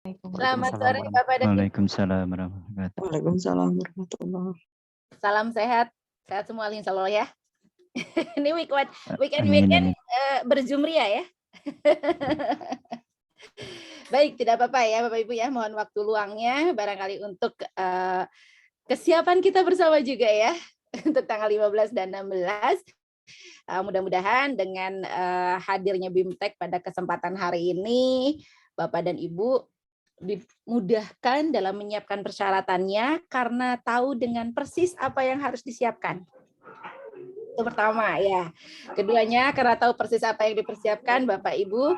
Selamat Waalaikumsalam sore Bapak dan Ibu. Waalaikumsalam warahmatullahi wabarakatuh. Waalaikumsalam warahmatullah. Salam sehat. Sehat semua insya Allah ya. Ini weekend Amin. berzumria ya. Baik, tidak apa-apa ya Bapak Ibu ya. Mohon waktu luangnya barangkali untuk kesiapan kita bersama juga ya. Untuk tanggal 15 dan 16. Mudah-mudahan dengan hadirnya BIMTEK pada kesempatan hari ini, Bapak dan Ibu dimudahkan dalam menyiapkan persyaratannya karena tahu dengan persis apa yang harus disiapkan. Itu pertama ya. Keduanya karena tahu persis apa yang dipersiapkan, Bapak Ibu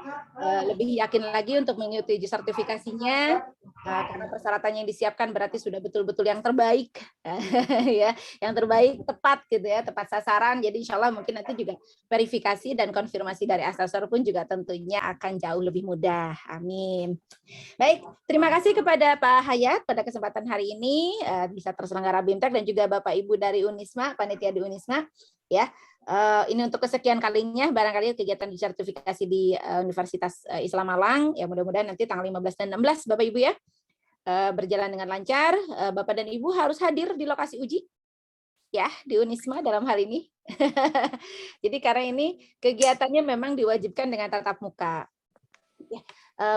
lebih yakin lagi untuk menyetujui sertifikasinya karena persyaratan yang disiapkan berarti sudah betul-betul yang terbaik ya, yang terbaik tepat gitu ya, tepat sasaran. Jadi insya Allah mungkin nanti juga verifikasi dan konfirmasi dari asesor pun juga tentunya akan jauh lebih mudah. Amin. Baik, terima kasih kepada Pak Hayat pada kesempatan hari ini bisa terselenggara BIMTEK dan juga Bapak Ibu dari Unisma, panitia di Unisma ya. Ini untuk kesekian kalinya barangkali kegiatan sertifikasi di Universitas Islam Malang ya, mudah-mudahan nanti tanggal 15 dan 16 Bapak Ibu ya berjalan dengan lancar. Bapak dan Ibu harus hadir di lokasi uji ya di Unisma dalam hal ini. Jadi karena ini kegiatannya memang diwajibkan dengan tatap muka. Ya,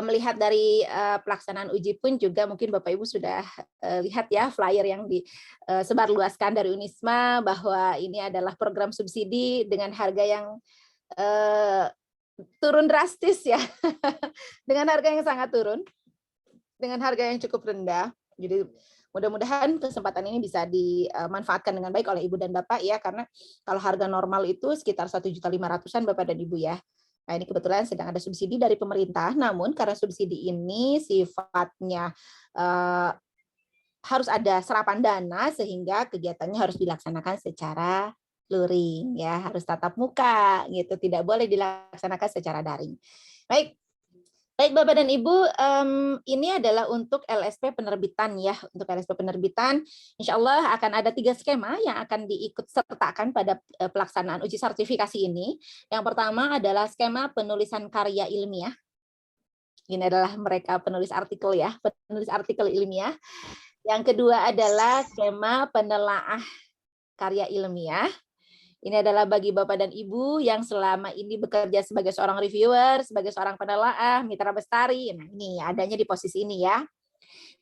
melihat dari pelaksanaan uji pun juga mungkin Bapak Ibu sudah lihat ya flyer yang disebarluaskan dari Unisma bahwa ini adalah program subsidi dengan harga yang turun drastis ya, dengan harga yang sangat turun, dengan harga yang cukup rendah. Jadi mudah-mudahan kesempatan ini bisa dimanfaatkan dengan baik oleh Ibu dan Bapak ya, karena kalau harga normal itu sekitar 1.500.000-an Bapak dan Ibu ya. Nah, ini kebetulan sedang ada subsidi dari pemerintah, namun karena subsidi ini sifatnya harus ada serapan dana sehingga kegiatannya harus dilaksanakan secara luring ya, harus tatap muka gitu, tidak boleh dilaksanakan secara daring. Baik, Bapak dan Ibu, ini adalah untuk LSP penerbitan ya. Untuk LSP penerbitan, insya Allah akan ada 3 skema yang akan diikut sertakan pada pelaksanaan uji sertifikasi ini. Yang pertama adalah skema penulisan karya ilmiah. Ini adalah mereka penulis artikel ya, penulis artikel ilmiah. Yang kedua adalah skema penelaah karya ilmiah. Ini adalah bagi Bapak dan Ibu yang selama ini bekerja sebagai seorang reviewer, sebagai seorang penelaah, mitra bestari. Nah, ini adanya di posisi ini ya.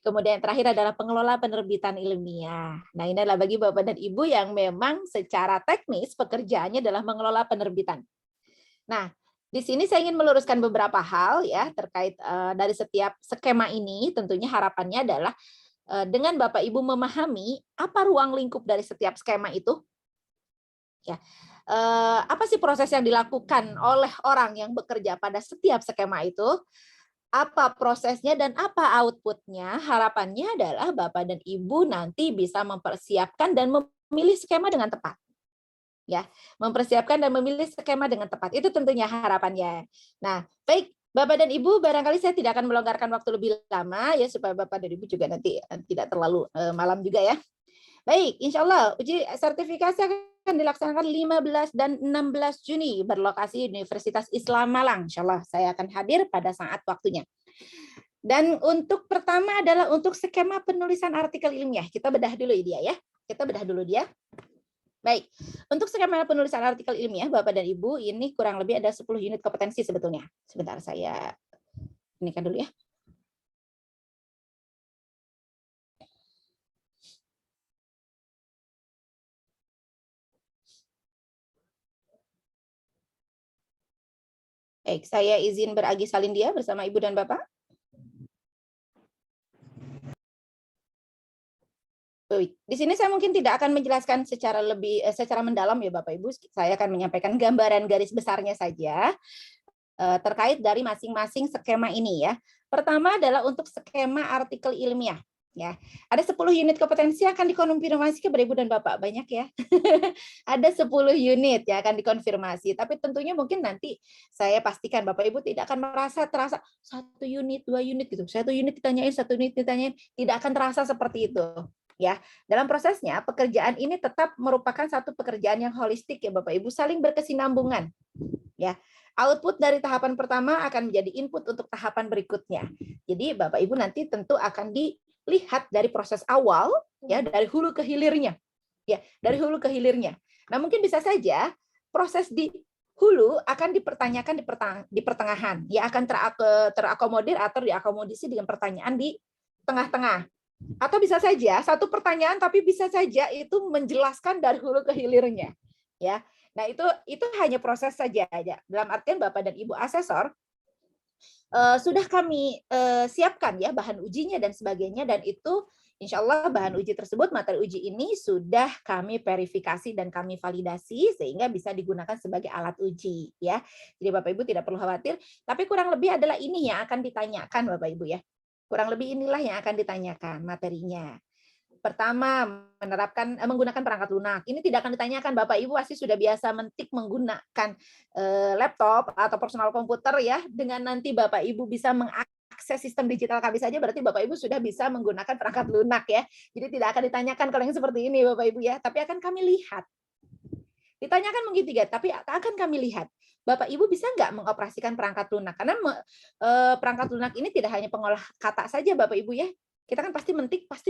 Kemudian yang terakhir adalah pengelola penerbitan ilmiah. Nah, ini adalah bagi Bapak dan Ibu yang memang secara teknis pekerjaannya adalah mengelola penerbitan. Nah, di sini saya ingin meluruskan beberapa hal ya terkait dari setiap skema ini. Tentunya harapannya adalah dengan Bapak Ibu memahami apa ruang lingkup dari setiap skema itu. Ya, apa sih proses yang dilakukan oleh orang yang bekerja pada setiap skema itu? Apa prosesnya dan apa outputnya? Harapannya adalah Bapak dan Ibu nanti bisa mempersiapkan dan memilih skema dengan tepat. Ya, mempersiapkan dan memilih skema dengan tepat. Itu tentunya harapannya. Nah, baik Bapak dan Ibu, barangkali saya tidak akan melonggarkan waktu lebih lama ya supaya Bapak dan Ibu juga nanti tidak terlalu malam juga ya. Baik, insya Allah uji sertifikasi akan dilaksanakan 15 dan 16 Juni berlokasi Universitas Islam Malang. Insya Allah saya akan hadir pada saat waktunya. Dan untuk pertama adalah untuk skema penulisan artikel ilmiah. Kita bedah dulu dia ya. Kita bedah dulu dia. Baik, untuk skema penulisan artikel ilmiah Bapak dan Ibu ini kurang lebih ada 10 unit kompetensi sebetulnya. Sebentar saya ini kan dulu ya. Baik, saya izin beragi salin dia bersama Ibu dan Bapak. Baik, di sini saya mungkin tidak akan menjelaskan secara mendalam ya Bapak Ibu. Saya akan menyampaikan gambaran garis besarnya saja terkait dari masing-masing skema ini ya. Pertama adalah untuk skema artikel ilmiah. Ya, ada 10 unit kompetensi akan dikonfirmasi kepada Ibu dan Bapak, banyak ya. Ada 10 unit ya akan dikonfirmasi, tapi tentunya mungkin nanti saya pastikan Bapak Ibu tidak akan merasa terasa 1 unit, 2 unit gitu. 1 unit ditanyain, 1 unit ditanyain, tidak akan terasa seperti itu. Ya, dalam prosesnya pekerjaan ini tetap merupakan satu pekerjaan yang holistik ya Bapak Ibu, saling berkesinambungan. Ya. Output dari tahapan pertama akan menjadi input untuk tahapan berikutnya. Jadi Bapak Ibu nanti tentu akan dilihat dari proses awal, ya, dari hulu ke hilirnya. Ya, dari hulu ke hilirnya. Nah, mungkin bisa saja proses di hulu akan dipertanyakan di pertengahan, ya, akan terakomodir atau diakomodisi dengan pertanyaan di tengah-tengah. Atau bisa saja satu pertanyaan tapi bisa saja itu menjelaskan dari hulu ke hilirnya, ya. Nah, itu hanya proses saja aja. Dalam artian Bapak dan Ibu asesor sudah kami siapkan ya bahan ujinya dan sebagainya, dan itu insya Allah bahan uji tersebut, materi uji ini sudah kami verifikasi dan kami validasi sehingga bisa digunakan sebagai alat uji ya. Jadi Bapak Ibu tidak perlu khawatir, tapi kurang lebih adalah ini yang akan ditanyakan Bapak Ibu ya. Kurang lebih inilah yang akan ditanyakan materinya. Pertama, menggunakan perangkat lunak. Ini tidak akan ditanyakan, Bapak Ibu pasti sudah biasa mentik menggunakan laptop atau personal komputer ya. Dengan nanti Bapak Ibu bisa mengakses sistem digital kami saja, berarti Bapak Ibu sudah bisa menggunakan perangkat lunak ya. Jadi tidak akan ditanyakan kalau yang seperti ini Bapak Ibu ya, tapi akan kami lihat. Ditanyakan mungkin tiga, tapi akan kami lihat. Bapak Ibu bisa nggak mengoperasikan perangkat lunak? Karena perangkat lunak ini tidak hanya pengolah kata saja Bapak Ibu ya. Kita kan pasti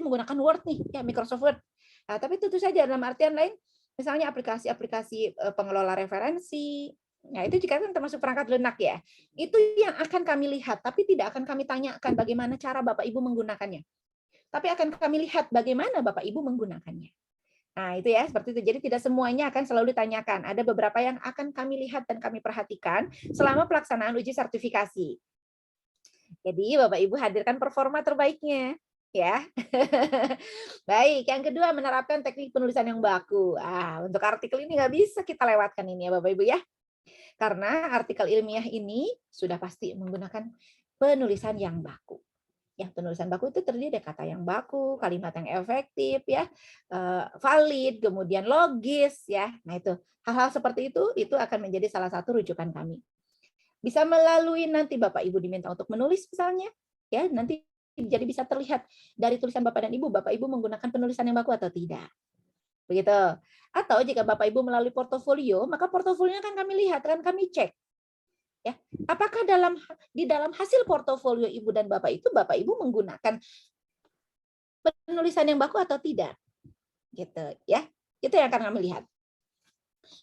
menggunakan Word nih, ya Microsoft Word. Nah, tapi tentu saja dalam artian lain, misalnya aplikasi-aplikasi pengelola referensi, nah itu juga kan termasuk perangkat lunak ya. Itu yang akan kami lihat, tapi tidak akan kami tanyakan bagaimana cara Bapak Ibu menggunakannya. Tapi akan kami lihat bagaimana Bapak Ibu menggunakannya. Nah, itu ya, seperti itu. Jadi tidak semuanya akan selalu ditanyakan. Ada beberapa yang akan kami lihat dan kami perhatikan selama pelaksanaan uji sertifikasi. Jadi Bapak Ibu hadirkan performa terbaiknya. Ya. Baik, yang kedua menerapkan teknik penulisan yang baku. Untuk artikel ini nggak bisa kita lewatkan ini ya Bapak Ibu ya. Karena artikel ilmiah ini sudah pasti menggunakan penulisan yang baku. Ya, penulisan baku itu terdiri dari kata yang baku, kalimat yang efektif ya, valid, kemudian logis ya. Nah, itu hal-hal seperti itu akan menjadi salah satu rujukan kami. Bisa melalui nanti Bapak Ibu diminta untuk menulis misalnya, ya, nanti jadi bisa terlihat dari tulisan Bapak dan Ibu menggunakan penulisan yang baku atau tidak. Begitu. Atau jika Bapak Ibu melalui portofolio, maka portofolionya kan kami lihat, kan kami cek. Ya, apakah di dalam hasil portofolio Ibu dan Bapak itu Bapak Ibu menggunakan penulisan yang baku atau tidak? Gitu ya. Itu yang akan kami lihat.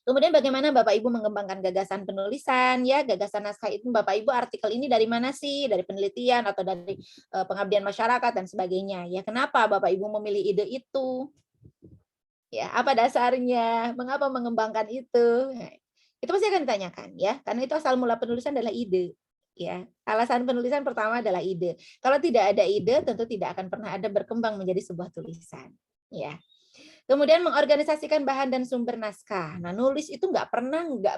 Kemudian bagaimana Bapak Ibu mengembangkan gagasan penulisan ya, gagasan naskah itu Bapak Ibu artikel ini dari mana sih? Dari penelitian atau dari pengabdian masyarakat dan sebagainya. Ya, kenapa Bapak Ibu memilih ide itu? Ya, apa dasarnya? Mengapa mengembangkan itu? Nah, itu pasti akan ditanyakan ya, karena itu asal mula penulisan adalah ide. Ya, alasan penulisan pertama adalah ide. Kalau tidak ada ide, tentu tidak akan pernah ada berkembang menjadi sebuah tulisan. Ya. Kemudian mengorganisasikan bahan dan sumber naskah. Nah, nulis itu nggak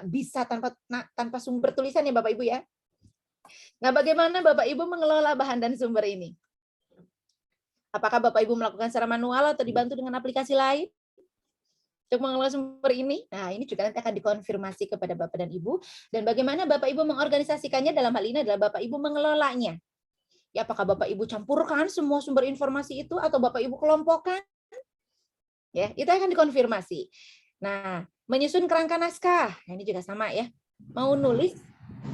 bisa tanpa sumber tulisan ya Bapak Ibu ya. Nah, bagaimana Bapak Ibu mengelola bahan dan sumber ini? Apakah Bapak Ibu melakukan secara manual atau dibantu dengan aplikasi lain untuk mengelola sumber ini? Nah, ini juga nanti akan dikonfirmasi kepada Bapak dan Ibu. Dan bagaimana Bapak Ibu mengorganisasikannya, dalam hal ini adalah Bapak Ibu mengelolanya. Ya, apakah Bapak Ibu campurkan semua sumber informasi itu atau Bapak Ibu kelompokkan? Ya, itu akan dikonfirmasi. Nah, menyusun kerangka naskah. Nah, ini juga sama ya. Mau nulis,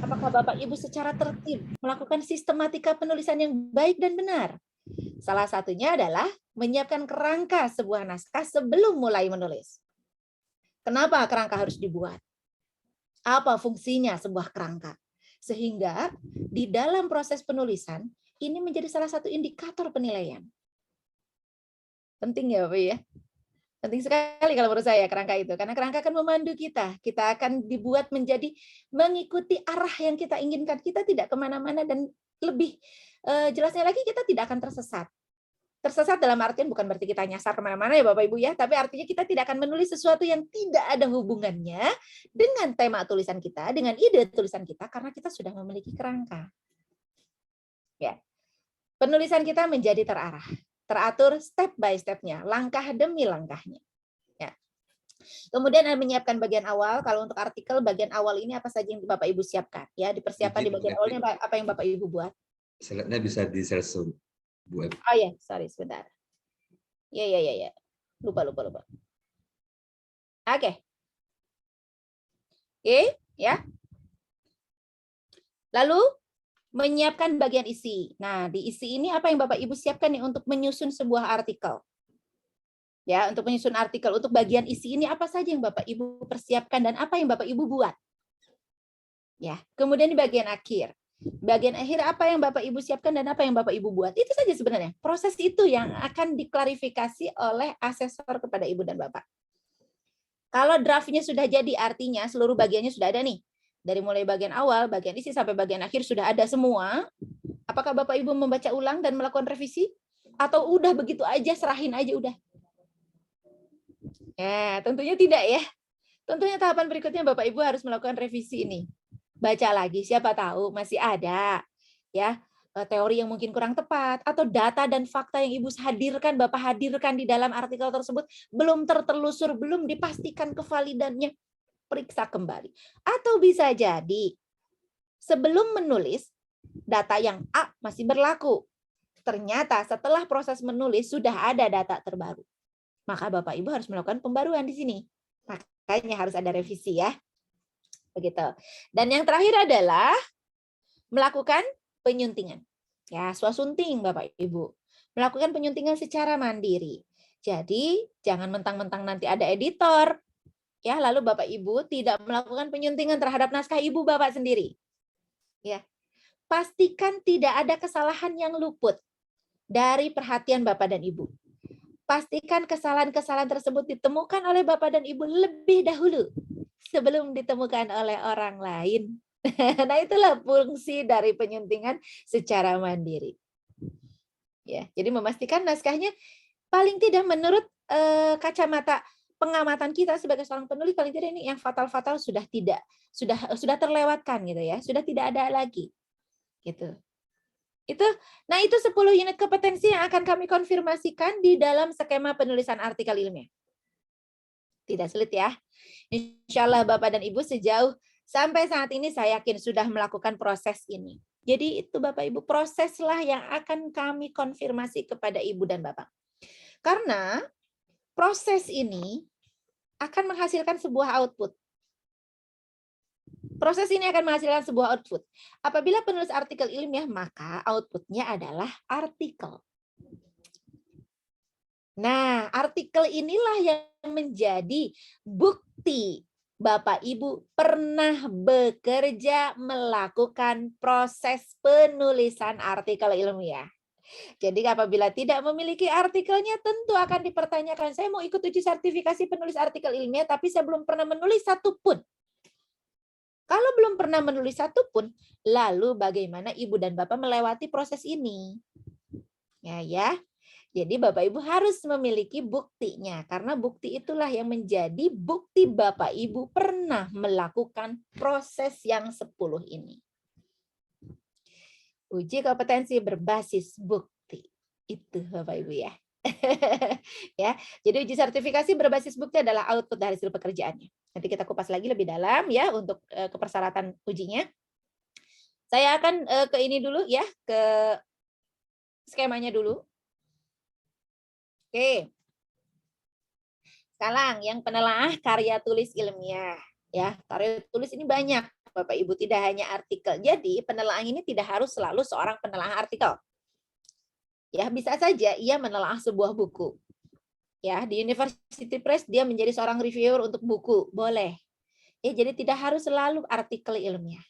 apakah Bapak Ibu secara tertib melakukan sistematika penulisan yang baik dan benar? Salah satunya adalah menyiapkan kerangka sebuah naskah sebelum mulai menulis. Kenapa kerangka harus dibuat? Apa fungsinya sebuah kerangka? Sehingga di dalam proses penulisan, ini menjadi salah satu indikator penilaian. Penting ya Bapak ya? Penting sekali kalau menurut saya kerangka itu. Karena kerangka akan memandu kita. Kita akan dibuat menjadi mengikuti arah yang kita inginkan. Kita tidak kemana-mana dan lebih jelasnya lagi kita tidak akan tersesat. Tersesat dalam artian bukan berarti kita nyasar kemana-mana ya Bapak Ibu ya, tapi artinya kita tidak akan menulis sesuatu yang tidak ada hubungannya dengan tema tulisan kita, dengan ide tulisan kita, karena kita sudah memiliki kerangka. Ya, penulisan kita menjadi terarah, teratur step by step-nya, langkah demi langkahnya. Ya. Kemudian menyiapkan bagian awal. Kalau untuk artikel bagian awal ini apa saja yang Bapak Ibu siapkan? Ya, dipersiapkan di bagian awalnya apa yang Bapak Ibu buat? Slide-nya bisa di-share Bu. Oh ya, sorry sebentar. Ya. Lupa. Oke. Oke, ya. Lalu menyiapkan bagian isi. Nah, di isi ini apa yang Bapak Ibu siapkan nih untuk menyusun sebuah artikel? Ya, untuk menyusun artikel, untuk bagian isi ini apa saja yang Bapak Ibu persiapkan dan apa yang Bapak Ibu buat? Ya, kemudian di bagian akhir. Bagian akhir apa yang Bapak Ibu siapkan dan apa yang Bapak Ibu buat? Itu saja sebenarnya. Proses itu yang akan diklarifikasi oleh asesor kepada Ibu dan Bapak. Kalau draftnya sudah jadi, artinya seluruh bagiannya sudah ada nih. Dari mulai bagian awal, bagian isi, sampai bagian akhir sudah ada semua. Apakah Bapak Ibu membaca ulang dan melakukan revisi? Atau udah begitu aja, serahin aja udah? Ya, tentunya tidak ya. Tentunya tahapan berikutnya Bapak Ibu harus melakukan revisi ini. Baca lagi, siapa tahu masih ada ya teori yang mungkin kurang tepat atau data dan fakta yang Ibu hadirkan, Bapak hadirkan di dalam artikel tersebut belum tertelusur, belum dipastikan kevalidannya, periksa kembali. Atau bisa jadi sebelum menulis data yang A masih berlaku. Ternyata setelah proses menulis sudah ada data terbaru. Maka Bapak Ibu harus melakukan pembaruan di sini. Makanya harus ada revisi ya. Begitu. Dan yang terakhir adalah melakukan penyuntingan. Ya, swasunting Bapak Ibu. Melakukan penyuntingan secara mandiri. Jadi, jangan mentang-mentang nanti ada editor, ya, lalu Bapak Ibu tidak melakukan penyuntingan terhadap naskah Ibu Bapak sendiri. Ya. Pastikan tidak ada kesalahan yang luput dari perhatian Bapak dan Ibu. Pastikan kesalahan-kesalahan tersebut ditemukan oleh Bapak dan Ibu lebih dahulu sebelum ditemukan oleh orang lain. Nah, itulah fungsi dari penyuntingan secara mandiri. Ya, jadi memastikan naskahnya paling tidak menurut kacamata pengamatan kita sebagai seorang penulis, paling tidak ini yang fatal-fatal sudah terlewatkan gitu ya, sudah tidak ada lagi. Gitu. Nah, itu 10 unit kompetensi yang akan kami konfirmasikan di dalam skema penulisan artikel ilmiah. Tidak sulit ya. Insya Allah Bapak dan Ibu sejauh sampai saat ini saya yakin sudah melakukan proses ini. Jadi itu Bapak Ibu proseslah yang akan kami konfirmasi kepada Ibu dan Bapak. Karena proses ini akan menghasilkan sebuah output. Proses ini akan menghasilkan sebuah output. Apabila penulis artikel ilmiah, maka outputnya adalah artikel. Nah, artikel inilah yang menjadi bukti Bapak Ibu pernah bekerja melakukan proses penulisan artikel ilmiah. Jadi apabila tidak memiliki artikelnya tentu akan dipertanyakan, saya mau ikut uji sertifikasi penulis artikel ilmiah tapi saya belum pernah menulis satu pun. Kalau belum pernah menulis satu pun, lalu bagaimana Ibu dan Bapak melewati proses ini? Ya. Jadi Bapak Ibu harus memiliki buktinya, karena bukti itulah yang menjadi bukti Bapak Ibu pernah melakukan proses yang 10 ini. Uji kompetensi berbasis bukti. Itu Bapak Ibu ya. Ya, jadi uji sertifikasi berbasis bukti adalah output dari hasil pekerjaannya. Nanti kita kupas lagi lebih dalam ya untuk kepersyaratan ujinya. Saya akan ke ini dulu ya, ke skemanya dulu. Oke. Sekarang yang penelaah karya tulis ilmiah ya. Karya tulis ini banyak Bapak Ibu, tidak hanya artikel. Jadi penelaah ini tidak harus selalu seorang penelaah artikel. Ya, bisa saja ia menelaah sebuah buku. Ya, di University Press dia menjadi seorang reviewer untuk buku, boleh. Ya, jadi tidak harus selalu artikel ilmiah.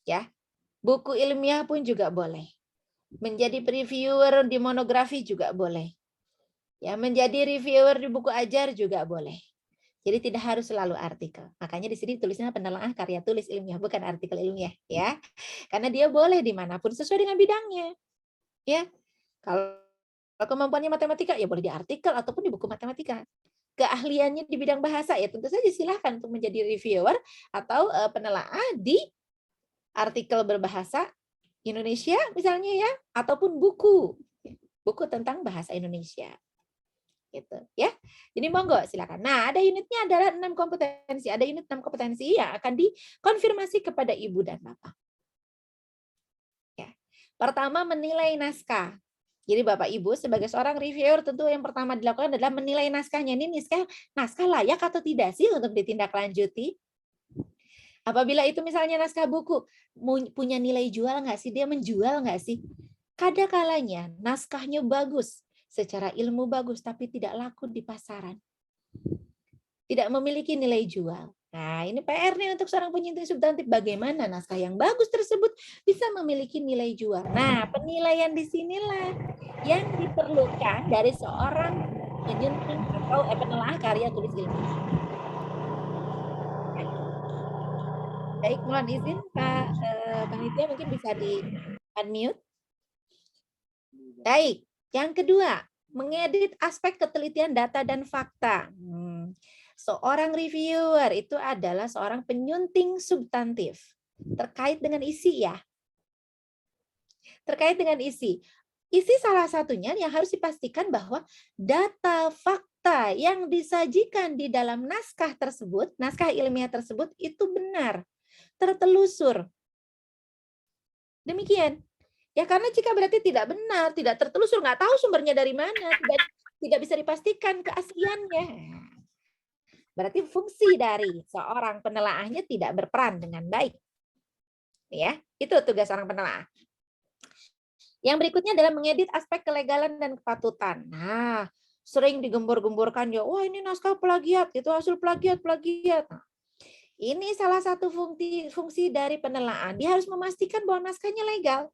Ya. Buku ilmiah pun juga boleh. Menjadi reviewer di monografi juga boleh. Ya, menjadi reviewer di buku ajar juga boleh. Jadi tidak harus selalu artikel. Makanya di sini tulisnya penelaah karya tulis ilmiah, bukan artikel ilmiah, ya. Karena dia boleh dimanapun sesuai dengan bidangnya. Ya. Kalau kemampuannya matematika, ya boleh di artikel ataupun di buku matematika. Keahliannya di bidang bahasa, ya tentu saja silahkan untuk menjadi reviewer atau penelaah di artikel berbahasa Indonesia misalnya ya, ataupun buku tentang bahasa Indonesia. Gitu ya. Jadi monggo silakan. Nah, ada unitnya adalah 6 kompetensi. Ada unit 6 kompetensi yang akan dikonfirmasi kepada Ibu dan Bapak. Ya. Pertama, menilai naskah. Jadi Bapak Ibu sebagai seorang reviewer tentu yang pertama dilakukan adalah menilai naskahnya. Ini naskah layak atau tidak sih untuk ditindaklanjuti? Apabila itu misalnya naskah buku punya nilai jual nggak sih? Dia menjual nggak sih? Kada kalanya naskahnya bagus, secara ilmu bagus, tapi tidak laku di pasaran. Tidak memiliki nilai jual. Nah, ini PR nih untuk seorang penyunting substantif. Bagaimana naskah yang bagus tersebut bisa memiliki nilai jual. Nah, penilaian di sinilah yang diperlukan dari seorang penyunting atau penelaah karya tulis ilmiah. Baik, mohon izin Pak Panitia mungkin bisa di unmute. Baik, yang kedua, mengedit aspek ketelitian data dan fakta. Seorang reviewer itu adalah seorang penyunting substantif. Terkait dengan isi ya. Terkait dengan isi. Isi salah satunya yang harus dipastikan bahwa data fakta yang disajikan di dalam naskah tersebut, naskah ilmiah tersebut itu benar, tertelusur. Demikian. Ya karena jika berarti tidak benar, tidak tertelusur, nggak tahu sumbernya dari mana, tidak bisa dipastikan keasliannya. Berarti fungsi dari seorang penelaahnya tidak berperan dengan baik. Ya, itu tugas seorang penelaah. Yang berikutnya adalah mengedit aspek kelegalan dan kepatutan. Nah, sering digembor-gemborkan ya, wah ini naskah plagiat, itu hasil plagiat. Nah, ini salah satu fungsi dari penelaah. Dia harus memastikan bahwa naskahnya legal.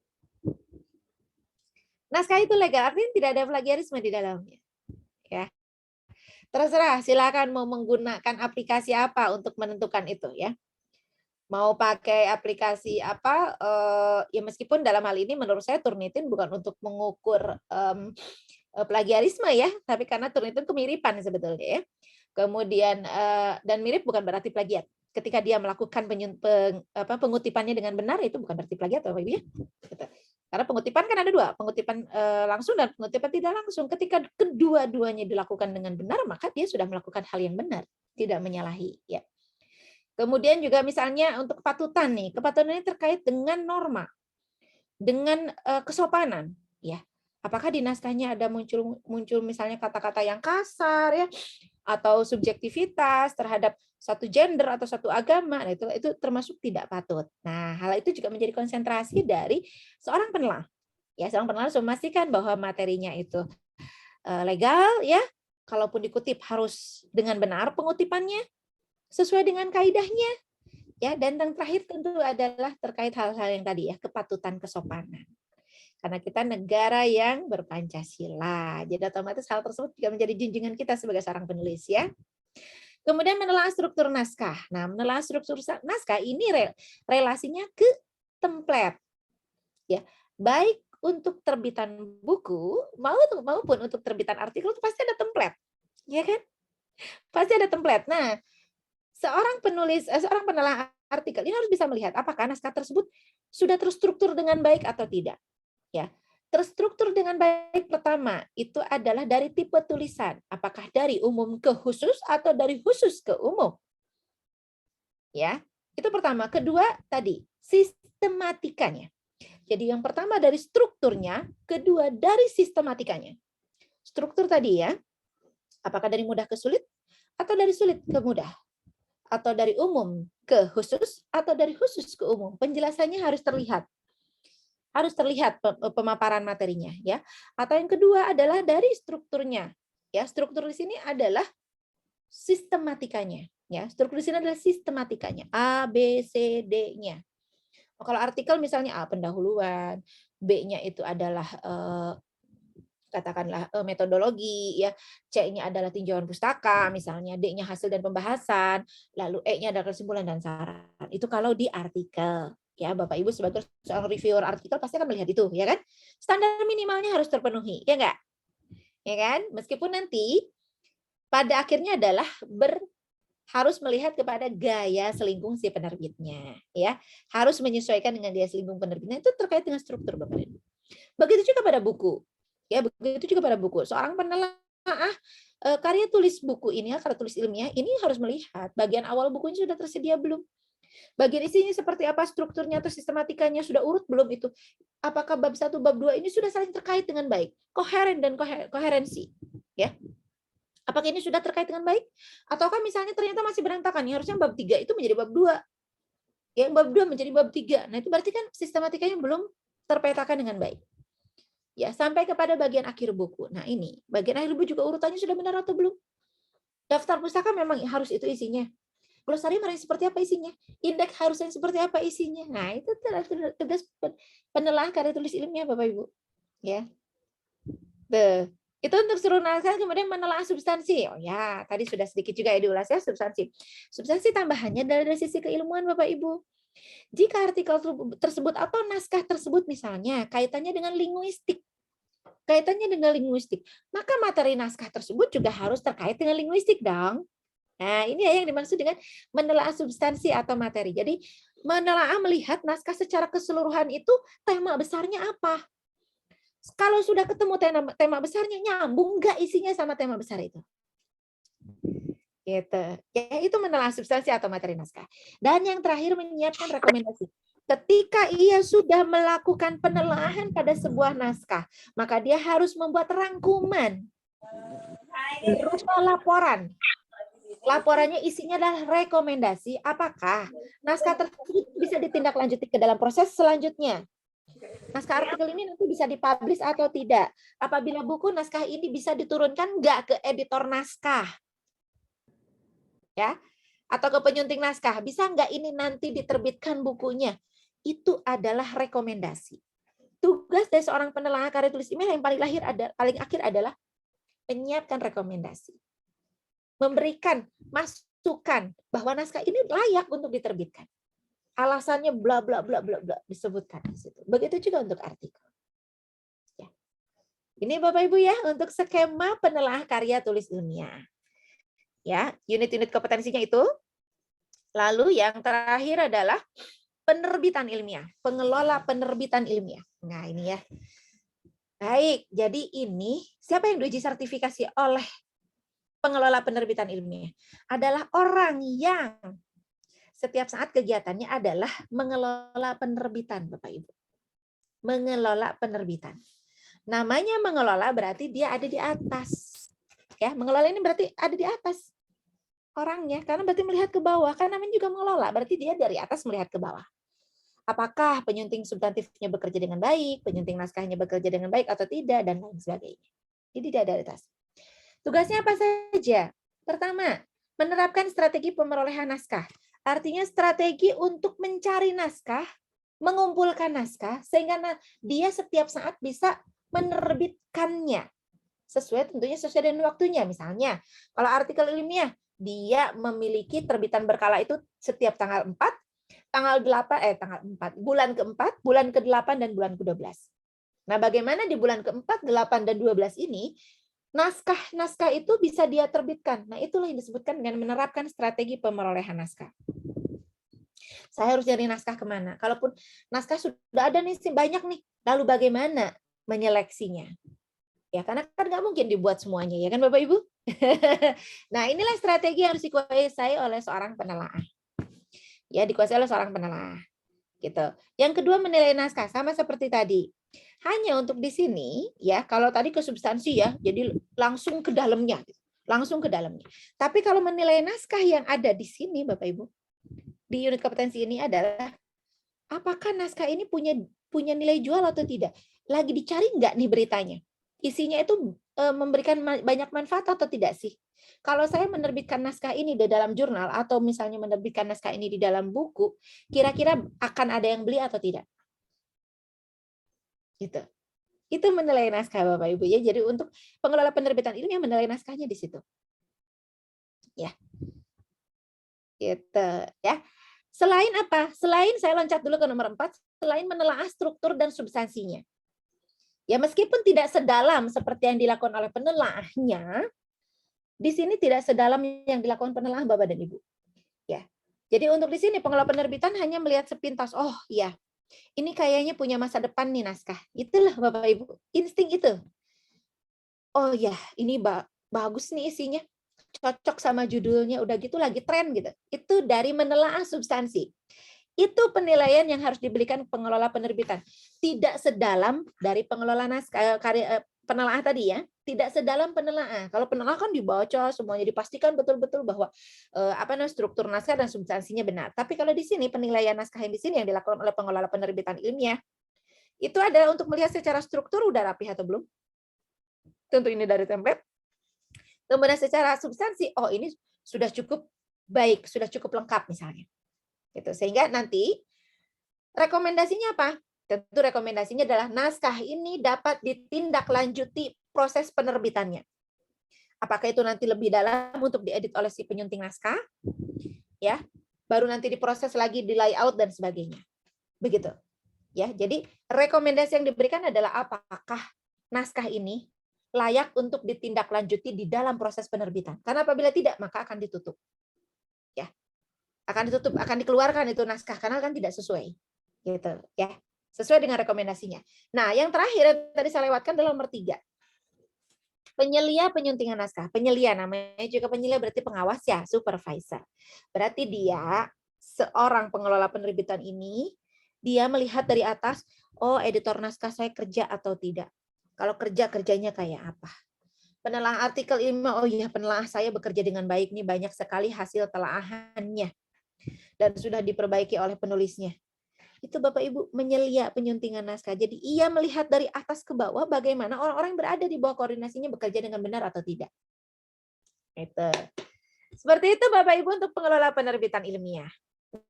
Naskah itu legal, artinya tidak ada plagiarisme di dalamnya. Ya. Terserah, silakan mau menggunakan aplikasi apa untuk menentukan itu ya. Mau pakai aplikasi apa, ya meskipun dalam hal ini menurut saya Turnitin bukan untuk mengukur plagiarisme ya, tapi karena Turnitin kemiripan sebetulnya ya. Kemudian dan mirip bukan berarti plagiat. Ketika dia melakukan pengutipannya dengan benar itu bukan berarti plagiat, Bapak Ibu ya. Karena pengutipan kan ada dua, pengutipan langsung dan pengutipan tidak langsung. Ketika kedua-duanya dilakukan dengan benar, maka dia sudah melakukan hal yang benar, tidak menyalahi. Ya. Kemudian juga misalnya untuk kepatutan nih, kepatutan ini terkait dengan norma, dengan kesopanan. Ya, apakah di naskahnya ada muncul misalnya kata-kata yang kasar ya, atau subjektivitas terhadap satu gender atau satu agama, nah itu termasuk tidak patut. Nah, hal itu juga menjadi konsentrasi dari seorang penelaah. Ya, seorang penelaah harus memastikan bahwa materinya itu legal ya. Kalaupun dikutip harus dengan benar pengutipannya sesuai dengan kaidahnya. Ya, dan yang terakhir tentu adalah terkait hal-hal yang tadi ya, kepatutan kesopanan. Karena kita negara yang berpancasila. Jadi otomatis hal tersebut juga menjadi junjungan kita sebagai seorang penulis ya. Kemudian menelaah struktur naskah. Nah, menelaah struktur naskah ini relasinya ke template. Ya, baik untuk terbitan buku maupun untuk terbitan artikel itu pasti ada template. Ya kan? Pasti ada template. Nah, seorang penelaah artikel ini harus bisa melihat apakah naskah tersebut sudah terstruktur dengan baik atau tidak. Ya, terstruktur dengan baik pertama itu adalah dari tipe tulisan, apakah dari umum ke khusus atau dari khusus ke umum. Ya, itu pertama. Kedua tadi sistematikanya. Jadi yang pertama dari strukturnya, kedua dari sistematikanya. Struktur tadi ya, apakah dari mudah ke sulit atau dari sulit ke mudah? Atau dari umum ke khusus atau dari khusus ke umum? Penjelasannya harus terlihat. Harus terlihat pemaparan materinya ya. Atau yang kedua adalah dari strukturnya. Ya, struktur di sini adalah sistematikanya ya. Struktur di sini adalah sistematikanya. A, B, C, D-nya. Kalau artikel misalnya A pendahuluan, B-nya itu adalah katakanlah metodologi ya, C-nya adalah tinjauan pustaka misalnya, D-nya hasil dan pembahasan, lalu E-nya adalah kesimpulan dan saran. Itu kalau di artikel. Ya, Bapak Ibu sebagai seorang reviewer artikel pasti akan melihat itu, ya kan? Standar minimalnya harus terpenuhi, ya enggak? Ya kan? Meskipun nanti pada akhirnya adalah harus melihat kepada gaya selingkung si penerbitnya, ya. Harus menyesuaikan dengan gaya selingkung penerbitnya, itu terkait dengan struktur, Bapak Ibu. Begitu juga pada buku. Ya, begitu juga pada buku. Seorang penelaah karya tulis buku ini, karya tulis ilmiah ini harus melihat bagian awal bukunya sudah tersedia belum? Bagian isinya seperti apa, strukturnya atau sistematikanya sudah urut belum itu? Apakah bab 1, bab 2 ini sudah saling terkait dengan baik? Koheren dan koherensi. Ya. Apakah ini sudah terkait dengan baik? Ataukah misalnya ternyata masih berantakan? Harusnya bab 3 itu menjadi bab 2. Yang bab 2 menjadi bab 3. Nah, itu berarti kan sistematikanya belum terpetakan dengan baik. Ya, sampai kepada bagian akhir buku. Nah, ini bagian akhir buku juga urutannya sudah benar atau belum? Daftar pustaka memang harus itu isinya. Glosarium harus seperti apa isinya? Indeks harusnya seperti apa isinya? Nah, itu tugas penelaahan karya tulis ilmiah, Bapak Ibu. Ya. Tuh. Itu untuk suruh naskah, kemudian menelaah substansi. Oh ya, tadi sudah sedikit juga ya diulas ya substansi. Substansi tambahannya dari sisi keilmuan, Bapak Ibu. Jika artikel tersebut atau naskah tersebut misalnya kaitannya dengan linguistik, maka materi naskah tersebut juga harus terkait dengan linguistik dong. Nah, ini yang dimaksud dengan menelaah substansi atau materi. Jadi, menelaah melihat naskah secara keseluruhan itu tema besarnya apa. Kalau sudah ketemu tema besarnya, nyambung nggak isinya sama tema besar itu. Gitu. Ya, itu menelaah substansi atau materi naskah. Dan yang terakhir menyiapkan rekomendasi. Ketika ia sudah melakukan penelaahan pada sebuah naskah, maka dia harus membuat rangkuman berupa laporan. Laporannya isinya adalah rekomendasi apakah naskah tersebut bisa ditindaklanjuti ke dalam proses selanjutnya. Naskah artikel ini nanti bisa dipublish atau tidak. Apabila buku naskah ini bisa diturunkan nggak ke editor naskah. Ya, atau ke penyunting naskah, bisa nggak ini nanti diterbitkan bukunya? Itu adalah rekomendasi. Tugas dari seorang penelaah karya tulis ilmiah yang paling akhir adalah menyiapkan rekomendasi, memberikan masukan bahwa naskah ini layak untuk diterbitkan. Alasannya bla bla bla bla bla disebutkan di situ. Begitu juga untuk artikel. Ya. Ini Bapak Ibu ya untuk skema penelaah karya tulis ilmiah. Ya, unit-unit kompetensinya itu. Lalu yang terakhir adalah penerbitan ilmiah, pengelola penerbitan ilmiah. Nah, ini ya. Baik, jadi ini siapa yang diuji sertifikasi oleh pengelola penerbitan ilmiah? Adalah orang yang setiap saat kegiatannya adalah mengelola penerbitan, Bapak Ibu. Mengelola penerbitan. Namanya mengelola berarti dia ada di atas. Ya, mengelola ini berarti ada di atas orangnya, karena berarti melihat ke bawah, karena namanya juga mengelola, berarti dia dari atas melihat ke bawah. Apakah penyunting substantifnya bekerja dengan baik, penyunting naskahnya bekerja dengan baik atau tidak, dan lain sebagainya. Jadi dia dari atas. Tugasnya apa saja? Pertama, menerapkan strategi pemerolehan naskah. Artinya strategi untuk mencari naskah, mengumpulkan naskah, sehingga dia setiap saat bisa menerbitkannya. Tentunya sesuai dengan waktunya. Misalnya, kalau artikel ilmiah, dia memiliki terbitan berkala itu setiap tanggal 4, tanggal 4, bulan ke-4, bulan ke-8, dan bulan ke-12. Nah, bagaimana di bulan ke-4, 8, dan 12 ini, naskah-naskah itu bisa dia terbitkan. Nah, itulah yang disebutkan dengan menerapkan strategi pemerolehan naskah. Saya harus cari naskah kemana? Kalaupun naskah sudah ada nih, banyak nih, lalu bagaimana menyeleksinya? Ya, karena kan nggak mungkin dibuat semuanya, ya kan Bapak Ibu? Nah, inilah strategi yang harus dikuasai oleh seorang penelaah. Ya, dikuasai oleh seorang penelaah. Gitu. Yang kedua, menilai naskah, sama seperti tadi. Hanya untuk di sini, ya, kalau tadi ke substansi ya, jadi langsung ke dalamnya. Langsung ke dalamnya. Tapi kalau menilai naskah yang ada di sini, Bapak Ibu, di unit kompetensi ini adalah, apakah naskah ini punya nilai jual atau tidak? Lagi dicari nggak nih beritanya? Isinya itu memberikan banyak manfaat atau tidak sih? Kalau saya menerbitkan naskah ini di dalam jurnal atau misalnya menerbitkan naskah ini di dalam buku, kira-kira akan ada yang beli atau tidak? Gitu. Itu menilai naskah Bapak Ibu ya. Jadi untuk pengelola penerbitan ilmiah menilai naskahnya di situ. Ya. Gitu ya. Selain apa? Selain saya loncat dulu ke nomor 4, selain menelaah struktur dan substansinya. Ya, meskipun tidak sedalam seperti yang dilakukan oleh penelaahnya, di sini tidak sedalam yang dilakukan penelaah Bapak dan Ibu. Ya. Jadi untuk di sini pengelola penerbitan hanya melihat sepintas, oh ya, ini kayaknya punya masa depan nih naskah. Itulah Bapak Ibu, insting itu. Oh ya, ini bagus nih isinya. Cocok sama judulnya, udah gitu lagi tren gitu. Itu dari menelaah substansi. Itu penilaian yang harus diberikan pengelola penerbitan. Tidak sedalam dari pengelola naskah penelaah tadi ya, tidak sedalam penelaah. Kalau penelaah kan dibaca semuanya, dipastikan betul-betul bahwa struktur naskah dan substansinya benar. Tapi kalau di sini penilaian naskah yang di sini yang dilakukan oleh pengelola penerbitan ilmiah itu adalah untuk melihat secara struktur udah rapi atau belum. Tentu ini dari template. Kemudian secara substansi, oh ini sudah cukup baik, sudah cukup lengkap misalnya. Gitu. Sehingga nanti rekomendasinya apa? Tentu rekomendasinya adalah naskah ini dapat ditindaklanjuti proses penerbitannya. Apakah itu nanti lebih dalam untuk diedit oleh si penyunting naskah, ya, baru nanti diproses lagi di layout dan sebagainya, begitu, ya. Jadi rekomendasi yang diberikan adalah apakah naskah ini layak untuk ditindaklanjuti di dalam proses penerbitan. Karena apabila tidak, maka akan ditutup, ya, akan ditutup, akan dikeluarkan itu naskah karena kan tidak sesuai, gitu, ya. Sesuai dengan rekomendasinya. Nah, yang terakhir yang tadi saya lewatkan adalah nomor 3. Penyelia penyuntingan naskah. Penyelia namanya juga penyelia berarti pengawas ya, supervisor. Berarti dia seorang pengelola penerbitan ini, dia melihat dari atas, oh editor naskah saya kerja atau tidak. Kalau kerja, kerjanya kayak apa. Penelaah artikel ilmiah, oh iya penelaah saya bekerja dengan baik, nih banyak sekali hasil telaahannya. Dan sudah diperbaiki oleh penulisnya. Itu Bapak Ibu menyelia penyuntingan naskah. Jadi ia melihat dari atas ke bawah bagaimana orang-orang yang berada di bawah koordinasinya bekerja dengan benar atau tidak. Itu. Seperti itu Bapak Ibu untuk pengelola penerbitan ilmiah.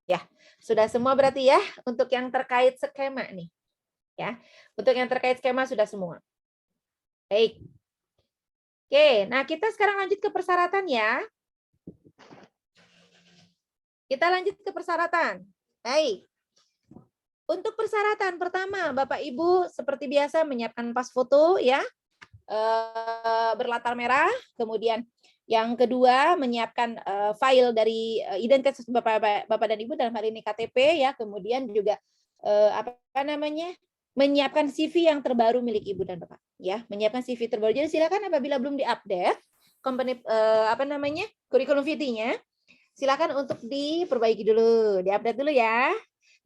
Ya, sudah semua berarti ya untuk yang terkait skema nih. Ya, untuk yang terkait skema sudah semua. Baik. Oke, nah kita sekarang lanjut ke persyaratan ya. Kita lanjut ke persyaratan. Baik. Untuk persyaratan pertama, Bapak Ibu seperti biasa menyiapkan pas foto ya, berlatar merah. Kemudian yang kedua menyiapkan file dari identitas Bapak dan Ibu dalam hal ini KTP ya. Kemudian juga menyiapkan CV yang terbaru milik Ibu dan Bapak ya. Menyiapkan CV terbaru. Jadi silakan apabila belum diupdate kurikulum vitae-nya, silakan untuk diperbaiki dulu, diupdate dulu ya.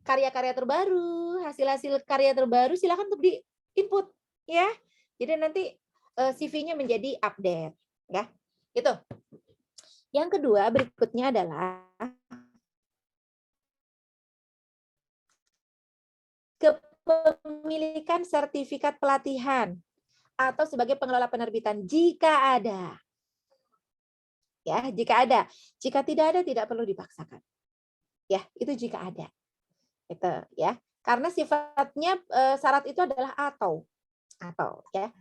Karya-karya terbaru, hasil-hasil karya terbaru silakan untuk di-input ya. Jadi nanti CV-nya menjadi update ya. Itu. Yang kedua berikutnya adalah kepemilikan sertifikat pelatihan atau sebagai pengelola penerbitan jika ada. Ya, jika ada. Jika tidak ada tidak perlu dipaksakan. Ya, itu jika ada. Itu ya. Karena sifatnya syarat itu adalah atau ya.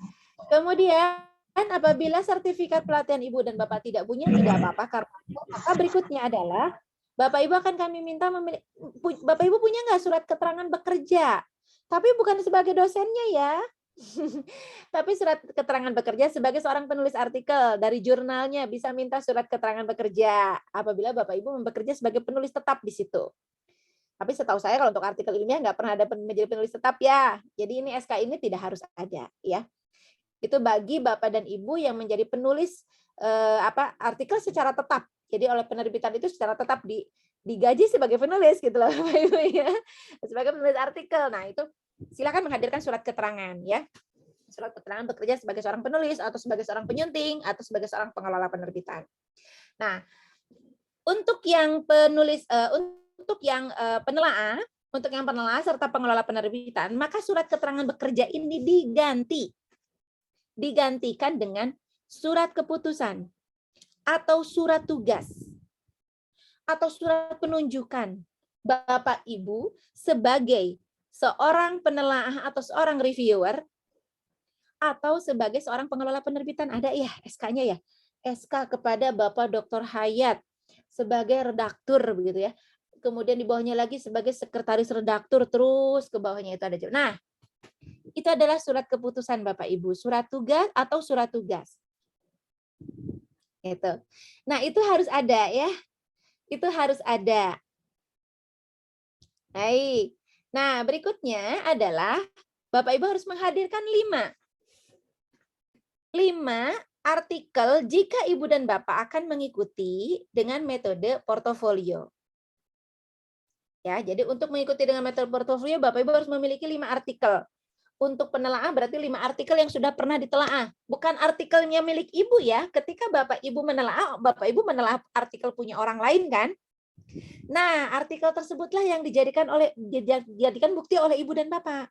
Kemudian apabila sertifikat pelatihan Ibu dan Bapak tidak punya tidak apa-apa, karena maka berikutnya adalah Bapak Ibu akan kami minta Bapak Ibu punya nggak surat keterangan bekerja? Tapi bukan sebagai dosennya ya. Tapi surat keterangan bekerja sebagai seorang penulis artikel dari jurnalnya bisa minta surat keterangan bekerja apabila Bapak Ibu bekerja sebagai penulis tetap di situ. Tapi setahu saya kalau untuk artikel ilmiah nggak pernah ada menjadi penulis tetap ya. Jadi ini SK ini tidak harus ada ya. Itu bagi Bapak dan Ibu yang menjadi penulis artikel secara tetap. Jadi oleh penerbitan itu secara tetap digaji sebagai penulis gitu loh Bapak Ibu ya. Sebagai penulis artikel. Nah, itu silakan menghadirkan surat keterangan ya. Surat keterangan bekerja sebagai seorang penulis atau sebagai seorang penyunting atau sebagai seorang pengelola penerbitan. Nah, untuk yang penulis untuk yang penelaah serta pengelola penerbitan, maka surat keterangan bekerja ini digantikan dengan surat keputusan atau surat tugas atau surat penunjukan Bapak Ibu sebagai seorang penelaah atau seorang reviewer atau sebagai seorang pengelola penerbitan. Ada ya SK-nya ya. SK kepada Bapak Dr. Hayat sebagai redaktur begitu ya. Kemudian di bawahnya lagi sebagai sekretaris redaktur, terus ke bawahnya itu ada. Nah, itu adalah surat keputusan Bapak Ibu, surat tugas atau surat tugas. Itu. Nah, itu harus ada ya. Itu harus ada. Baik. Nah, berikutnya adalah Bapak Ibu harus menghadirkan 5 artikel jika Ibu dan Bapak akan mengikuti dengan metode portofolio. Ya, jadi untuk mengikuti dengan metode portofolio, Bapak Ibu harus memiliki 5 artikel. untuk penelaah berarti 5 artikel yang sudah pernah ditelaah. Bukan artikelnya milik Ibu ya. Ketika Bapak Ibu menelaah artikel punya orang lain kan. Nah, artikel tersebutlah yang dijadikan bukti oleh Ibu dan Bapak.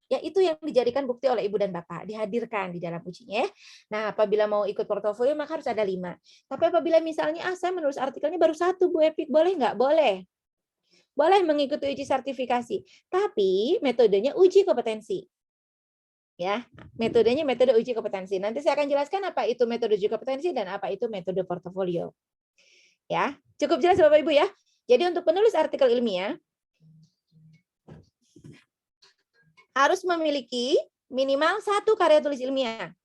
Ya, itu yang dijadikan bukti oleh Ibu dan Bapak, dihadirkan di dalam ujinya. Nah, apabila mau ikut portofolio maka harus ada 5. Tapi apabila misalnya saya menulis artikelnya baru 1 Bu Epik, boleh nggak? Boleh. Boleh mengikuti uji sertifikasi, tapi metodenya uji kompetensi. Ya, metodenya metode uji kompetensi. Nanti saya akan jelaskan apa itu metode uji kompetensi dan apa itu metode portofolio. Ya, cukup jelas Bapak Ibu ya. Jadi untuk penulis artikel ilmiah harus memiliki minimal 1 karya tulis ilmiah.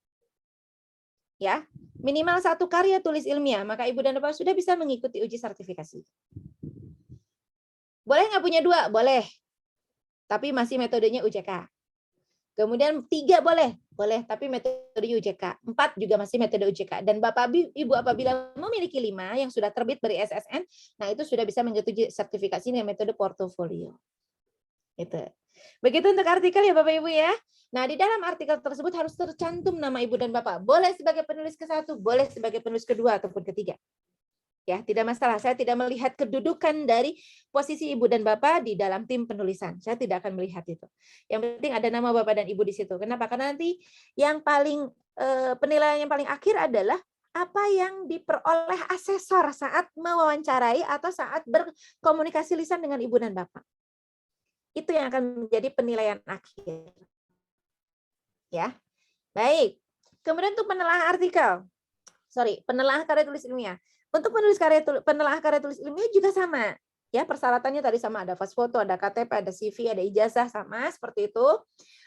Ya, minimal 1 karya tulis ilmiah, maka Ibu dan Bapak sudah bisa mengikuti uji sertifikasi. Boleh nggak punya 2? Boleh. Tapi masih metodenya UJK. Kemudian 3 boleh. Boleh, tapi metode UJK. 4 juga masih metode UJK. Dan Bapak Ibu apabila memiliki 5 yang sudah terbit dari SSN, nah itu sudah bisa mengikuti sertifikasi dengan metode portofolio. Gitu. Begitu untuk artikel ya Bapak Ibu ya. Nah, di dalam artikel tersebut harus tercantum nama Ibu dan Bapak. Boleh sebagai penulis ke-1, boleh sebagai penulis ke-2 ataupun ke-3. Ya, tidak masalah. Saya tidak melihat kedudukan dari posisi Ibu dan Bapak di dalam tim penulisan. Saya tidak akan melihat itu. Yang penting ada nama Bapak dan Ibu di situ. Kenapa? Karena nanti yang paling penilaian yang paling akhir adalah apa yang diperoleh asesor saat mewawancarai atau saat berkomunikasi lisan dengan Ibu dan Bapak. Itu yang akan menjadi penilaian akhir. Ya. Baik. Kemudian untuk penelaah artikel. Penelaah karya tulis ilmiah. Untuk penelaah karya tulis ilmiah juga sama. Ya, persyaratannya tadi sama, ada fast foto, ada KTP, ada CV, ada ijazah, sama seperti itu.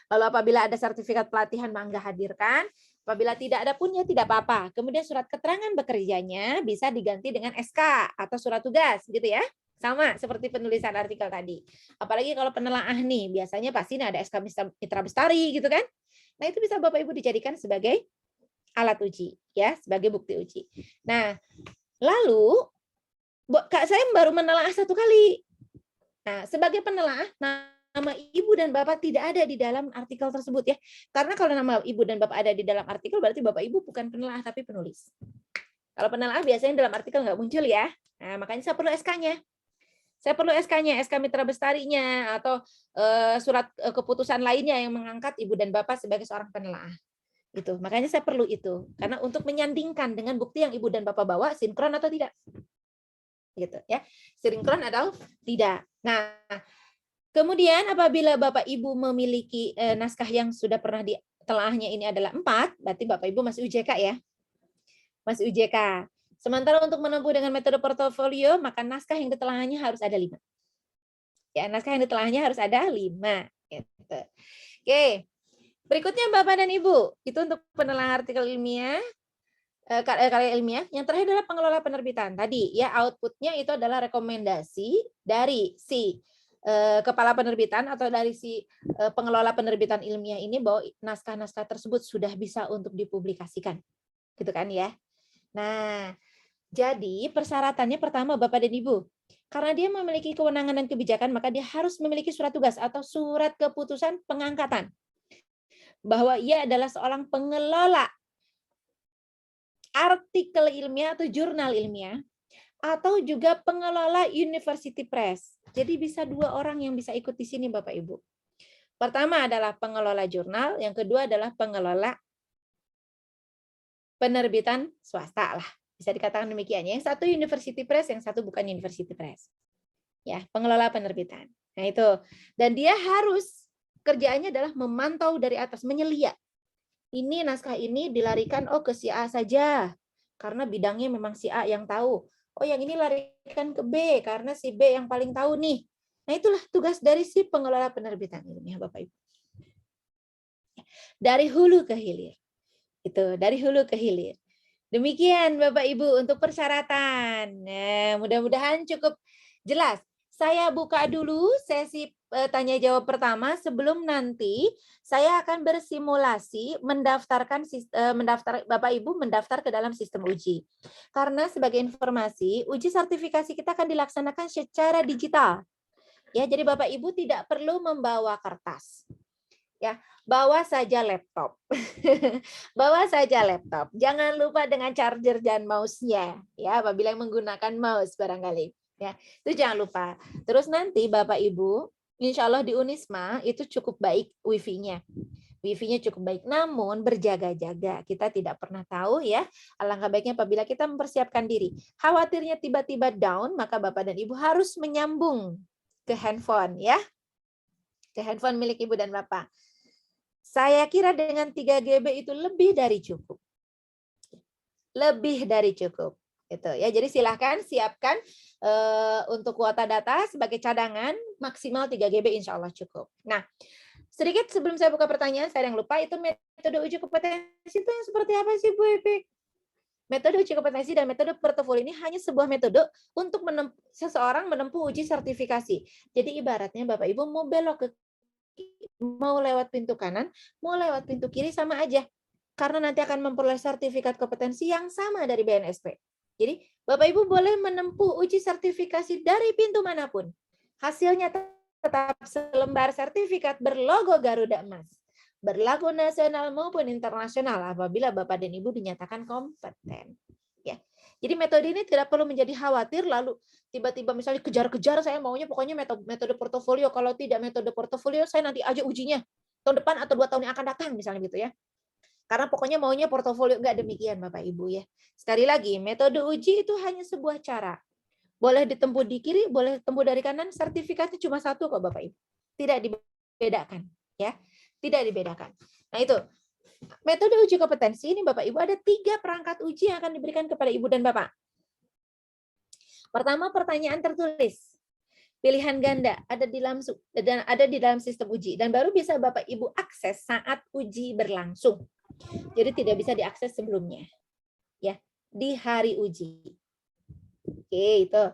Lalu apabila ada sertifikat pelatihan mangga hadirkan. Apabila tidak ada pun ya tidak apa-apa. Kemudian surat keterangan bekerjanya bisa diganti dengan SK atau surat tugas gitu ya. Sama seperti penulisan artikel tadi. Apalagi kalau penelaah nih, biasanya pasti ada SK Mitra Bestari gitu kan. Nah, itu bisa Bapak Ibu dijadikan sebagai alat uji ya, sebagai bukti uji. Nah, lalu saya baru menelaah 1 kali. Nah, sebagai penelaah nama Ibu dan Bapak tidak ada di dalam artikel tersebut ya. Karena kalau nama Ibu dan Bapak ada di dalam artikel berarti Bapak Ibu bukan penelaah tapi penulis. Kalau penelaah biasanya dalam artikel nggak muncul ya. Nah, makanya saya perlu SK-nya. Saya perlu SK-nya, SK Mitra Bestarinya atau surat keputusan lainnya yang mengangkat Ibu dan Bapak sebagai seorang penelaah. Itu. Makanya saya perlu itu karena untuk menyandingkan dengan bukti yang Ibu dan Bapak bawa sinkron atau tidak. Gitu ya. Sinkron atau tidak. Nah, kemudian apabila Bapak Ibu memiliki naskah yang sudah pernah ditelaahnya ini adalah 4, berarti Bapak Ibu masih UJK ya. Masih UJK. Sementara untuk menempuh dengan metode portofolio, maka naskah yang ditelaahnya harus ada 5. Ya, naskah yang ditelaahnya harus ada 5. Gitu. Oke. Berikutnya Bapak dan Ibu, itu untuk penelaahan artikel ilmiah, karya ilmiah. Yang terakhir adalah pengelola penerbitan. Tadi ya outputnya itu adalah rekomendasi dari si kepala penerbitan atau dari si pengelola penerbitan ilmiah ini bahwa naskah-naskah tersebut sudah bisa untuk dipublikasikan. Gitu kan ya. Nah, jadi persyaratannya pertama Bapak dan Ibu, karena dia memiliki kewenangan dan kebijakan, maka dia harus memiliki surat tugas atau surat keputusan pengangkatan. Bahwa ia adalah seorang pengelola artikel ilmiah atau jurnal ilmiah, atau juga pengelola University Press. Jadi bisa 2 orang yang bisa ikut di sini Bapak Ibu. Pertama adalah pengelola jurnal, yang kedua adalah pengelola penerbitan swasta lah. Bisa dikatakan demikian. Yang satu University Press, yang satu bukan University Press. Ya, pengelola penerbitan. Nah, itu. Dan dia harus kerjaannya adalah memantau dari atas, menyelia. Ini naskah ini dilarikan ke si A saja karena bidangnya memang si A yang tahu. Oh, yang ini larikan ke B karena si B yang paling tahu nih. Nah, itulah tugas dari si pengelola penerbitan ilmiah Bapak Ibu. Dari hulu ke hilir. Itu, dari hulu ke hilir. Demikian Bapak Ibu untuk persyaratan. Nah, mudah-mudahan cukup jelas. Saya buka dulu sesi tanya jawab pertama sebelum nanti saya akan bersimulasi mendaftar Bapak Ibu mendaftar ke dalam sistem uji. Karena sebagai informasi, uji sertifikasi kita akan dilaksanakan secara digital. Ya, jadi Bapak Ibu tidak perlu membawa kertas. Ya, bawa saja laptop. Bawa saja laptop. Jangan lupa dengan charger dan mouse-nya. Ya, apabila menggunakan mouse barangkali. Ya, itu jangan lupa. Terus nanti Bapak Ibu, insya Allah di Unisma itu cukup baik wifi-nya. Wifi-nya cukup baik, namun berjaga-jaga. Kita tidak pernah tahu ya. Alangkah baiknya apabila kita mempersiapkan diri. Khawatirnya tiba-tiba down, maka Bapak dan Ibu harus menyambung ke handphone ya. Ke handphone milik Ibu dan Bapak. Saya kira dengan 3 GB itu lebih dari cukup. Lebih dari cukup. Gitu ya. Jadi silahkan siapkan untuk kuota data sebagai cadangan maksimal 3 GB insya Allah cukup. Nah, sedikit sebelum saya buka pertanyaan, saya yang lupa itu metode uji kompetensi itu yang seperti apa sih Bu Ipik? Metode uji kompetensi dan metode portofolio ini hanya sebuah metode untuk seseorang menempuh uji sertifikasi. Jadi ibaratnya Bapak Ibu mau belok ke mau lewat pintu kanan, mau lewat pintu kiri sama aja. Karena nanti akan memperoleh sertifikat kompetensi yang sama dari BNSP. Jadi Bapak Ibu boleh menempuh uji sertifikasi dari pintu manapun. Hasilnya tetap selembar sertifikat berlogo Garuda Emas, berlaku nasional maupun internasional apabila Bapak dan Ibu dinyatakan kompeten. Ya. Jadi metode ini tidak perlu menjadi khawatir lalu tiba-tiba misalnya kejar-kejar saya maunya pokoknya metode portofolio, kalau tidak metode portofolio saya nanti aja ujinya tahun depan atau 2 tahun yang akan datang misalnya gitu ya. Karena pokoknya maunya portofolio, enggak demikian Bapak Ibu ya. Sekali lagi, metode uji itu hanya sebuah cara. Boleh ditempuh di kiri, boleh ditempuh dari kanan, sertifikatnya cuma satu kok Bapak Ibu. Tidak dibedakan, ya. Tidak dibedakan. Nah, itu. Metode uji kompetensi ini Bapak Ibu ada 3 perangkat uji yang akan diberikan kepada Ibu dan Bapak. Pertama, pertanyaan tertulis. Pilihan ganda ada di dalam sistem uji dan baru bisa Bapak Ibu akses saat uji berlangsung. Jadi tidak bisa diakses sebelumnya. Ya, di hari uji. Oke, itu.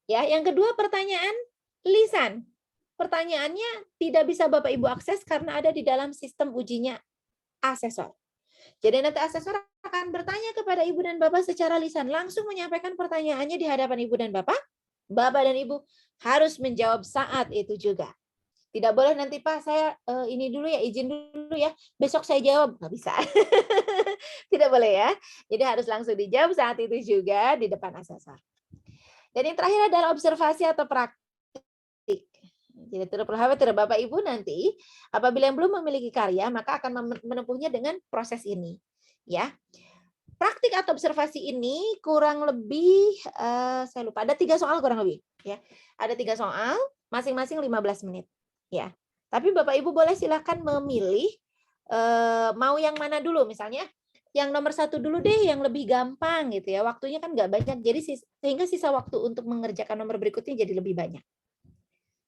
Ya, yang kedua pertanyaan lisan. Pertanyaannya tidak bisa Bapak Ibu akses karena ada di dalam sistem ujinya asesor. Jadi nanti asesor akan bertanya kepada Ibu dan Bapak secara lisan, langsung menyampaikan pertanyaannya di hadapan Ibu dan Bapak. Bapak dan Ibu harus menjawab saat itu juga. Tidak boleh nanti Pak saya ini dulu ya, izin dulu ya, besok saya jawab. Nggak bisa. Tidak boleh ya. Jadi harus langsung dijawab saat itu juga di depan asesor. Dan yang terakhir adalah observasi atau praktik. Jadi tidak perlu khawatir Bapak Ibu nanti apabila yang belum memiliki karya maka akan menempuhnya dengan proses ini. Ya. Praktik atau observasi ini kurang lebih saya lupa ada 3 soal kurang lebih ya. Ada 3 soal masing-masing 15 menit. Ya, tapi Bapak Ibu boleh silakan memilih mau yang mana dulu, misalnya yang nomor 1 dulu deh, yang lebih gampang gitu ya. Waktunya kan nggak banyak, jadi sehingga sisa waktu untuk mengerjakan nomor berikutnya jadi lebih banyak.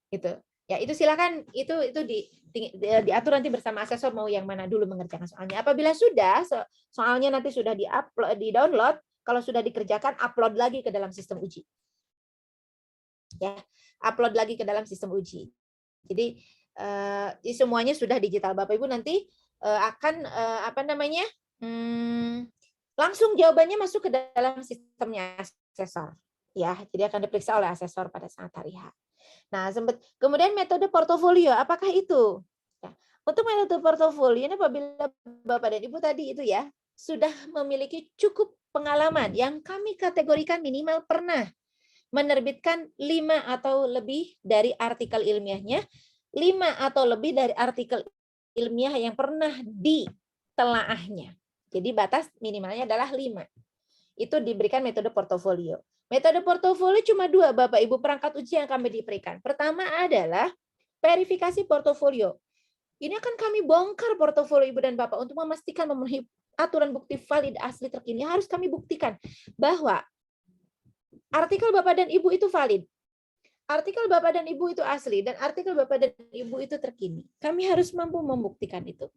Gitu. Ya itu silakan itu diatur nanti bersama asesor mau yang mana dulu mengerjakan soalnya. Apabila sudah soalnya nanti sudah di-upload, di-download, kalau sudah dikerjakan upload lagi ke dalam sistem uji. Ya, upload lagi ke dalam sistem uji. Jadi semuanya sudah digital. Bapak Ibu nanti akan langsung jawabannya masuk ke dalam sistemnya asesor. Ya, jadi akan diperiksa oleh asesor pada saat hari H. Nah, kemudian metode portofolio, apakah itu? Ya, untuk metode portofolio ini apabila Bapak dan Ibu tadi itu ya sudah memiliki cukup pengalaman yang kami kategorikan minimal pernah menerbitkan 5 atau lebih dari artikel ilmiahnya, 5 atau lebih dari artikel ilmiah yang pernah ditelaahnya. Jadi batas minimalnya adalah 5. Itu diberikan metode portofolio. Metode portofolio cuma 2 Bapak Ibu perangkat uji yang kami diberikan. Pertama adalah verifikasi portofolio. Ini akan kami bongkar portofolio Ibu dan Bapak untuk memastikan memenuhi aturan bukti valid asli terkini. Harus kami buktikan bahwa artikel Bapak dan Ibu itu valid. Artikel Bapak dan Ibu itu asli dan artikel Bapak dan Ibu itu terkini. Kami harus mampu membuktikan itu.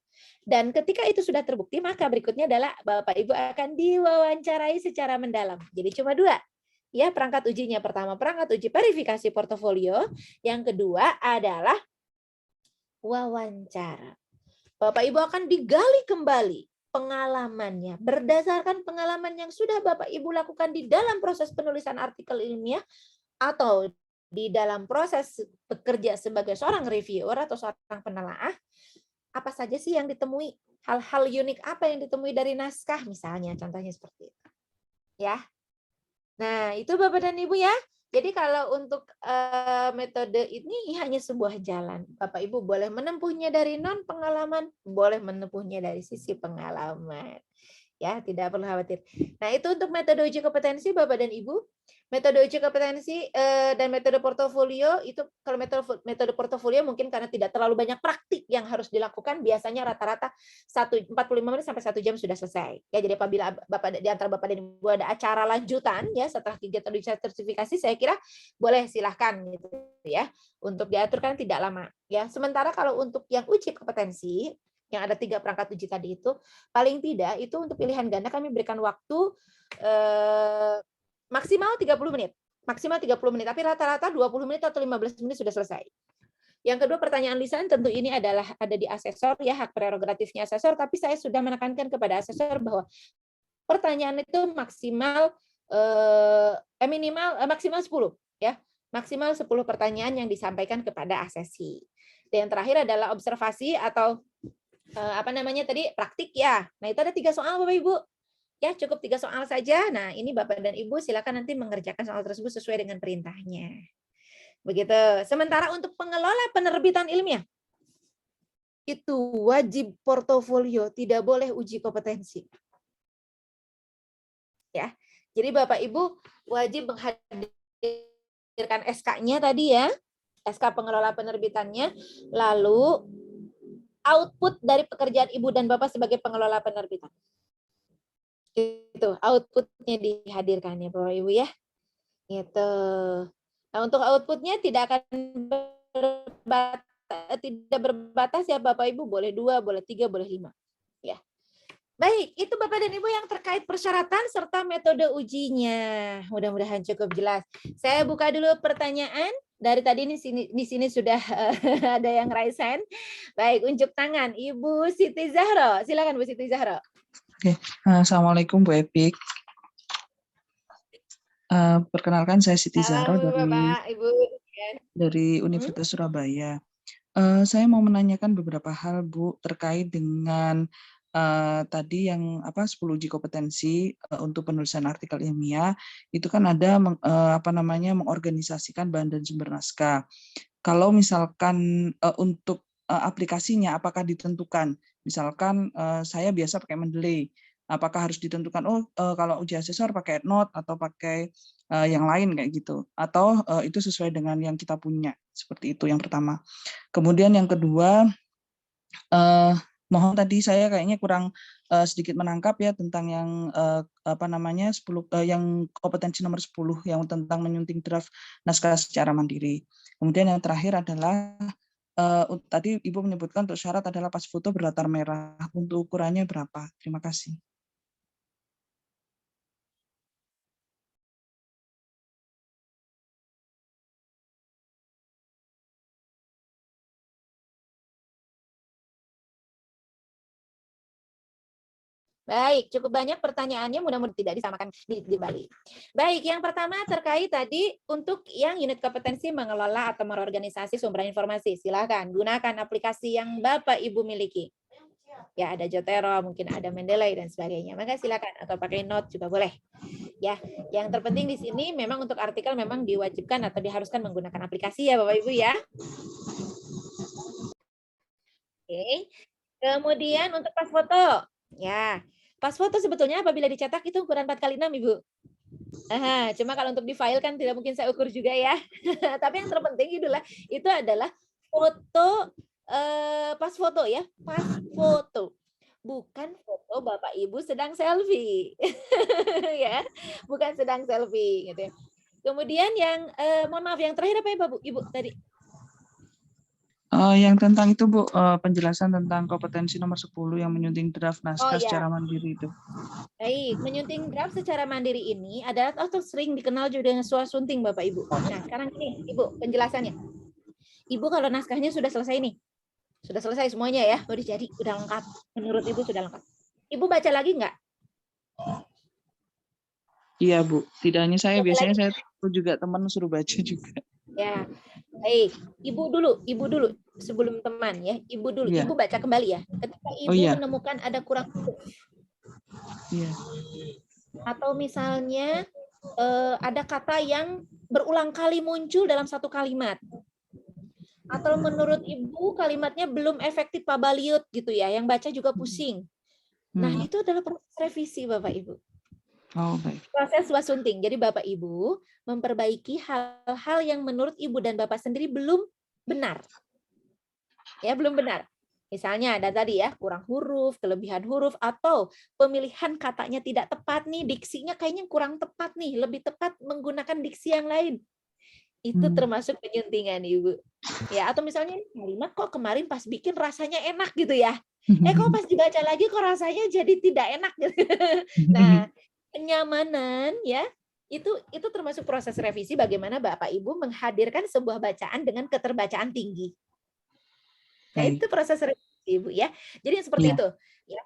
Dan ketika itu sudah terbukti, maka berikutnya adalah Bapak Ibu akan diwawancarai secara mendalam. Jadi cuma 2. Ya, perangkat ujinya pertama perangkat uji verifikasi portofolio, yang kedua adalah wawancara. Bapak Ibu akan digali kembali pengalamannya berdasarkan pengalaman yang sudah Bapak Ibu lakukan di dalam proses penulisan artikel ilmiah atau di dalam proses bekerja sebagai seorang reviewer atau seorang penelaah. apa saja sih yang ditemui? Hal-hal unik apa yang ditemui dari naskah misalnya, contohnya seperti itu. Ya. Nah, itu Bapak dan Ibu ya. Jadi kalau untuk metode ini hanya sebuah jalan. Bapak Ibu boleh menempuhnya dari non pengalaman, boleh menempuhnya dari sisi pengalaman. Ya, tidak perlu khawatir. Nah, itu untuk metode uji kompetensi Bapak dan Ibu. Metode uji kompetensi dan metode portofolio itu, kalau metode portofolio mungkin karena tidak terlalu banyak praktik yang harus dilakukan, biasanya rata-rata 45 menit sampai 1 jam sudah selesai. Ya, jadi apabila Bapak di antara Bapak dan Ibu ada acara lanjutan ya setelah kegiatan uji sertifikasi, saya kira boleh silahkan gitu ya untuk diatur kan tidak lama ya. Sementara kalau untuk yang uji kompetensi yang ada 3 perangkat uji tadi itu, paling tidak itu untuk pilihan ganda kami berikan waktu maksimal 30 menit. Maksimal 30 menit, tapi rata-rata 20 menit atau 15 menit sudah selesai. Yang kedua, pertanyaan lisan tentu ini adalah ada di asesor ya, hak prerogatifnya asesor, tapi saya sudah menekankan kepada asesor bahwa pertanyaan itu maksimal maksimal 10 ya. Maksimal 10 pertanyaan yang disampaikan kepada asesi. Dan yang terakhir adalah observasi atau praktik ya. Nah, itu ada 3 soal Bapak Ibu. Ya, cukup 3 soal saja. Nah, ini Bapak dan Ibu silakan nanti mengerjakan soal tersebut sesuai dengan perintahnya. Begitu. Sementara untuk pengelola penerbitan ilmiah, itu wajib portofolio, tidak boleh uji kompetensi. Ya. Jadi Bapak Ibu wajib menghadirkan SK-nya tadi ya, SK pengelola penerbitannya, lalu output dari pekerjaan Ibu dan Bapak sebagai pengelola penerbitan. Itu outputnya dihadirkan ya Bapak Ibu ya. Gitu. Nah, untuk outputnya tidak akan berbatas ya Bapak Ibu, boleh 2, boleh 3, boleh 5. Ya. Baik, itu Bapak dan Ibu yang terkait persyaratan serta metode ujinya. Mudah-mudahan cukup jelas. Saya buka dulu pertanyaan. Dari tadi di sini sudah ada yang raise hand. Baik, unjuk tangan Ibu Siti Zahro. Silakan Bu Siti Zahro. Oke, Assalamualaikum Bu Epik. Perkenalkan saya Siti Zahro dari Universitas Surabaya. Saya mau menanyakan beberapa hal Bu terkait dengan tadi yang 10 uji kompetensi untuk penulisan artikel ilmiah itu kan ada mengorganisasikan bahan dan sumber naskah. Kalau misalkan untuk aplikasinya apakah ditentukan? Misalkan saya biasa pakai Mendeley, apakah harus ditentukan kalau uji asesor pakai Note atau pakai yang lain kayak gitu, atau itu sesuai dengan yang kita punya, seperti itu yang pertama. Kemudian yang kedua, mohon tadi saya kayaknya kurang sedikit menangkap ya tentang yang 10 yang kompetensi nomor 10 yang tentang menyunting draft naskah secara mandiri. Kemudian yang terakhir adalah tadi Ibu menyebutkan untuk syarat adalah pas foto berlatar merah. Untuk ukurannya berapa? Terima kasih. Baik, cukup banyak pertanyaannya, mudah-mudahan tidak disamakan di Bali. Baik, yang pertama terkait tadi untuk yang unit kompetensi mengelola atau merorganisasi sumber informasi. Silakan gunakan aplikasi yang Bapak Ibu miliki. Ya, ada Jotero, mungkin ada Mendeley dan sebagainya. Maka silakan atau pakai Note juga boleh. Ya, yang terpenting di sini memang untuk artikel memang diwajibkan atau diharuskan menggunakan aplikasi ya Bapak Ibu ya. Oke. Kemudian untuk pas foto. Ya. Pas foto sebetulnya apabila dicetak itu ukuran 4x6 Ibu. Cuma kalau untuk di file kan tidak mungkin saya ukur juga ya. Tapi yang terpenting itu adalah foto pas foto ya, pas foto. Bukan foto Bapak Ibu sedang selfie. Ya, bukan sedang selfie gitu ya. Kemudian yang mohon maaf yang terakhir apa ya Bapak Ibu tadi? Yang tentang itu Bu, penjelasan tentang kompetensi nomor 10 yang menyunting draft naskah secara mandiri itu. Baik, menyunting draft secara mandiri ini adalah atau sering dikenal juga dengan swasunting Bapak Ibu. Nah, sekarang ini Ibu penjelasannya. Ibu kalau naskahnya sudah selesai nih. Sudah selesai semuanya ya, udah jadi, udah lengkap. Menurut Ibu sudah lengkap. Ibu baca lagi nggak? Iya Bu, tidak hanya saya, biasanya saya juga teman suruh baca juga. Ya, baik. Ibu dulu sebelum teman ya. Ibu dulu, Iya. Ibu baca kembali ya. Ketika Oh Ibu iya. menemukan ada kurang huruf Iya. atau misalnya ada kata yang berulang kali muncul dalam satu kalimat. Atau menurut Ibu kalimatnya belum efektif pabaliut gitu ya, yang baca juga pusing. Nah, itu adalah proses revisi Bapak Ibu. Oh, baik. Proses wasunting. Jadi Bapak Ibu memperbaiki hal-hal yang menurut Ibu dan Bapak sendiri belum benar. Ya, belum benar. Misalnya ada tadi ya, kurang huruf, kelebihan huruf, atau pemilihan katanya tidak tepat nih, diksinya kayaknya kurang tepat nih, lebih tepat menggunakan diksi yang lain. Itu termasuk penyuntingan Ibu. Ya, atau misalnya kalimat kok kemarin pas bikin rasanya enak gitu ya. Kok pas dibaca lagi kok rasanya jadi tidak enak gitu. Nah, kenyamanan ya, itu termasuk proses revisi bagaimana Bapak Ibu menghadirkan sebuah bacaan dengan keterbacaan tinggi. Nah, itu proses revisi Ibu ya. Jadi seperti itu ya.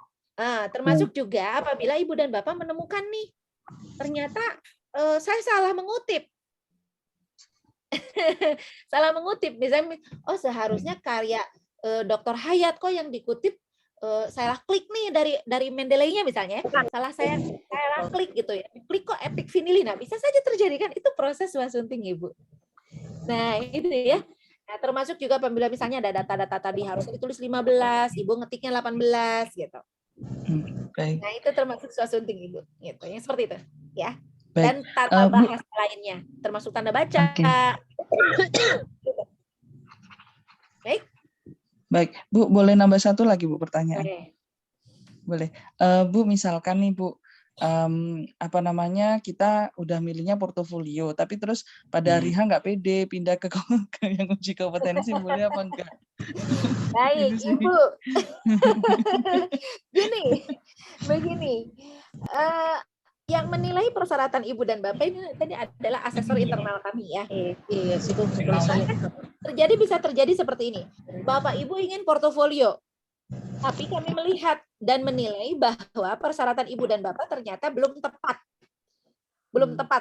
Termasuk juga apabila Ibu dan Bapak menemukan nih ternyata saya salah mengutip. Salah mengutip, misalnya seharusnya karya Dr. Hayat kok yang dikutip salah klik nih dari Mendeley-nya misalnya, saya klik gitu ya, klik kok Epic Finili. Nah, bisa saja terjadi kan, itu proses wasunting Ibu. Nah, itu ya. Nah, termasuk juga apabila misalnya ada data-data tadi harus ditulis 15, Ibu ngetiknya 18 gitu. Baik. Nah, itu termasuk wasunting Ibu, gitu. Yang seperti itu, ya. Baik. Dan tata bahasa lainnya, termasuk tanda baca. Baik. Baik, Bu, boleh nambah satu lagi Bu pertanyaan? Boleh. Bu, misalkan nih Bu, kita udah milihnya portofolio, tapi terus pada hari H nggak pede pindah ke yang uji kompetensi, boleh apa enggak? Baik, Ibu. Begini. Yang menilai persyaratan Ibu dan Bapak ini tadi adalah asesor internal kami ya. Bisa terjadi seperti ini. Bapak Ibu ingin portofolio, tapi kami melihat dan menilai bahwa persyaratan Ibu dan Bapak ternyata belum tepat.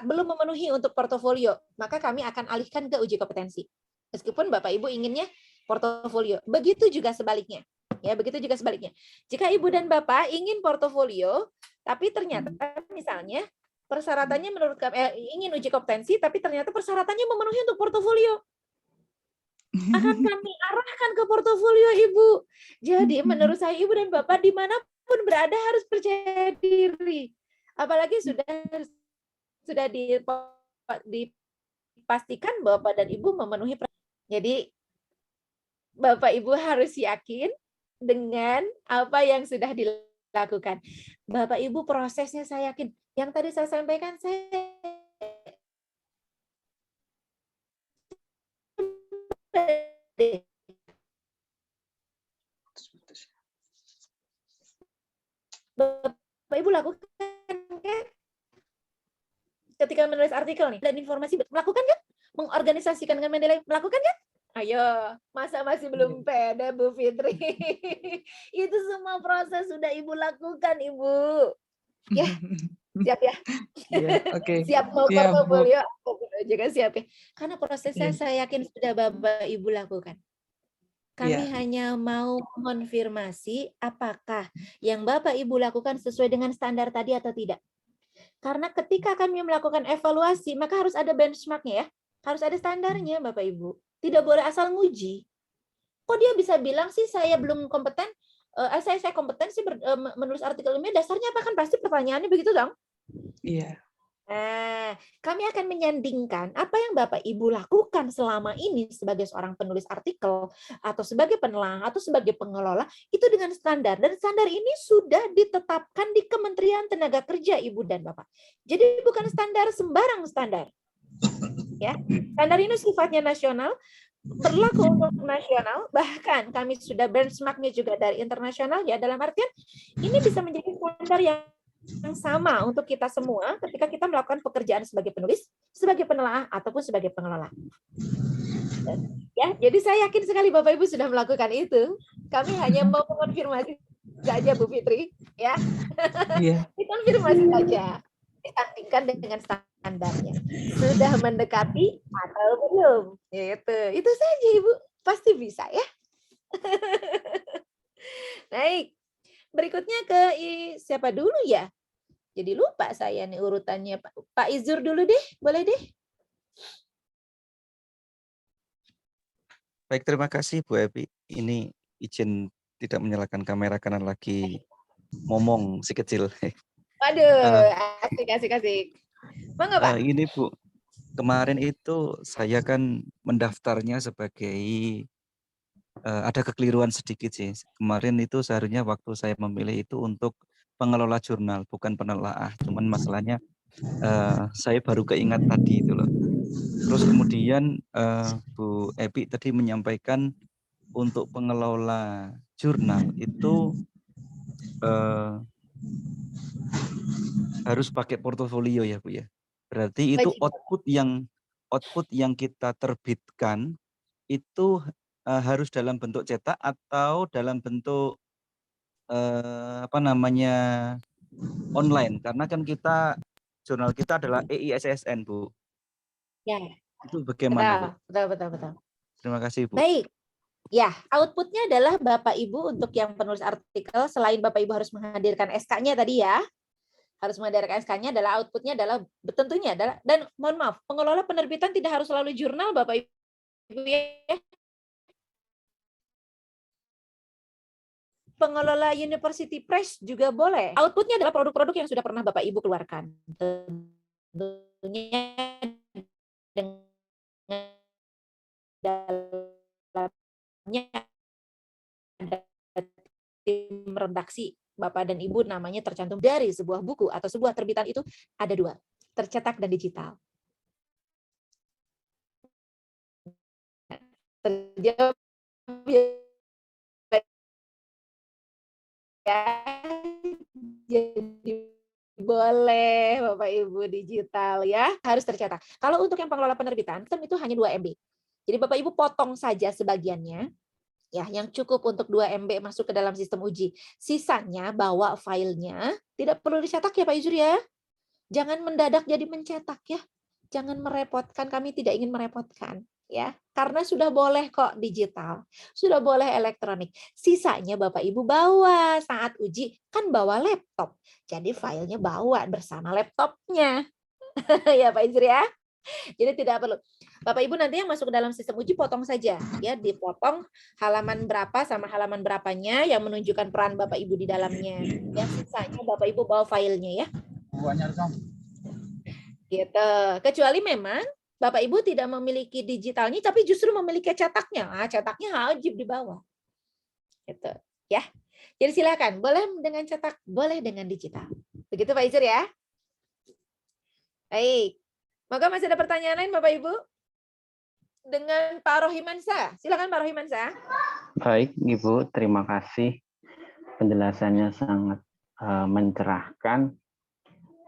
Belum memenuhi untuk portofolio. Maka kami akan alihkan ke uji kompetensi. Meskipun Bapak Ibu inginnya portofolio. Begitu juga sebaliknya. Ya, begitu juga sebaliknya. Jika Ibu dan Bapak ingin portofolio, tapi ternyata misalnya persyaratannya menurut kami ingin uji kompetensi, tapi ternyata persyaratannya memenuhi untuk portofolio, akan kami arahkan ke portofolio Ibu. Jadi menurut saya Ibu dan Bapak dimanapun berada harus percaya diri. Apalagi sudah dipastikan Bapak dan Ibu memenuhi. Jadi Bapak Ibu harus yakin dengan apa yang sudah dilakukan. Bapak Ibu prosesnya saya yakin. Yang tadi saya sampaikan Bapak Ibu lakukan kan? Ketika menulis artikel nih dan informasi melakukan kan? Mengorganisasikan dengan Mendeley melakukan kan? Ayo, masa masih belum pede Bu Fitri? Itu semua proses sudah Ibu lakukan, Ibu. Ya, siap ya? Oke. Siap mau portofolio, juga siap ya. Karena prosesnya saya yakin sudah Bapak Ibu lakukan. Kami hanya mau konfirmasi apakah yang Bapak Ibu lakukan sesuai dengan standar tadi atau tidak. Karena ketika kami melakukan evaluasi, maka harus ada benchmark-nya ya. Harus ada standarnya Bapak Ibu. Tidak boleh asal nguji. Kok dia bisa bilang sih saya belum kompeten? Saya kompeten sih menulis artikel ilmiah, dasarnya apa kan pasti pertanyaannya begitu dong? Iya. Kami akan menyandingkan apa yang Bapak Ibu lakukan selama ini sebagai seorang penulis artikel atau sebagai penelaah atau sebagai pengelola itu dengan standar, dan standar ini sudah ditetapkan di Kementerian Tenaga Kerja Ibu dan Bapak. Jadi bukan standar sembarang standar. Ya, standar ini sifatnya nasional, berlaku untuk nasional, bahkan kami sudah benchmark-nya juga dari internasional ya, dalam artian ini bisa menjadi standar yang sama untuk kita semua ketika kita melakukan pekerjaan sebagai penulis, sebagai penelaah ataupun sebagai pengelola. Ya, jadi saya yakin sekali Bapak Ibu sudah melakukan itu. Kami hanya mau mengonfirmasi saja Bu Fitri, ya. Dikonfirmasi saja, disandingkan dengan standar standarnya. Sudah mendekati atau belum? Itu saja Ibu. Pasti bisa ya. Baik. Berikutnya ke siapa dulu ya? Jadi lupa saya nih urutannya. Pak Izur dulu deh, boleh deh. Baik, terima kasih Bu Epi. Ini izin tidak menyalakan kamera karena lagi ngomong si kecil. Waduh, asik. Mangga Pak. Ini Bu, kemarin itu saya kan mendaftarnya sebagai ada kekeliruan sedikit sih. Kemarin itu seharusnya waktu saya memilih itu untuk pengelola jurnal, bukan penelaah. Cuman masalahnya saya baru keingat tadi itu loh. Terus kemudian Bu Epi tadi menyampaikan untuk pengelola jurnal itu harus pakai portofolio ya Bu ya. Berarti itu output yang kita terbitkan itu harus dalam bentuk cetak atau dalam bentuk online, karena kan jurnal kita adalah EISSN Bu. Ya. Itu bagaimana Bu? Betul. Terima kasih Bu. Baik. Ya, outputnya adalah Bapak Ibu untuk yang penulis artikel, selain Bapak Ibu harus menghadirkan SK-nya tadi ya, harus menghadirkan SK-nya adalah outputnya adalah tentunya adalah, dan mohon maaf, pengelola penerbitan tidak harus selalu jurnal Bapak Ibu ya. Pengelola University Press juga boleh. Outputnya adalah produk-produk yang sudah pernah Bapak Ibu keluarkan. Tentunya dengan dalamnya ada tim redaksi Bapak dan Ibu namanya tercantum dari sebuah buku atau sebuah terbitan itu ada 2, tercetak dan digital. Terjawab ya. Jadi boleh Bapak Ibu digital ya, harus tercetak. Kalau untuk yang pengelola penerbitan itu hanya 2 MB. Jadi Bapak Ibu potong saja sebagiannya ya, yang cukup untuk 2 MB masuk ke dalam sistem uji. Sisanya bawa filenya, tidak perlu dicetak ya Pak Izur ya. Jangan mendadak jadi mencetak ya. Jangan merepotkan, kami tidak ingin merepotkan ya. Karena sudah boleh kok digital, sudah boleh elektronik. Sisanya Bapak Ibu bawa saat uji, kan bawa laptop. Jadi filenya bawa bersama laptopnya. Ya Pak Izur ya. Jadi tidak perlu. Bapak Ibu nanti yang masuk ke dalam sistem uji potong saja ya, dipotong halaman berapa sama halaman berapanya yang menunjukkan peran Bapak Ibu di dalamnya. Yang sisanya Bapak Ibu bawa filenya ya. Gitu. Kecuali memang Bapak Ibu tidak memiliki digitalnya tapi justru memiliki cetaknya. Nah, cetaknya wajib dibawa. Gitu, ya. Jadi silakan, boleh dengan cetak, boleh dengan digital. Begitu Pak Izur ya. Baik. Maka masih ada pertanyaan lain Bapak Ibu? Dengan Pak Rohimansa. Silakan Pak Rohimansa. Baik, Ibu, terima kasih. Penjelasannya sangat mencerahkan.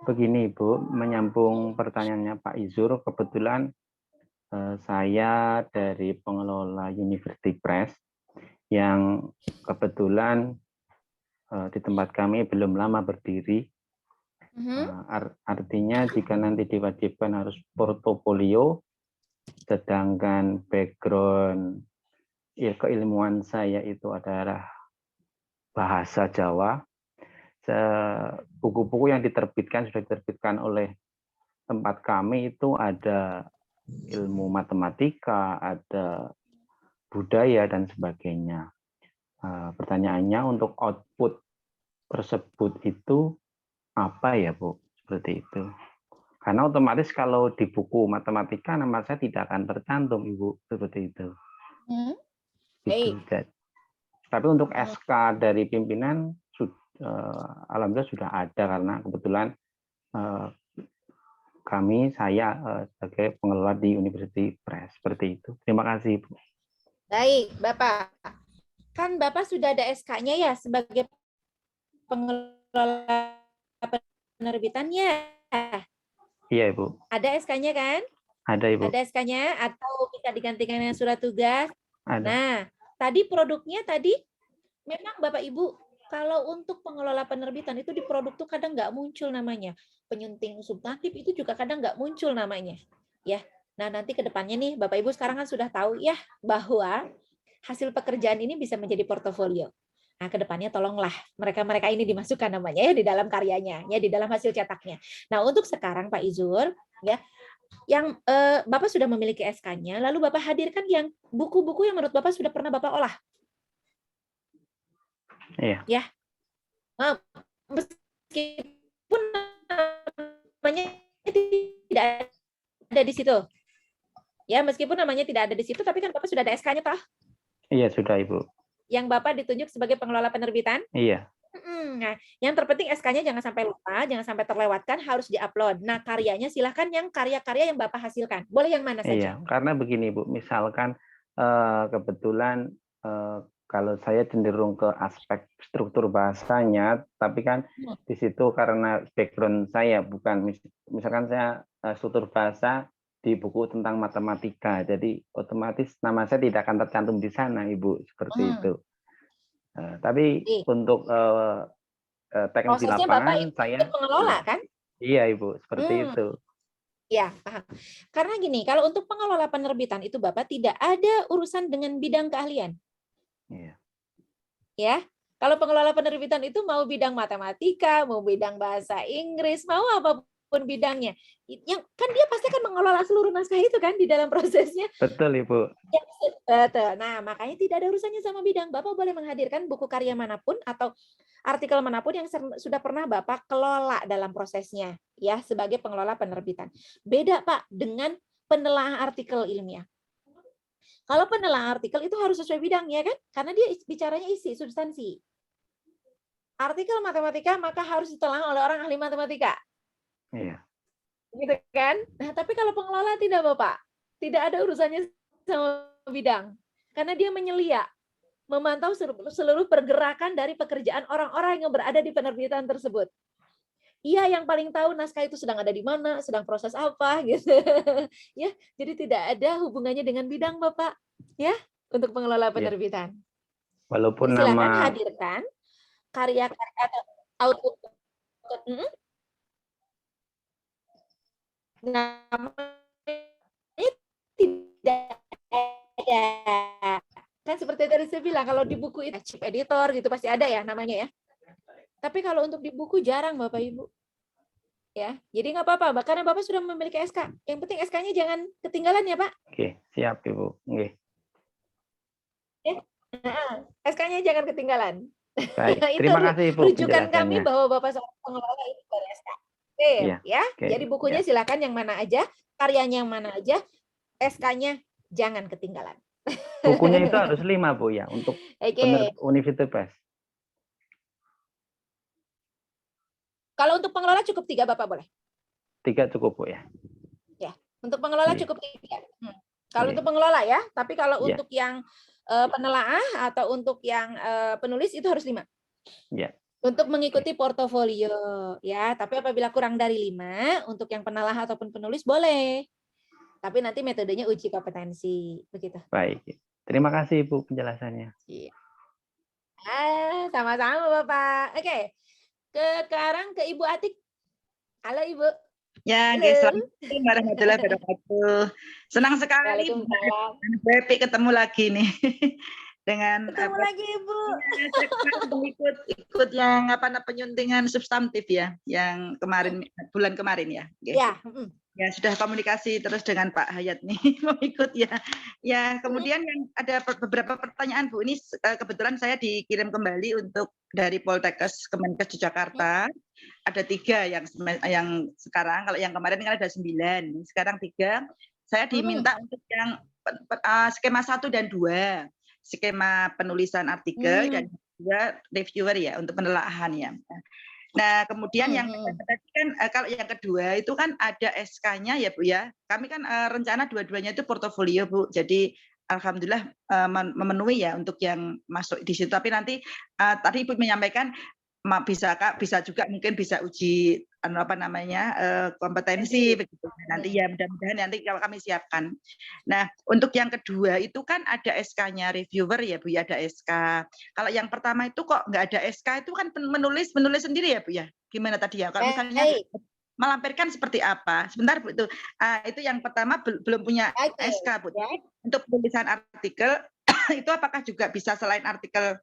Begini, Ibu, menyambung pertanyaannya Pak Izur, kebetulan saya dari pengelola University Press yang kebetulan di tempat kami belum lama berdiri. Artinya jika nanti diwajibkan harus portofolio, sedangkan background ya keilmuan saya itu adalah bahasa Jawa. Buku-buku yang sudah diterbitkan oleh tempat kami itu ada ilmu matematika, ada budaya dan sebagainya. Pertanyaannya untuk output tersebut itu apa ya Bu? Seperti itu. Karena otomatis kalau di buku matematika nama saya tidak akan tercantum Ibu, seperti itu. Tapi untuk SK dari pimpinan alhamdulillah sudah ada, karena kebetulan saya sebagai pengelola di University Press, seperti itu. Terima kasih Bu. Baik Bapak, kan Bapak sudah ada SK-nya ya sebagai pengelola penerbitannya. Iya Ibu. Ada SK-nya kan? Ada Ibu. Ada SK-nya atau bisa digantikan dengan surat tugas? Ada. Nah, tadi produknya tadi memang Bapak Ibu Kalau untuk pengelola penerbitan itu di produk tuh kadang nggak muncul namanya. Penyunting substantif itu juga kadang nggak muncul namanya. Ya. Nah, nanti ke depannya nih Bapak Ibu sekarang kan sudah tahu ya bahwa hasil pekerjaan ini bisa menjadi portofolio. Nah, ke depannya tolonglah mereka-mereka ini dimasukkan namanya ya di dalam karyanya, ya di dalam hasil cetaknya. Nah, untuk sekarang Pak Izur, ya, yang Bapak sudah memiliki SK-nya, lalu Bapak hadirkan yang buku-buku yang menurut Bapak sudah pernah Bapak olah. Iya. Ya. Nah, meskipun namanya tidak ada di situ. Ya, meskipun namanya tidak ada di situ, tapi kan Bapak sudah ada SK-nya, toh? Iya, sudah, Ibu. Yang Bapak ditunjuk sebagai pengelola penerbitan? Iya. Nah, yang terpenting SK-nya jangan sampai lupa, jangan sampai terlewatkan, harus diupload. Nah, karyanya silahkan yang karya-karya yang Bapak hasilkan. Boleh yang mana saja? Iya, karena begini Bu, misalkan kebetulan kalau saya cenderung ke aspek struktur bahasanya, tapi kan di situ karena background saya bukan, misalkan saya struktur bahasa di buku tentang matematika, jadi otomatis nama saya tidak akan tercantum di sana, Ibu, seperti itu. Tapi untuk teknis di prosesnya lapangan Bapak saya pengelola kan? Iya, Ibu, seperti itu. Ya, paham. Karena gini, kalau untuk pengelola penerbitan itu Bapak tidak ada urusan dengan bidang keahlian. Iya. Ya, kalau pengelola penerbitan itu mau bidang matematika, mau bidang bahasa Inggris, mau apapun bidangnya, yang kan dia pasti akan mengelola seluruh naskah itu kan di dalam prosesnya. Betul, Ibu. Ya, betul. Nah, makanya tidak ada urusannya sama bidang. Bapak boleh menghadirkan buku karya manapun atau artikel manapun yang sudah pernah Bapak kelola dalam prosesnya, ya, sebagai pengelola penerbitan. Beda, Pak, dengan penelaahan artikel ilmiah. Kalau penelaahan artikel itu harus sesuai bidang, ya kan? Karena dia bicaranya isi, substansi. Artikel matematika maka harus ditelaah oleh orang ahli matematika. Iya. Gitu kan? Nah, tapi kalau pengelola tidak, Bapak. Tidak ada urusannya sama bidang. Karena dia menyelia, memantau seluruh pergerakan dari pekerjaan orang-orang yang berada di penerbitan tersebut. Ia yang paling tahu naskah itu sedang ada di mana, sedang proses apa, gitu. Ya, jadi tidak ada hubungannya dengan bidang, Bapak. Ya, untuk pengelola penerbitan. Walaupun jadi silakan nama hadirkan karya-karya atau output. Namanya tidak ada. Kan seperti tadi saya bilang, kalau di buku itu chip editor gitu pasti ada ya namanya ya. Tapi kalau untuk di buku jarang Bapak Ibu. Ya, jadi nggak apa-apa, karena Bapak sudah memiliki SK. Yang penting SK-nya jangan ketinggalan ya, Pak. Oke, siap Ibu. Oke. SK-nya jangan ketinggalan. Baik, terima kasih Ibu rujukan kami penjelasannya. bahwa Bapak seorang pengelola itu dari SK. Oke, Iya, ya. oke, Jadi bukunya ya. silakan yang mana aja, karyanya yang mana aja, SK-nya jangan ketinggalan. Bukunya itu harus 5 Bu ya untuk Universitas. Kalau untuk pengelola cukup 3 Bapak boleh. 3 cukup Bu ya. Ya, untuk pengelola Oke. cukup 3. Kalau untuk pengelola ya, tapi kalau Ya. untuk yang penelaah atau untuk yang penulis itu harus 5. Ya. Untuk mengikuti portofolio ya, tapi apabila kurang dari 5 untuk yang penelaah ataupun penulis boleh. Tapi nanti metodenya uji kompetensi begitu. Baik. Terima kasih Ibu penjelasannya. Iya. Sama-sama Bapak. Oke. Sekarang ke Ibu Atik. Halo Ibu. Ya, Assalamualaikum warahmatullahi wabarakatuh. Senang sekali Bepi ketemu lagi nih dengan lagi Ibu. ikut yang penyuntingan substantif ya, yang kemarin bulan kemarin ya. Ya. Ya sudah komunikasi terus dengan Pak Hayat nih mau ikut ya. Ya kemudian yang ada beberapa pertanyaan Bu, ini kebetulan saya dikirim kembali untuk dari Poltekkes Kemenkes Yogyakarta. Ada 3 yang sekarang, kalau yang kemarin kan ada 9, sekarang 3. Saya diminta untuk yang skema 1 dan 2, skema penulisan artikel dan juga reviewer ya untuk penelaahan ya. Nah, kemudian yang tadi kan kalau yang kedua itu kan ada SK-nya ya Bu ya. Kami kan rencana dua-duanya itu portofolio Bu. Jadi alhamdulillah memenuhi ya untuk yang masuk di situ. Tapi nanti tadi Ibu menyampaikan bisa juga mungkin bisa uji apa namanya kompetensi begitu nanti ya, mudah-mudahan nanti kalau kami siapkan. Nah untuk yang kedua itu kan ada SK-nya reviewer ya Bu ya, ada SK. Kalau yang pertama itu kok nggak ada SK, itu kan menulis sendiri ya Bu ya, gimana tadi ya kalau misalnya melampirkan seperti apa? Sebentar Bu, itu yang pertama belum punya SK Bu. Untuk penulisan artikel itu apakah juga bisa selain artikel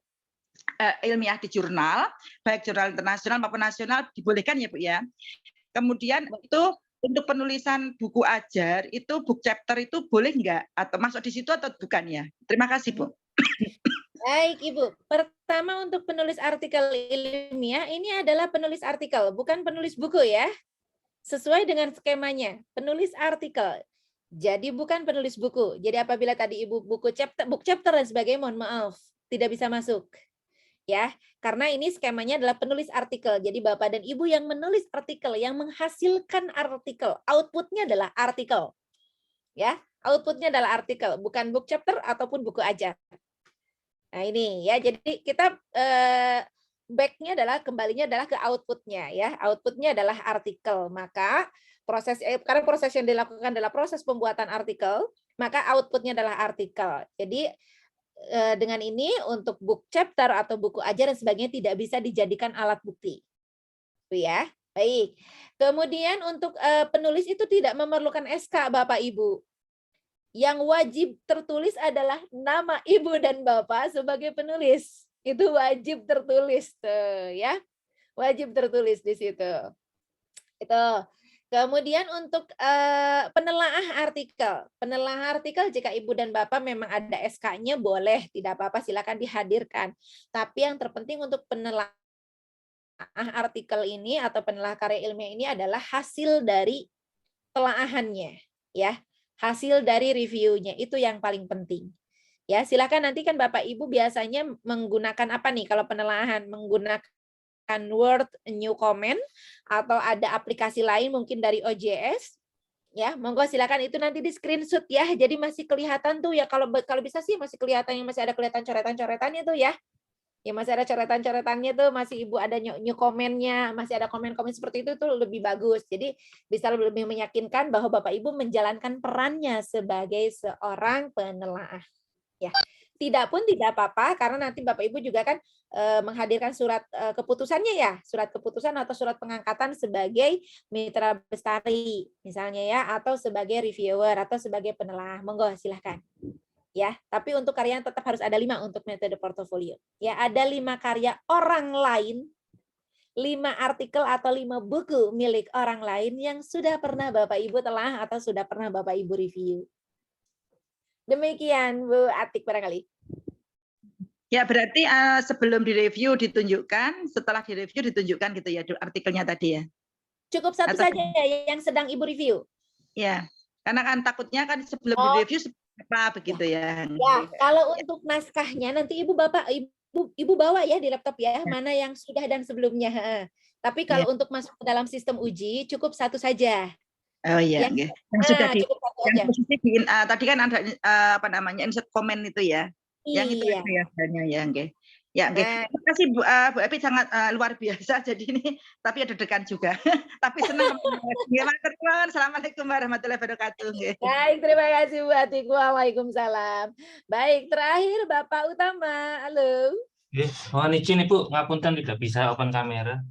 ilmiah di jurnal, baik jurnal internasional maupun nasional, dibolehkan ya Bu ya. Kemudian itu untuk penulisan buku ajar, itu book chapter itu boleh nggak? Atau masuk di situ atau bukan ya? Terima kasih Bu. Baik Ibu, pertama untuk penulis artikel ilmiah, ini adalah penulis artikel, bukan penulis buku ya. Sesuai dengan skemanya, penulis artikel. Jadi bukan penulis buku. Jadi apabila tadi Ibu book chapter dan sebagainya, mohon maaf, tidak bisa masuk. Ya, karena ini skemanya adalah penulis artikel. Jadi Bapak dan Ibu yang menulis artikel, yang menghasilkan artikel, outputnya adalah artikel. Ya, outputnya adalah artikel, bukan book chapter ataupun buku ajar. Nah ini ya, jadi kita back-nya adalah kembalinya adalah ke outputnya ya. Outputnya adalah artikel. Maka karena proses yang dilakukan adalah proses pembuatan artikel, maka outputnya adalah artikel. Jadi dengan ini untuk book chapter atau buku ajar dan sebagainya tidak bisa dijadikan alat bukti. Itu ya. Baik. Kemudian untuk penulis itu tidak memerlukan SK Bapak Ibu. Yang wajib tertulis adalah nama Ibu dan Bapak sebagai penulis. Itu wajib tertulis tuh ya. Wajib tertulis di situ. Itu. Kemudian untuk penelaah artikel jika Ibu dan Bapak memang ada SK-nya boleh, tidak apa-apa silakan dihadirkan. Tapi yang terpenting untuk penelaah artikel ini atau penelaah karya ilmiah ini adalah hasil dari telaahannya, ya, hasil dari reviewnya itu yang paling penting. Ya, silakan nanti kan Bapak Ibu biasanya menggunakan apa nih kalau penelaahan, menggunakan Word, new comment, atau ada aplikasi lain mungkin dari OJS, ya monggo silakan itu nanti di screenshot ya, jadi masih kelihatan tuh ya, kalau bisa sih masih kelihatan, yang masih ada kelihatan coretan-coretannya tuh ya, masih ada coretan-coretannya tuh, masih Ibu ada new comment-nya, masih ada komen-komen seperti itu tuh lebih bagus, jadi bisa lebih meyakinkan bahwa Bapak Ibu menjalankan perannya sebagai seorang penelaah, ya. Tidak pun tidak apa-apa, karena nanti Bapak Ibu juga kan menghadirkan surat keputusannya ya, surat keputusan atau surat pengangkatan sebagai mitra bestari misalnya ya, atau sebagai reviewer atau sebagai penelaah. Monggo silahkan. Ya, tapi untuk karya tetap harus ada 5 untuk metode portofolio. Ya, ada 5 karya orang lain, 5 artikel atau 5 buku milik orang lain yang sudah pernah Bapak Ibu telah atau sudah pernah Bapak Ibu review. Demikian Bu Atik barangkali. Ya berarti sebelum direview ditunjukkan, setelah direview ditunjukkan gitu ya artikelnya tadi ya. Cukup satu saja yang sedang Ibu review. Ya, karena kan takutnya kan sebelum direview apa begitu ya. Ya, kalau untuk naskahnya nanti Ibu bawa ya di laptop ya, mana yang sudah dan sebelumnya. Tapi kalau untuk masuk ke dalam sistem uji cukup satu saja. Oh iya, yang sudah di yang posisi di tadi kan ada apa namanya insert comment itu ya. Yang itu ya sebenarnya ya, nggih. Ya, nggih. Terima kasih Bu Epi, sangat luar biasa jadi ini, tapi ada degan juga. Tapi senang. Assalamualaikum warahmatullahi wabarakatuh. Baik, terima kasih Bu Atik. Waalaikumsalam. Baik, terakhir Bapak Utama. Halo. Mohon izin Ibu, ngapunten tidak bisa open kamera.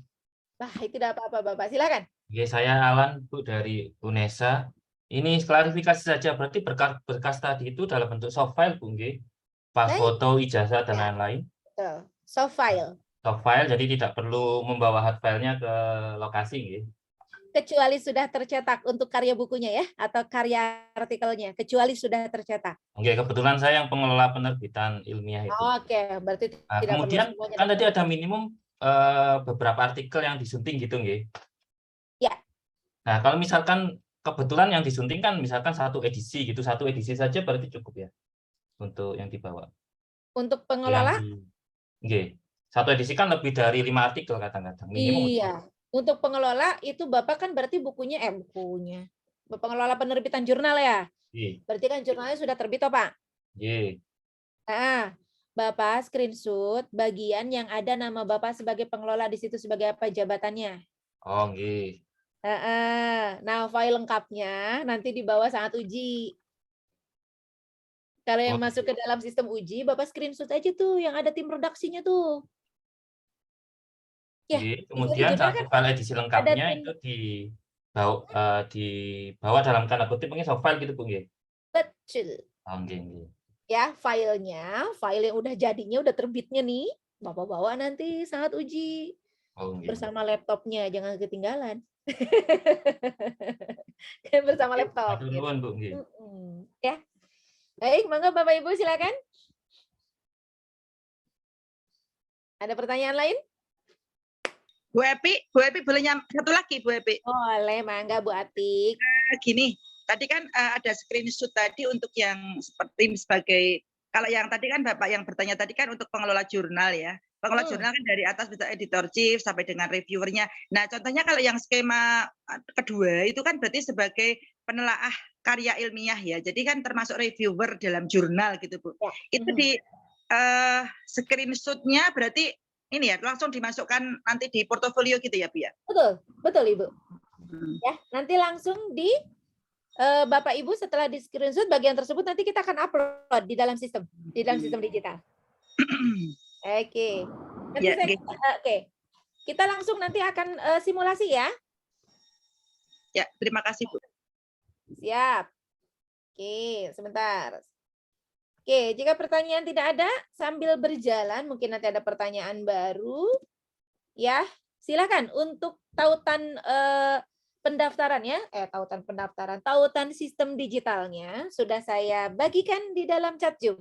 Tidak apa-apa Bapak, silakan. Saya Alan Bu dari UNESA. Ini klarifikasi saja, berarti berkas tadi itu dalam bentuk soft file Bu nggih. Pas foto, ijazah dan lain-lain. Soft file. Soft file, jadi tidak perlu membawa hard file-nya ke lokasi nggih. Kecuali sudah tercetak untuk karya bukunya ya, atau karya artikelnya, kecuali sudah tercetak. Oke, kebetulan saya yang pengelola penerbitan ilmiah itu. Oke, berarti tidak kemudian perlu semuanya. Kan tadi ada minimum beberapa artikel yang disunting gitu nggih. Ya. Nah, kalau misalkan kebetulan yang disunting kan misalkan satu edisi gitu, satu edisi saja berarti cukup ya untuk yang dibawa. Untuk pengelola? Nggih. Satu edisi kan lebih dari 5 artikel kadang-kadang. Iya. Untuk pengelola itu Bapak kan berarti bukunya. Pengelola penerbitan jurnal ya. Berarti kan jurnalnya sudah terbit toh Pak? Iya. Nah, Bapak screenshot bagian yang ada nama Bapak sebagai pengelola di situ sebagai apa jabatannya. Oh, nggih. Nah, file lengkapnya nanti dibawa saat uji. Kalau yang Oh, masuk ke dalam sistem uji, Bapak screenshot aja tuh yang ada tim redaksinya tuh. Ya, nggih. bisa Kemudian digital satu kan file edisi ada lengkapnya tim. itu dibawa dalam tanda kutip mungkin soft file gitu, Bu, nggih? Betul. Oh, nggih, nggih. Ya, filenya, file yang udah jadinya, udah terbitnya nih, Bapak bawa nanti saat uji Oh, nggih. bersama laptopnya, jangan ketinggalan. Bersama laptop. Matur Gitu. nuwun, Bu, nggih. Ya, baik, monggo Bapak Ibu silakan. Ada pertanyaan lain? Bu Epi boleh satu lagi Bu Epi. Boleh, mangga Bu Atik. Gini, tadi kan ada screenshot tadi untuk yang sebagai kalau yang tadi kan Bapak yang bertanya tadi kan untuk pengelola jurnal ya. Pengelola jurnal kan dari atas bisa editor chief sampai dengan reviewernya. Nah, contohnya kalau yang skema kedua itu kan berarti sebagai penelaah karya ilmiah ya. Jadi kan termasuk reviewer dalam jurnal gitu Bu. Ya. Itu di screenshotnya berarti ini ya langsung dimasukkan nanti di portofolio gitu ya Bu ya. Betul Ibu. Ya, nanti langsung di Bapak Ibu setelah di screenshot bagian tersebut nanti kita akan upload di dalam sistem digital. Oke. Nanti Ya, oke. Kita langsung nanti akan simulasi ya. Ya, terima kasih Bu. Siap. Oke, sebentar. Oke, jika pertanyaan tidak ada, sambil berjalan, mungkin nanti ada pertanyaan baru. Ya, silakan untuk tautan pendaftaran ya, tautan sistem digitalnya sudah saya bagikan di dalam chat Zoom.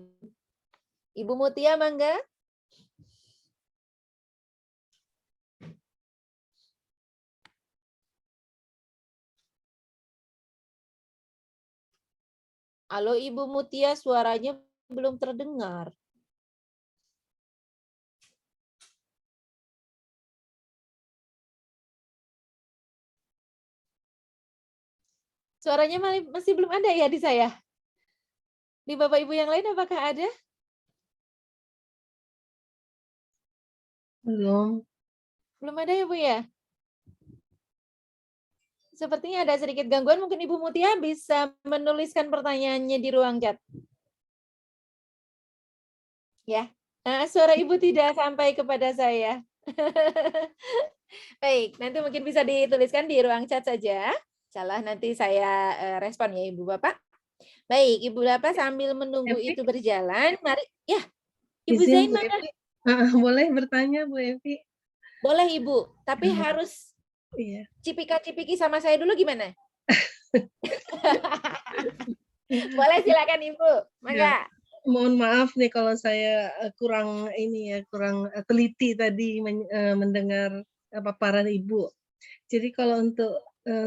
Ibu Mutia, mangga. Halo Ibu Mutia, suaranya belum terdengar. Suaranya masih belum ada ya di saya? Di Bapak Ibu yang lain apakah ada? Belum. Belum ada ya Bu ya? Sepertinya ada sedikit gangguan, mungkin Ibu Mutia bisa menuliskan pertanyaannya di ruang chat. Ya, suara Ibu tidak sampai kepada saya. Baik, nanti mungkin bisa dituliskan di ruang chat saja. Salah nanti saya respon ya Ibu Bapak. Baik, Ibu Bapak sambil menunggu itu berjalan, mari ya. Ibu Zain mana? Boleh bertanya Bu Evi? Boleh Ibu, tapi harus Iya. cipika-cipiki sama saya dulu gimana? Boleh silakan Ibu. Mangga. Mohon maaf nih kalau saya kurang teliti tadi mendengar paparan Ibu. Jadi kalau untuk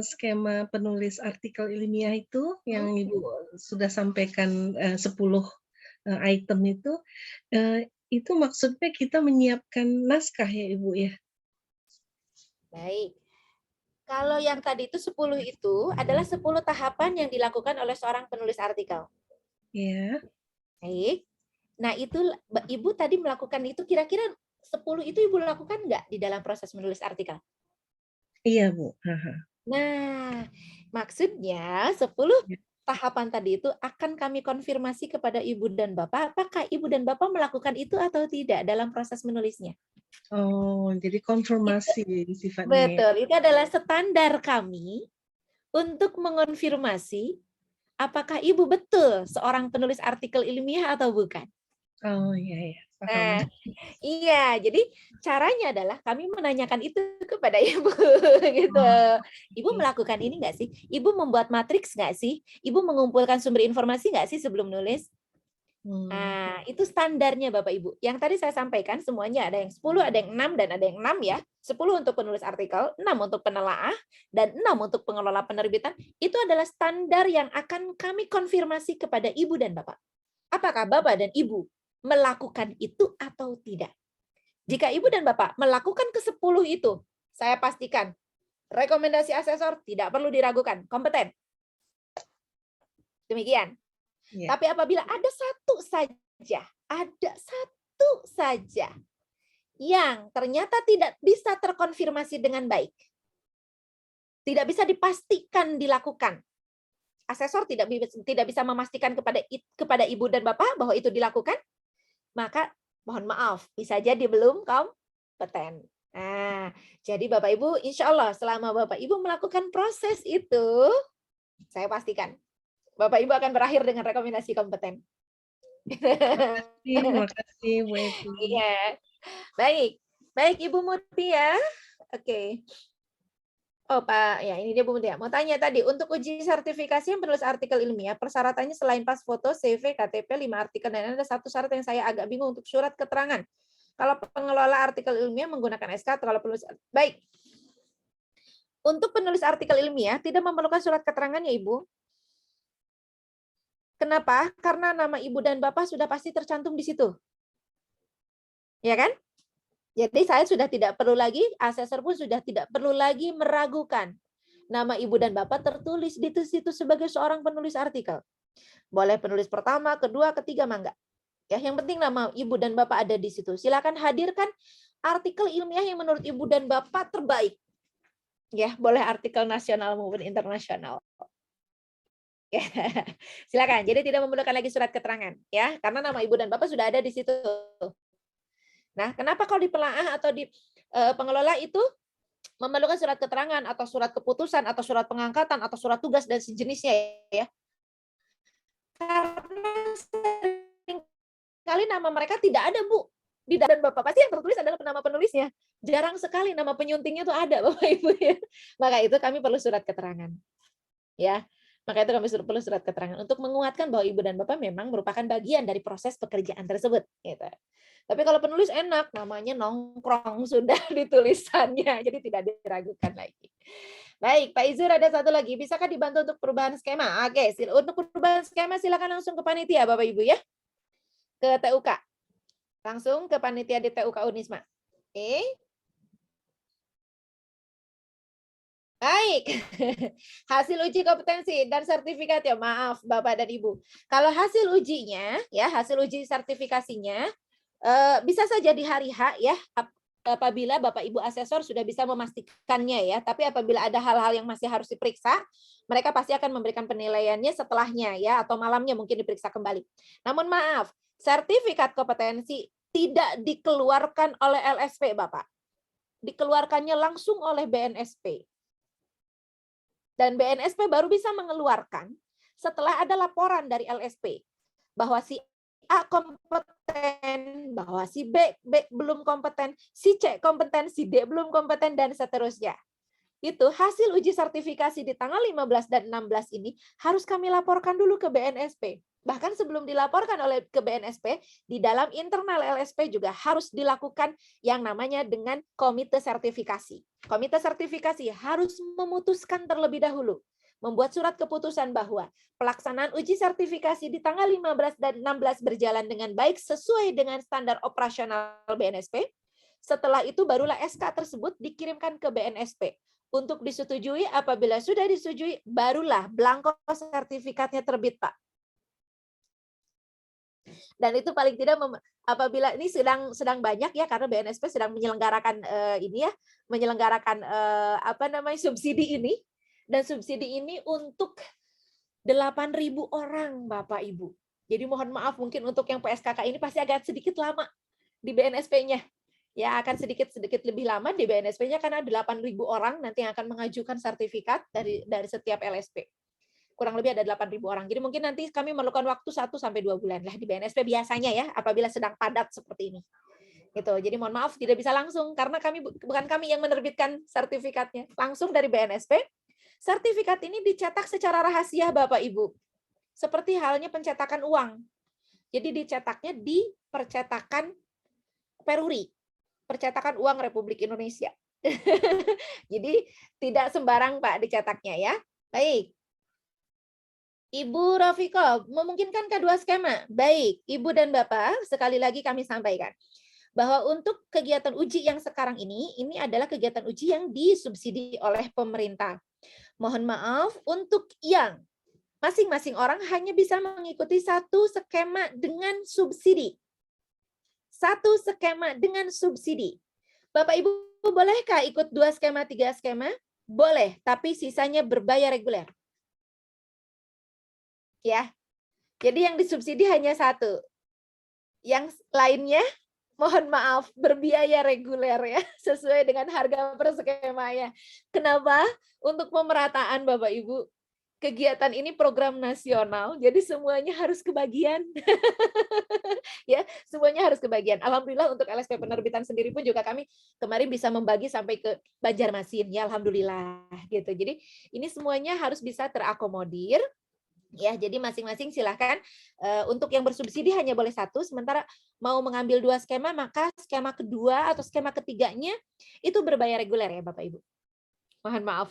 skema penulis artikel ilmiah itu yang Ibu sudah sampaikan 10 item itu maksudnya kita menyiapkan naskah ya Ibu ya? Baik. Kalau yang tadi itu 10 itu adalah 10 tahapan yang dilakukan oleh seorang penulis artikel. Iya. Baik. Nah, itu Ibu tadi melakukan itu kira-kira 10 itu Ibu lakukan nggak di dalam proses menulis artikel? Iya, Bu. Nah, maksudnya 10 tahapan tadi itu akan kami konfirmasi kepada Ibu dan Bapak, apakah Ibu dan Bapak melakukan itu atau tidak dalam proses menulisnya. Oh, jadi konfirmasi sifatnya. Betul, itu adalah standar kami untuk mengonfirmasi apakah Ibu betul seorang penulis artikel ilmiah atau bukan. Oh iya, iya. Nah, iya, jadi caranya adalah kami menanyakan itu kepada Ibu, gitu. Ibu melakukan ini nggak sih? Ibu membuat matriks nggak sih? Ibu mengumpulkan sumber informasi nggak sih sebelum nulis? Nah, itu standarnya Bapak Ibu. Yang tadi saya sampaikan semuanya ada yang 10, ada yang 6, dan ada yang 6 ya. 10 untuk penulis artikel, 6 untuk penelaah, dan 6 untuk pengelola penerbitan. Itu adalah standar yang akan kami konfirmasi kepada Ibu dan Bapak. Apakah Bapak dan Ibu melakukan itu atau tidak? Jika Ibu dan Bapak melakukan ke-10 itu, saya pastikan rekomendasi asesor tidak perlu diragukan, kompeten. Demikian. Yeah. Tapi apabila ada satu saja yang ternyata tidak bisa terkonfirmasi dengan baik, tidak bisa dipastikan dilakukan. Asesor tidak bisa memastikan kepada ibu dan bapak bahwa itu dilakukan, maka mohon maaf, bisa jadi belum kompeten. Nah, jadi Bapak Ibu, insya Allah selama Bapak Ibu melakukan proses itu, saya pastikan Bapak Ibu akan berakhir dengan rekomendasi kompeten. Terima kasih Bu Evi. Iya, baik Ibu Mutia. Oke. Oh Pak, ya ini dia Bu Mutia. Mau tanya tadi, untuk uji sertifikasi yang penulis artikel ilmiah, persyaratannya selain pas foto, CV, KTP, 5 artikel, dan ada satu syarat yang saya agak bingung untuk surat keterangan. Kalau pengelola artikel ilmiah menggunakan SK, atau kalau penulis, baik. Untuk penulis artikel ilmiah tidak memerlukan surat keterangan ya Ibu. Kenapa? Karena nama Ibu dan Bapak sudah pasti tercantum di situ. Ya kan? Jadi saya sudah tidak perlu lagi, asesor pun sudah tidak perlu lagi meragukan. Nama Ibu dan Bapak tertulis di situ sebagai seorang penulis artikel. Boleh penulis pertama, kedua, ketiga, mangga. Ya, yang penting nama Ibu dan Bapak ada di situ. Silakan hadirkan artikel ilmiah yang menurut Ibu dan Bapak terbaik. Ya, boleh artikel nasional maupun internasional. Ya, silakan. Jadi tidak memerlukan lagi surat keterangan, ya, karena nama Ibu dan Bapak sudah ada di situ. Nah, kenapa kalau di pelaah atau di pengelola itu memerlukan surat keterangan atau surat keputusan atau surat pengangkatan atau surat tugas dan sejenisnya ya? Karena kali nama mereka tidak ada, Bu. Di dan Bapak pasti yang tertulis adalah nama penulisnya. Jarang sekali nama penyuntingnya itu ada, Bapak Ibu ya. Maka itu kami perlu surat keterangan. Ya. Maka itu kami perlu surat keterangan untuk menguatkan bahwa Ibu dan Bapak memang merupakan bagian dari proses pekerjaan tersebut gitu. Tapi kalau penulis enak, namanya nongkrong sudah di tulisannya, jadi tidak diragukan lagi. Baik, Pak Izur ada satu lagi. Bisakah dibantu untuk perubahan skema? Oke, untuk perubahan skema silakan langsung ke panitia Bapak Ibu ya. Ke TUK. Langsung ke panitia di TUK Unisma. Oke. Baik. Hasil uji kompetensi dan sertifikat ya, maaf Bapak dan Ibu. Kalau hasil ujinya ya, hasil uji sertifikasinya bisa saja di hari H ya, apabila Bapak Ibu asesor sudah bisa memastikannya ya, tapi apabila ada hal-hal yang masih harus diperiksa, mereka pasti akan memberikan penilaiannya setelahnya ya, atau malamnya mungkin diperiksa kembali. Namun maaf, sertifikat kompetensi tidak dikeluarkan oleh LSP Bapak. Dikeluarkannya langsung oleh BNSP. Dan BNSP baru bisa mengeluarkan setelah ada laporan dari LSP bahwa si A kompeten, bahwa si B belum kompeten, si C kompeten, si D belum kompeten, dan seterusnya. Itu hasil uji sertifikasi di tanggal 15 dan 16 ini harus kami laporkan dulu ke BNSP. Bahkan sebelum dilaporkan ke BNSP, di dalam internal LSP juga harus dilakukan yang namanya dengan komite sertifikasi. Komite sertifikasi harus memutuskan terlebih dahulu, membuat surat keputusan bahwa pelaksanaan uji sertifikasi di tanggal 15 dan 16 berjalan dengan baik sesuai dengan standar operasional BNSP. Setelah itu barulah SK tersebut dikirimkan ke BNSP untuk disetujui. Apabila sudah disetujui, barulah blanko sertifikatnya terbit, Pak. Dan itu paling tidak apabila ini sedang banyak ya, karena BNSP sedang menyelenggarakan subsidi ini, dan subsidi ini untuk 8.000 orang Bapak Ibu. Jadi mohon maaf mungkin untuk yang PSKK ini pasti agak sedikit lama di BNSP-nya. Ya akan sedikit lebih lama di BNSP-nya karena 8.000 orang nanti yang akan mengajukan sertifikat dari setiap LSP. Kurang lebih ada 8.000 orang. Jadi mungkin nanti kami memerlukan waktu 1-2 bulan lah di BNSP biasanya ya, apabila sedang padat seperti ini. Gitu. Jadi mohon maaf tidak bisa langsung karena bukan kami yang menerbitkan sertifikatnya, langsung dari BNSP. Sertifikat ini dicetak secara rahasia Bapak Ibu. Seperti halnya pencetakan uang. Jadi dicetaknya di percetakan Peruri, percetakan uang Republik Indonesia. Jadi tidak sembarang Pak dicetaknya ya. Baik. Ibu Rofiko, memungkinkankah 2 skema? Baik, Ibu dan Bapak, sekali lagi kami sampaikan bahwa untuk kegiatan uji yang sekarang ini adalah kegiatan uji yang disubsidi oleh pemerintah. Mohon maaf, untuk yang masing-masing orang hanya bisa mengikuti 1 skema dengan subsidi. 1 skema dengan subsidi. Bapak Ibu bolehkah ikut 2 skema, 3 skema? boleh, tapi sisanya berbayar reguler. Ya. Jadi yang disubsidi hanya satu. Yang lainnya mohon maaf berbiaya reguler ya, sesuai dengan harga per skemanya. Kenapa? Untuk pemerataan Bapak Ibu. Kegiatan ini program nasional, jadi semuanya harus kebagian. Ya, semuanya harus kebagian. Alhamdulillah untuk LSP penerbitan sendiri pun juga kami kemarin bisa membagi sampai ke Banjarmasin ya, alhamdulillah gitu. Jadi ini semuanya harus bisa terakomodir. Ya, jadi masing-masing silahkan untuk yang bersubsidi hanya boleh satu, sementara mau mengambil 2 skema, maka skema kedua atau skema ketiganya itu berbayar reguler ya Bapak Ibu. Mohon maaf.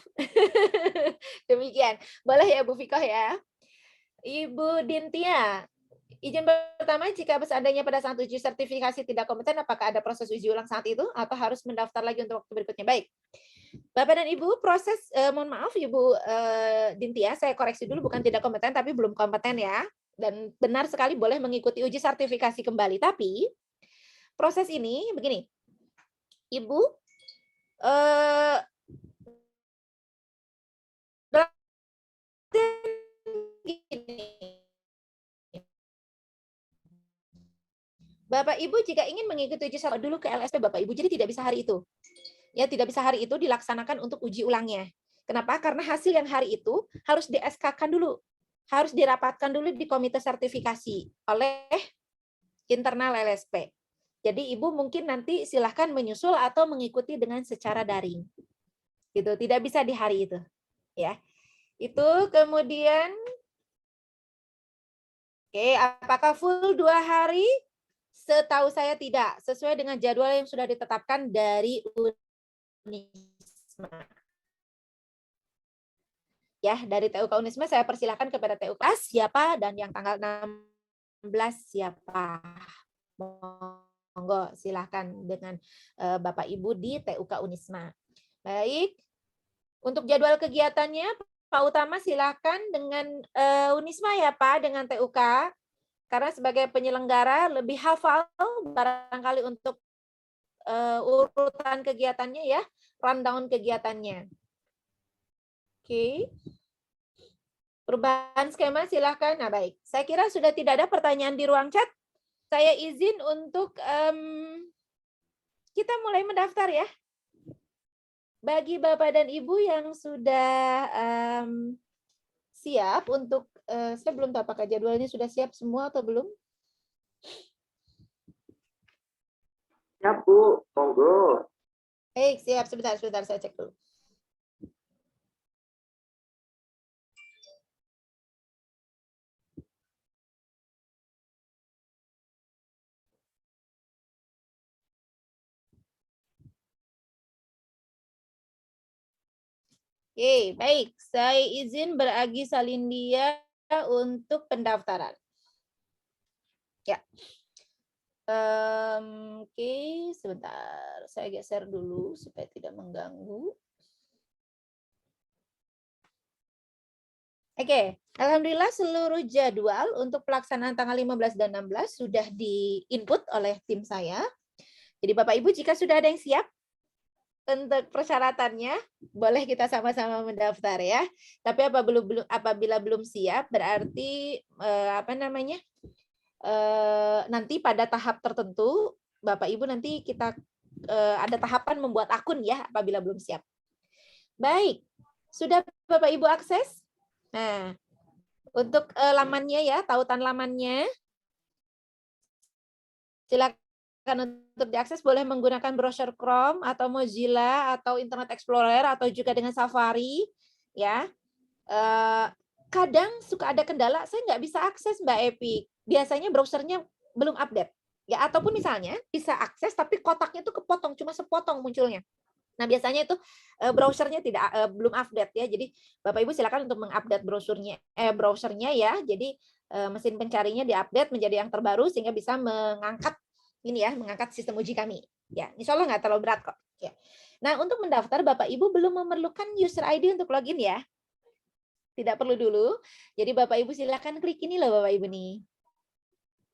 Demikian. Boleh ya Bu Fikoh ya. Ibu Dintia, izin pertama jika seandainya pada saat uji sertifikasi tidak kompeten, apakah ada proses uji ulang saat itu atau harus mendaftar lagi untuk waktu berikutnya? Baik. Bapak dan Ibu, proses, mohon maaf Ibu Dintia, saya koreksi dulu, bukan tidak kompeten, tapi belum kompeten ya. Dan benar sekali boleh mengikuti uji sertifikasi kembali. Tapi proses ini begini, Ibu, Bapak Ibu jika ingin mengikuti uji sertifikasi dulu ke LSP Bapak Ibu, jadi tidak bisa hari itu. Ya, tidak bisa hari itu dilaksanakan untuk uji ulangnya. Kenapa? Karena hasil yang hari itu harus di SK-kan dulu. Harus dirapatkan dulu di komite sertifikasi oleh internal LSP. Jadi Ibu mungkin nanti silahkan menyusul atau mengikuti dengan secara daring. Gitu, tidak bisa di hari itu. Ya. Itu kemudian oke, apakah full 2 hari? Setahu saya tidak, sesuai dengan jadwal yang sudah ditetapkan dari Unisma. Ya, dari TUK Unisma saya persilahkan kepada TUK siapa dan yang tanggal 16 siapa. Monggo silahkan dengan Bapak Ibu di TUK Unisma. Baik. Untuk jadwal kegiatannya Pak Utama silahkan dengan Unisma ya Pak, dengan TUK. Karena sebagai penyelenggara lebih hafal barangkali untuk urutan kegiatannya ya, rundown kegiatannya. Oke. Perubahan skema silahkan. Nah baik, saya kira sudah tidak ada pertanyaan di ruang chat. Saya izin untuk kita mulai mendaftar ya. Bagi Bapak dan Ibu yang sudah siap untuk, saya belum tahu apakah jadwalnya sudah siap semua atau belum. Siap Bu, monggo. Baik, siap. Sebentar saya cek dulu. Oke, baik. Saya izin beragi Salindia untuk pendaftaran. Ya. Oke, sebentar. Saya geser dulu supaya tidak mengganggu. Oke, alhamdulillah seluruh jadwal untuk pelaksanaan tanggal 15 dan 16 sudah di-input oleh tim saya. Jadi Bapak Ibu jika sudah ada yang siap untuk persyaratannya, boleh kita sama-sama mendaftar ya. Tapi apabila belum siap, berarti nanti pada tahap tertentu, Bapak Ibu nanti kita ada tahapan membuat akun ya, apabila belum siap. Baik, sudah Bapak Ibu akses? Nah, untuk lamannya ya, tautan lamannya, silakan untuk diakses, boleh menggunakan browser Chrome atau Mozilla atau Internet Explorer atau juga dengan Safari ya. Kadang suka ada kendala, saya nggak bisa akses Mbak Epi. Biasanya browsernya belum update ya, ataupun misalnya bisa akses tapi kotaknya itu kepotong, cuma sepotong munculnya. Nah biasanya itu browsernya belum update ya. Jadi Bapak Ibu silakan untuk mengupdate browsernya ya. Jadi mesin pencarinya diupdate menjadi yang terbaru sehingga bisa mengangkat sistem uji kami. Ya, insya Allah nggak terlalu berat kok. Ya. Nah untuk mendaftar Bapak Ibu belum memerlukan user ID untuk login ya. Tidak perlu dulu. Jadi Bapak Ibu silakan klik ini loh Bapak Ibu nih.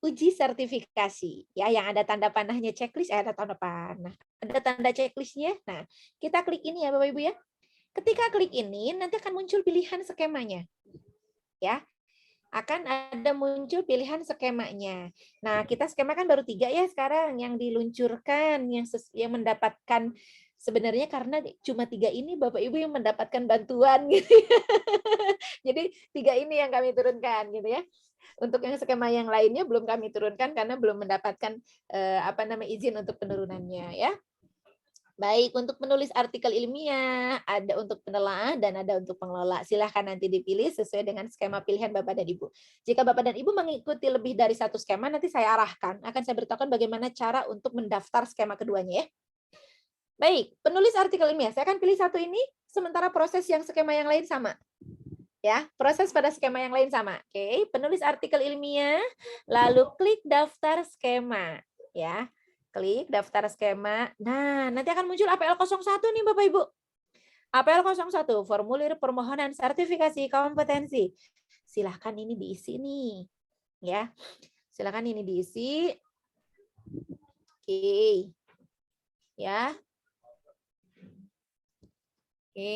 Uji sertifikasi ya, yang ada tanda panahnya checklist, ada tanda panah, ada tanda checklistnya. Nah kita klik ini ya Bapak Ibu ya. Ketika klik ini, nanti akan muncul pilihan skemanya. Ya, akan ada muncul pilihan skemanya. Nah, kita skema kan baru 3 ya sekarang yang diluncurkan, yang mendapatkan sebenarnya karena cuma 3 ini Bapak Ibu yang mendapatkan bantuan gitu. Jadi 3 ini yang kami turunkan gitu ya. Untuk yang skema yang lainnya belum kami turunkan karena belum mendapatkan izin untuk penurunannya ya. Baik, untuk menulis artikel ilmiah, ada untuk penelaah dan ada untuk pengelola. Silahkan nanti dipilih sesuai dengan skema pilihan Bapak dan Ibu. Jika Bapak dan Ibu mengikuti lebih dari 1 skema, nanti saya arahkan. Akan saya beritahukan bagaimana cara untuk mendaftar skema keduanya ya. Baik, penulis artikel ilmiah. Saya akan pilih 1 ini, sementara proses yang skema yang lain sama. Ya, proses pada skema yang lain sama. Oke, penulis artikel ilmiah, lalu klik daftar skema. Ya. Klik daftar skema. Nah, nanti akan muncul APL 01 nih Bapak Ibu. APL 01, formulir permohonan sertifikasi kompetensi. Silahkan ini diisi nih. Ya. Silahkan ini diisi. Oke. Ya. Oke.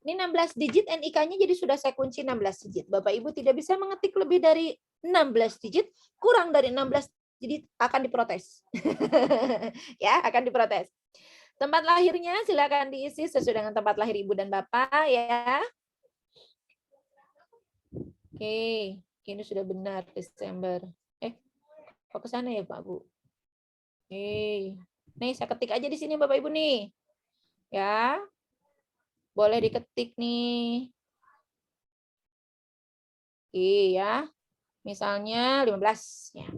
Ini 16 digit NIK-nya jadi sudah saya kunci 16 digit. Bapak Ibu tidak bisa mengetik lebih dari 16 digit, kurang dari 16 digit akan diprotes. Ya, akan diprotes. Tempat lahirnya silakan diisi sesuai dengan tempat lahir Ibu dan Bapak ya. Oke, ini sudah benar Desember. Kok ke sana ya Pak Bu? Oke. Nih saya ketik aja di sini Bapak Ibu nih. Ya. Boleh diketik nih. Iya. Misalnya 15 ya.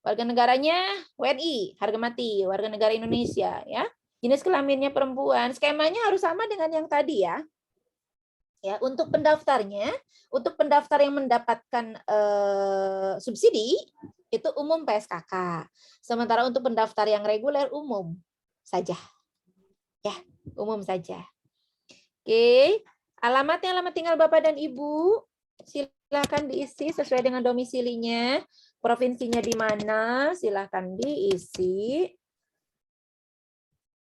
Warga negaranya WNI, harga mati, warga negara Indonesia ya. Jenis kelaminnya perempuan, skemanya harus sama dengan yang tadi ya. Ya, untuk pendaftarnya, untuk pendaftar yang mendapatkan subsidi itu umum PSKK. Sementara untuk pendaftar yang reguler umum saja. Ya, umum saja. Oke. Alamatnya alamat tinggal Bapak dan Ibu. Silakan diisi sesuai dengan domisilinya. Provinsinya di mana? Silakan diisi.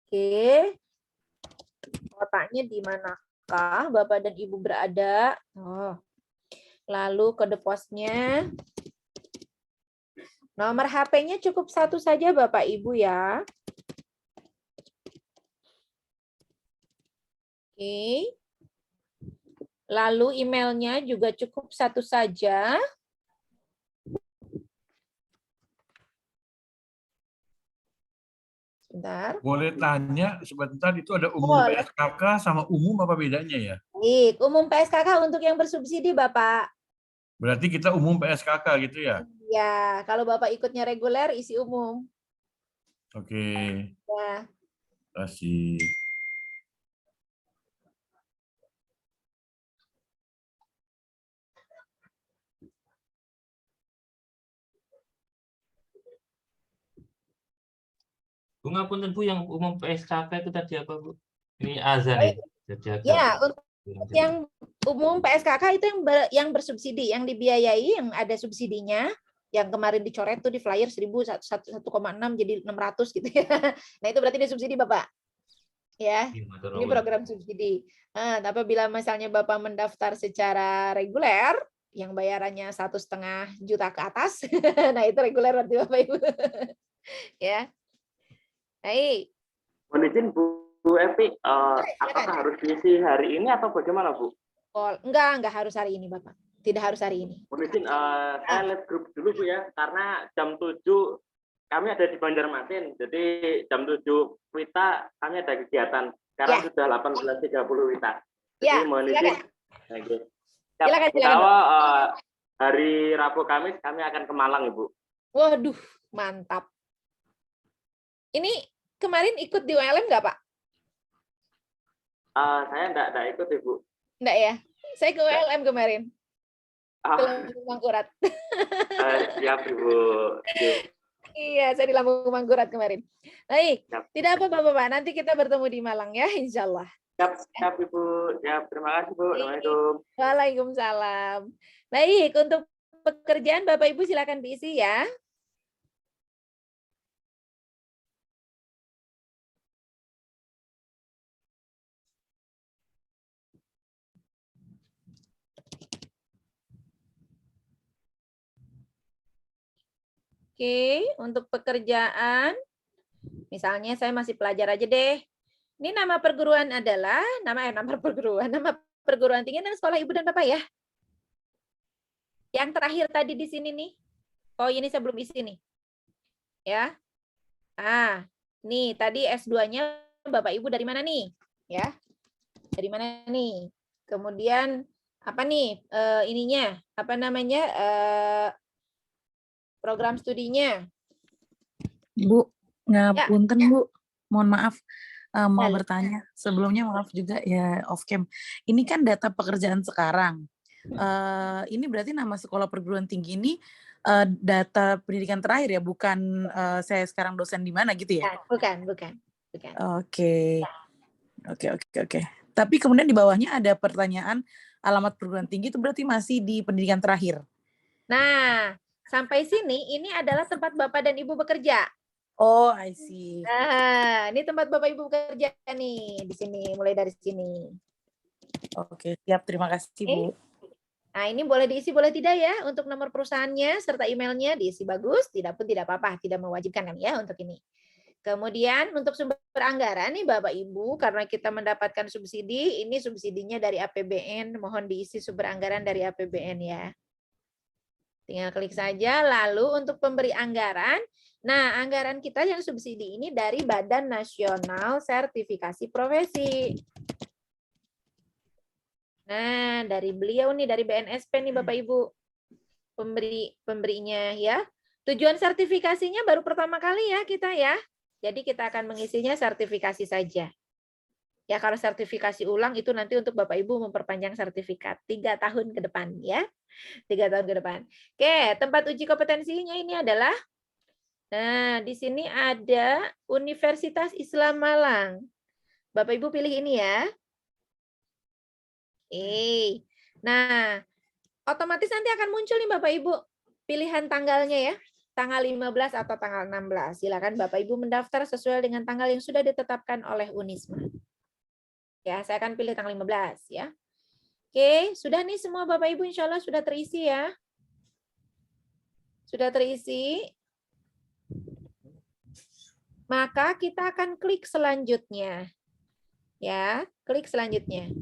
Oke. Kotanya di manakah Bapak dan Ibu berada? Oh. Lalu kode posnya. Nomor HP-nya cukup 1 saja Bapak Ibu ya. Oke. Lalu emailnya juga cukup 1 saja. Sebentar. Boleh tanya sebentar, itu ada umum PSKK sama umum apa bedanya ya? Baik, umum PSKK untuk yang bersubsidi Bapak. Berarti kita umum PSKK gitu ya? Ya, kalau Bapak ikutnya reguler isi umum. Oke. Ya. Terima kasih. Bu, ngapunten Bu, yang umum PSKK itu tadi apa Bu? Ini azan ya? Jadi agak Ya, untuk yang umum PSKK itu yang bersubsidi, yang dibiayai, yang ada subsidinya, yang kemarin dicoret tuh di flyer 1.600 jadi 600 gitu ya. Nah itu berarti disubsidi Bapak. Ya, ini program subsidi. Nah, tapi bila misalnya Bapak mendaftar secara reguler, yang bayarannya 1,5 juta ke atas, nah itu reguler berarti Bapak Ibu. Ya. Baik. Mohon izin Bu Epi, apakah harus diisi hari ini atau bagaimana Bu? Oh, enggak harus hari ini Bapak. Tidak harus hari ini. Mohon izin, saya lihat grup dulu Bu ya, karena jam 7 kami ada di Banjarmasin, jadi jam 7 Wita kami ada kegiatan. Sekarang sudah 18.30 Wita. Jadi mohon izin. Silakan. Hari Rabu Kamis kami akan ke Malang Ibu. Waduh, mantap. Ini kemarin ikut di ULM nggak Pak? Saya enggak ikut Ibu. Enggak ya? Saya ke ULM kemarin. Ke Lambung Mangkurat. Siap Ibu. Iya, saya di Lambung Mangkurat kemarin. Baik, tidak apa Bapak-Bapak. Nanti kita bertemu di Malang ya, insya Allah. Siap Ibu. Siap, terima kasih Bu. Assalamualaikum. Waalaikumsalam. Baik, untuk pekerjaan Bapak Ibu silakan diisi ya. Oke, untuk pekerjaan, misalnya saya masih pelajar aja deh. Ini nama perguruan adalah nama perguruan tinggi dan sekolah ibu dan bapak ya. Yang terakhir tadi di sini nih. Oh, ini saya belum isi nih. Ya. Nih tadi S2-nya Bapak Ibu dari mana nih? Ya. Dari mana nih? Kemudian apa nih ininya? Apa namanya? Program studinya. Bu, ngapunten Ya. Bu. Mohon maaf. Mau Boleh. bertanya. Sebelumnya maaf juga ya off cam. Ini kan data pekerjaan sekarang. Ini berarti nama sekolah perguruan tinggi ini data pendidikan terakhir ya, bukan saya sekarang dosen di mana gitu ya? Bukan. Oke. Tapi kemudian di bawahnya ada pertanyaan alamat perguruan tinggi itu berarti masih di pendidikan terakhir. Nah, sampai sini ini adalah tempat Bapak dan Ibu bekerja. Oh, I see. Nah, ini tempat Bapak Ibu bekerja nih di sini, mulai dari sini. Oke, siap. Terima kasih, Bu. Nah, ini boleh diisi, boleh tidak ya, untuk nomor perusahaannya serta emailnya diisi bagus, tidak pun tidak apa-apa, tidak mewajibkan kan ya untuk ini. Kemudian untuk sumber anggaran nih Bapak Ibu, karena kita mendapatkan subsidi, ini subsidinya dari APBN, mohon diisi sumber anggaran dari APBN ya. Tinggal klik saja, lalu untuk pemberi anggaran, nah anggaran kita yang subsidi ini dari Badan Nasional Sertifikasi Profesi. Nah, dari beliau nih, dari BNSP nih Bapak Ibu, pemberinya ya. Tujuan sertifikasinya baru pertama kali ya kita ya. Jadi kita akan mengisinya sertifikasi saja. Ya, kalau sertifikasi ulang itu nanti untuk Bapak Ibu memperpanjang sertifikat 3 tahun ke depan ya. 3 tahun ke depan. Oke, tempat uji kompetensinya ini adalah, nah di sini ada Universitas Islam Malang. Bapak Ibu pilih ini ya. Nah, otomatis nanti akan muncul nih Bapak Ibu pilihan tanggalnya ya, tanggal 15 atau tanggal 16. Silakan Bapak Ibu mendaftar sesuai dengan tanggal yang sudah ditetapkan oleh Unisma. Ya, saya akan pilih tanggal 15 ya. Oke, sudah nih semua Bapak Ibu insya Allah sudah terisi ya. Sudah terisi. Maka kita akan klik selanjutnya. Ya, klik selanjutnya.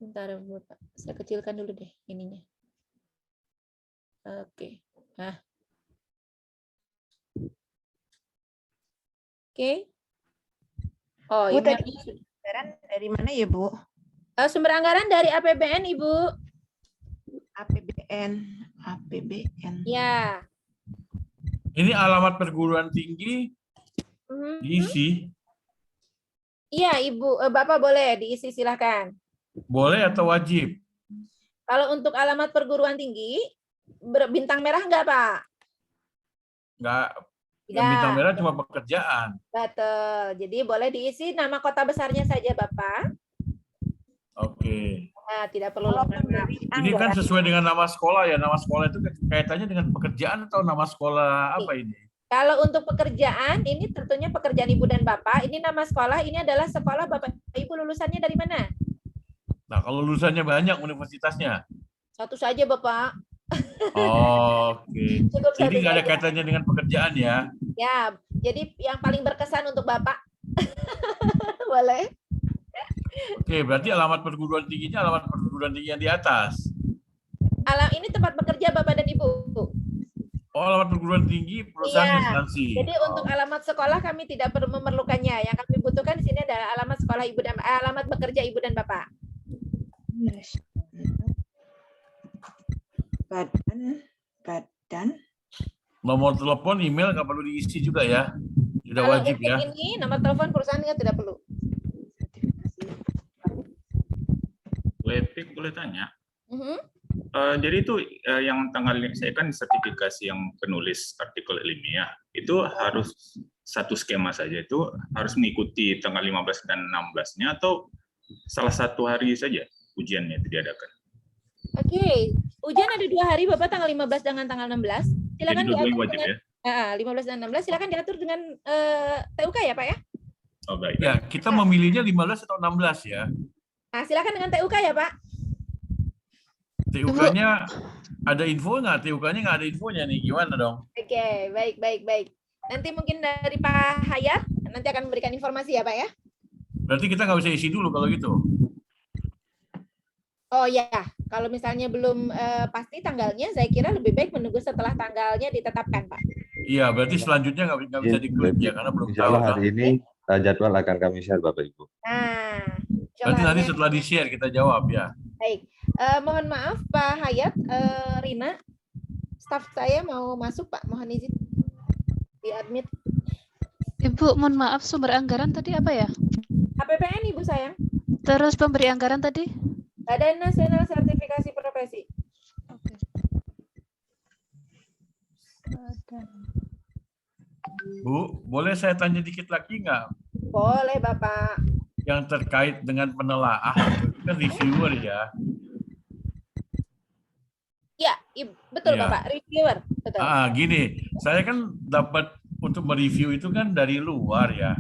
Bentar, Bapak. Saya kecilkan dulu deh ininya. Oke. Nah. Oke. Oh, Bu, ini tadi anggaran dari mana ya, Bu? sumber anggaran dari APBN, Ibu. APBN. Ya. Ini alamat perguruan tinggi diisi. Iya, Ibu. Bapak boleh diisi, silakan. Boleh atau wajib? Kalau untuk alamat perguruan tinggi, bintang merah enggak, Pak? Enggak. Yang bintang merah cuma pekerjaan. Betul. Jadi boleh diisi nama kota besarnya saja, Bapak. Oke. Nah, tidak perlu lengkap. Ini kan sesuai dengan nama sekolah ya. Nama sekolah itu kaitannya dengan pekerjaan atau nama sekolah apa ini? Kalau untuk pekerjaan, ini tentunya pekerjaan Ibu dan Bapak. Ini nama sekolah, ini adalah sekolah Bapak Ibu lulusannya dari mana? Nah, kalau lulusannya banyak universitasnya? Satu saja, Bapak. Oke. Cukup Jadi satu nggak ada saja. kaitannya dengan pekerjaan ya? Ya, jadi yang paling berkesan untuk Bapak. Boleh? Oke, berarti alamat perguruan tingginya alamat perguruan tinggi yang di atas. Ini tempat bekerja Bapak dan Ibu. Oh, alamat perguruan tinggi perusahaan instansi. Jadi untuk alamat sekolah kami tidak perlu memerlukannya. Yang kami butuhkan di sini adalah alamat sekolah Ibu dan alamat bekerja Ibu dan Bapak. Badan. Nomor telepon, email nggak perlu diisi juga ya? Sudah Kalau wajib untuk ya? ini nomor telepon perusahaannya tidak perlu. Boleh tanya? Jadi itu yang tanggal saya kan sertifikasi yang penulis artikel ilmiah itu harus satu skema saja, itu harus mengikuti tanggal 15 dan 16-nya atau salah satu hari saja ujiannya itu diadakan? Oke, ujian ada 2 hari Bapak, tanggal 15 dengan tanggal 16. Silakan Jadi dua-duanya diatur wajib dengan, ya? 15 dan 16 silakan diatur dengan TUK ya Pak ya? Oh baik. Ya, kita memilihnya 15 atau 16 ya. Nah, silakan dengan TUK ya Pak. TUK-nya Ada info nggak? TUK-nya nggak ada infonya nih. Gimana dong? Oke, baik. Nanti mungkin dari Pak Hayat nanti akan memberikan informasi ya Pak ya. Berarti kita nggak bisa isi dulu kalau gitu. Oh ya, kalau misalnya belum pasti tanggalnya, saya kira lebih baik menunggu setelah tanggalnya ditetapkan Pak. Iya, berarti selanjutnya nggak bisa diklik ya karena belum Insya tahu. Allah hari ini jadwal akan kami share Bapak Ibu. Nah, Berarti nanti setelah di-share kita jawab ya. baik. Mohon maaf Pak Hayat, Rina, staf saya mau masuk Pak, mohon izin di admit. Ibu, mohon maaf, sumber anggaran tadi apa ya? APBN Ibu sayang. Terus pemberi anggaran tadi? Badan Nasional Sertifikasi Profesi. Bu, boleh saya tanya dikit lagi nggak? Boleh Bapak. Yang terkait dengan penelaah, itu kan reviewer ya. Ya, betul Iya. Bapak, reviewer. Betul. Gini, saya kan dapat untuk mereview itu kan dari luar ya.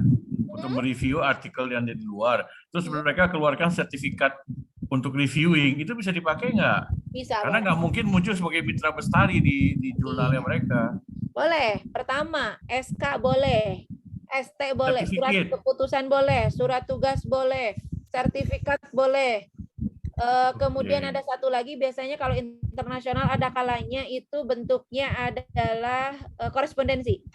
Untuk mereview artikel yang dari luar. Terus mereka keluarkan sertifikat untuk reviewing. Itu bisa dipakai nggak? Bisa. Karena nggak mungkin muncul sebagai mitra bestari di jurnalnya mereka. Boleh. Pertama, SK boleh. ST boleh. Surat Sertifikat. keputusan boleh. Surat tugas boleh. Sertifikat boleh. Kemudian ada satu lagi, biasanya kalau internasional ada kalanya itu bentuknya adalah korespondensi.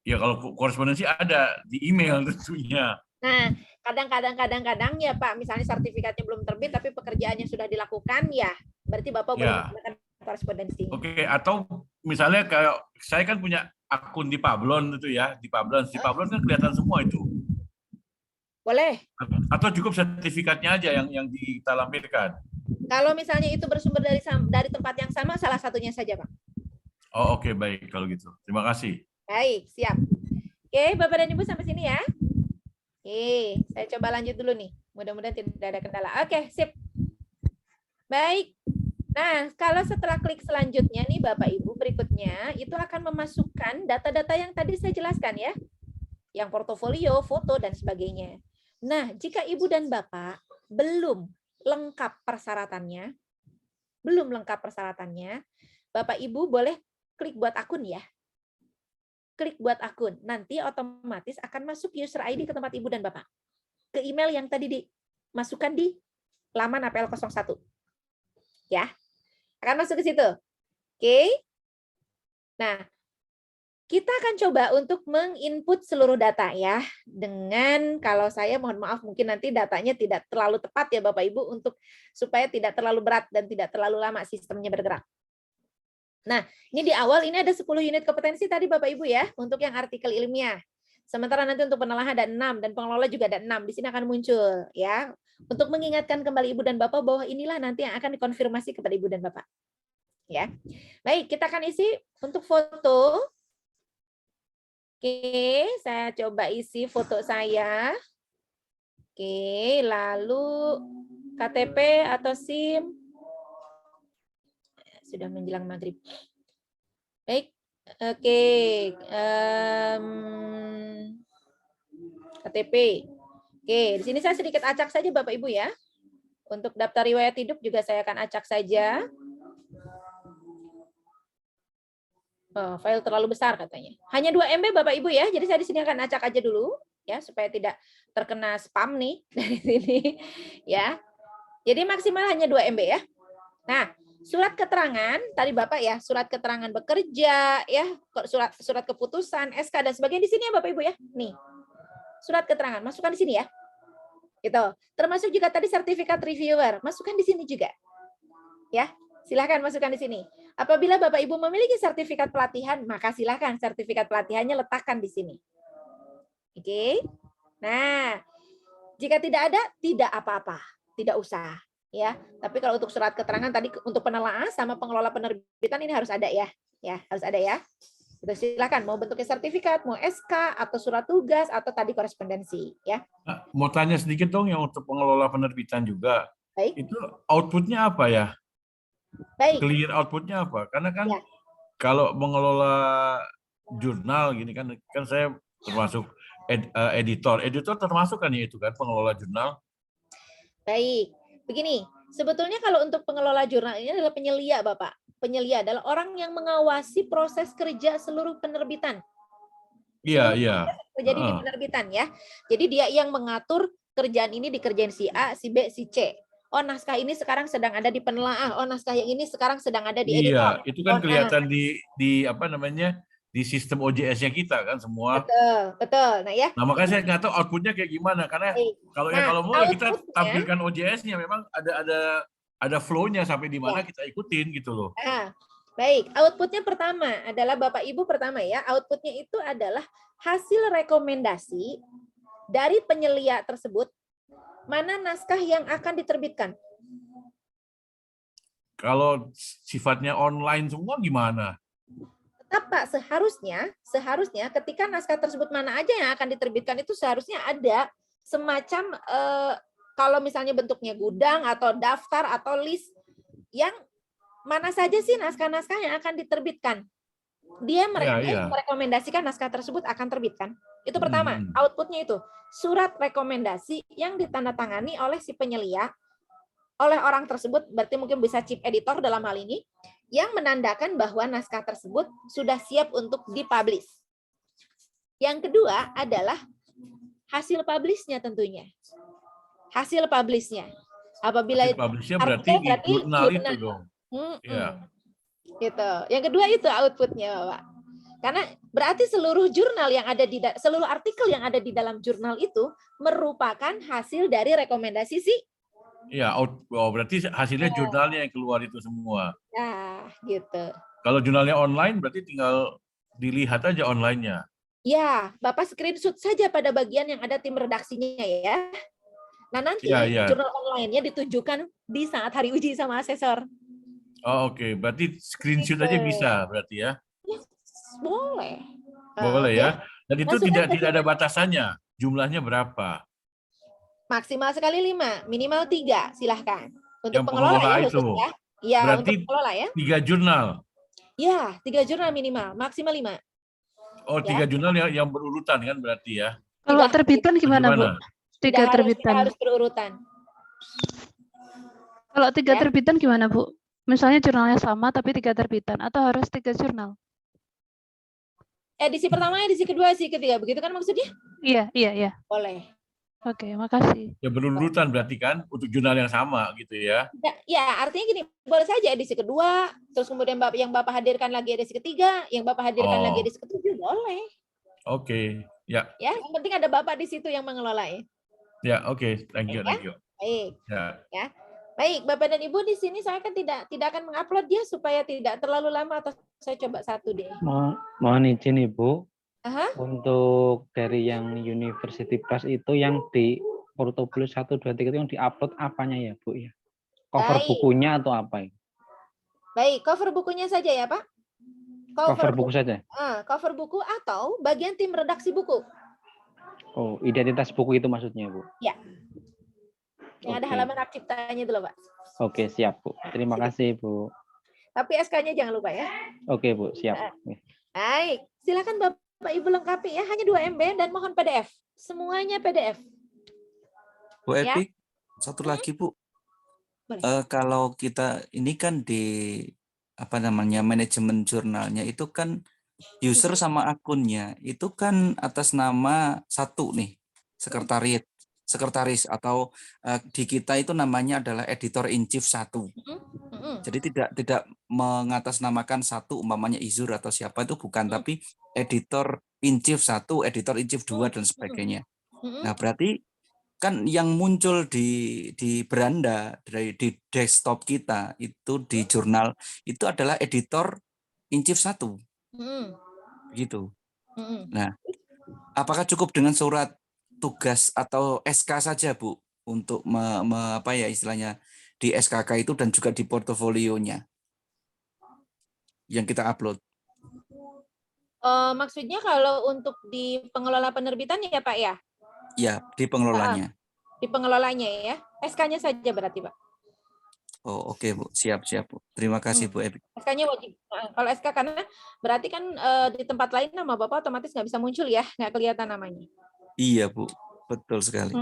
Ya kalau korespondensi ada di email tentunya. Nah, kadang-kadang ya Pak, misalnya sertifikatnya belum terbit tapi pekerjaannya sudah dilakukan, ya berarti Bapak boleh Ya. menggunakan korespondensi. Oke, atau misalnya kayak saya kan punya akun di Pablon itu ya, di Pablon kan kelihatan semua itu. Boleh. Atau cukup sertifikatnya aja yang kita lampirkan. Kalau misalnya itu bersumber dari tempat yang sama, salah satunya saja Pak. Oh oke, baik kalau gitu. Terima kasih. Baik, siap. Oke, Bapak dan Ibu sampai sini ya. Oke, saya coba lanjut dulu nih. Mudah-mudahan tidak ada kendala. Oke, sip. Baik. Nah, kalau setelah klik selanjutnya nih Bapak Ibu, berikutnya itu akan memasukkan data-data yang tadi saya jelaskan ya. Yang portofolio, foto, dan sebagainya. Nah, jika Ibu dan Bapak belum lengkap persyaratannya, Bapak Ibu boleh klik buat akun ya. Klik buat akun. Nanti otomatis akan masuk user ID ke tempat Ibu dan Bapak. Ke email yang tadi dimasukkan di laman APL 01. Ya. Akan masuk ke situ. Oke. Nah, kita akan coba untuk menginput seluruh data ya. Dengan, kalau saya mohon maaf mungkin nanti datanya tidak terlalu tepat ya Bapak Ibu, untuk supaya tidak terlalu berat dan tidak terlalu lama sistemnya bergerak. Nah, ini di awal ini ada 10 unit kompetensi tadi Bapak Ibu ya, untuk yang artikel ilmiah. Sementara nanti untuk penelaah ada 6 dan pengelola juga ada 6. Di sini akan muncul ya. Untuk mengingatkan kembali Ibu dan Bapak bahwa inilah nanti yang akan dikonfirmasi kepada Ibu dan Bapak. Ya. Baik, kita akan isi untuk foto. Oke, saya coba isi foto saya. Oke, lalu KTP atau SIM. Sudah menjelang maghrib. Baik, oke. KTP. Oke, di sini saya sedikit acak saja Bapak Ibu ya. Untuk daftar riwayat hidup juga saya akan acak saja. Oh, file terlalu besar katanya. Hanya 2 MB Bapak Ibu ya. Jadi saya di sini akan acak aja dulu ya supaya tidak terkena spam nih dari sini ya. Jadi maksimal hanya 2 MB ya. Nah, surat keterangan tadi Bapak ya, surat keterangan bekerja ya, surat keputusan, SK dan sebagainya di sini ya Bapak Ibu ya. Nih. Surat keterangan masukkan di sini ya. Gitu. Termasuk juga tadi sertifikat reviewer, masukkan di sini juga. Ya. Silahkan masukkan di sini. Apabila Bapak Ibu memiliki sertifikat pelatihan, maka silahkan sertifikat pelatihannya letakkan di sini. Oke. Nah, jika tidak ada, tidak apa-apa, tidak usah. Ya. Tapi kalau untuk surat keterangan tadi untuk penelaah sama pengelola penerbitan ini harus ada ya. Ya, harus ada ya. Itu silahkan mau bentuknya sertifikat, mau SK atau surat tugas atau tadi korespondensi. Ya. Nah, mau tanya sedikit dong yang untuk pengelola penerbitan juga. Baik. Itu outputnya apa ya? Baik. Clear outputnya apa? Karena kan kalau mengelola jurnal gini kan saya termasuk editor termasuk kan ya itu kan pengelola jurnal. Baik, begini, Sebetulnya kalau untuk pengelola jurnal ini adalah penyelia, Bapak. Penyelia adalah orang yang mengawasi proses kerja seluruh penerbitan. Iya, Seluruh iya. proses terjadi di penerbitan ya. Jadi dia yang mengatur kerjaan ini dikerjain si A, si B, si C. Oh, naskah ini sekarang sedang ada di penelaah. Oh, naskah yang ini sekarang sedang ada di editor. Iya, itu kan kelihatan di apa namanya, di sistem OJS-nya kita kan semua. Betul, betul. Nah ya. Nah, makanya saya nggak tahu output-nya kayak gimana, karena kalau mau ya kita tampilkan OJS-nya, memang ada flow-nya sampai di mana kita ikutin gitu loh. Nah, baik, output-nya pertama adalah Bapak Ibu pertama ya, output-nya itu adalah hasil rekomendasi dari penyelia tersebut, mana naskah yang akan diterbitkan. Kalau sifatnya online semua gimana? Tetap Pak, seharusnya ketika naskah tersebut mana aja yang akan diterbitkan itu seharusnya ada semacam kalau misalnya bentuknya gudang atau daftar atau list yang mana saja sih naskah-naskah yang akan diterbitkan. Dia merekomendasikan naskah tersebut akan terbitkan. Itu pertama, outputnya itu surat rekomendasi yang ditandatangani oleh si penyelia, oleh orang tersebut, berarti mungkin bisa chief editor dalam hal ini, yang menandakan bahwa naskah tersebut sudah siap untuk dipublish. Yang kedua adalah hasil publish-nya tentunya. Hasil publish-nya. Apabila hasil publish-nya berarti di jurnal itu dong. Ya. Gitu. Yang kedua itu output-nya, Bapak. Karena berarti seluruh jurnal yang ada seluruh artikel yang ada di dalam jurnal itu merupakan hasil dari rekomendasi si. Iya, berarti hasilnya jurnalnya yang keluar itu semua. Nah, gitu. Kalau jurnalnya online berarti tinggal dilihat aja online-nya. Ya, Bapak screenshot saja pada bagian yang ada tim redaksinya ya. Nah, nanti jurnal online-nya ditunjukkan di saat hari uji sama asesor. Oh, oke. Berarti screenshot aja bisa berarti ya? Boleh. Boleh ya. Dan itu tidak ada batasannya. Jumlahnya berapa? Maksimal sekali 5, minimal 3, silahkan. Untuk yang pengelola ya itu. ya. Ya, berarti untuk pengelola ya. 3 jurnal. Ya, 3 jurnal minimal, maksimal 5. Oh, 3 jurnal yang berurutan kan berarti ya. Kalau terbitan gimana, Bu? 3 terbitan. Harus berurutan. Kalau 3 terbitan gimana, Bu? Misalnya jurnalnya sama tapi 3 terbitan atau harus 3 jurnal? Edisi pertama, edisi kedua, edisi ketiga, begitu kan maksudnya? Iya. Boleh. Oke, makasih. Ya berurutan berarti kan untuk jurnal yang sama gitu ya. Ya, artinya gini, boleh saja edisi kedua, terus kemudian yang Bapak hadirkan lagi edisi ketiga, yang Bapak hadirkan lagi edisi ketujuh, boleh. Oke, ya. Ya, yang penting ada Bapak di situ yang mengelola ya. Ya, oke, thank you. Baik. Ya. Baik, Bapak dan Ibu di sini saya kan tidak akan mengupload dia supaya tidak terlalu lama, atau saya coba satu deh. Mohon izin Ibu. Aha. Untuk dari yang University Plus itu yang di Portofolio 1, 2, 3 itu yang diupload apanya ya Bu ya? Cover bukunya atau apa ya? Baik, cover bukunya saja ya Pak? Cover buku saja? Cover buku atau bagian tim redaksi buku. Oh, identitas buku itu maksudnya Bu? Ya. Yang ada halaman hak ciptanya itu loh Pak. Oke, siap Bu. Terima kasih Bu. Tapi SK-nya jangan lupa ya. Oke Bu, siap. Baik, silakan Bapak Ibu lengkapi ya, hanya 2 MB dan mohon PDF. Semuanya PDF. Bu Epi, satu lagi Bu. Kalau kita ini kan di manajemen jurnalnya itu kan user sama akunnya itu kan atas nama satu nih, sekretaris atau di kita itu namanya adalah editor in chief 1. Jadi tidak mengatasnamakan satu umpamanya Izur atau siapa itu bukan, tapi editor in chief 1, editor in chief 2 dan sebagainya. Nah, berarti kan yang muncul di beranda di desktop kita itu di jurnal itu adalah editor in chief 1. Begitu. Nah, apakah cukup dengan surat tugas atau SK saja Bu untuk istilahnya di SKK itu dan juga di portofolionya yang kita upload? Maksudnya kalau untuk di pengelola penerbitan ya Pak ya? Ya, di pengelolanya. Di pengelolanya ya. SK-nya saja berarti Pak. Oh, oke Bu, siap Bu. Terima kasih Bu Epi. SK-nya wajib. Kalau SK karena berarti kan di tempat lain nama Bapak otomatis nggak bisa muncul ya, nggak kelihatan namanya. Iya Bu, betul sekali.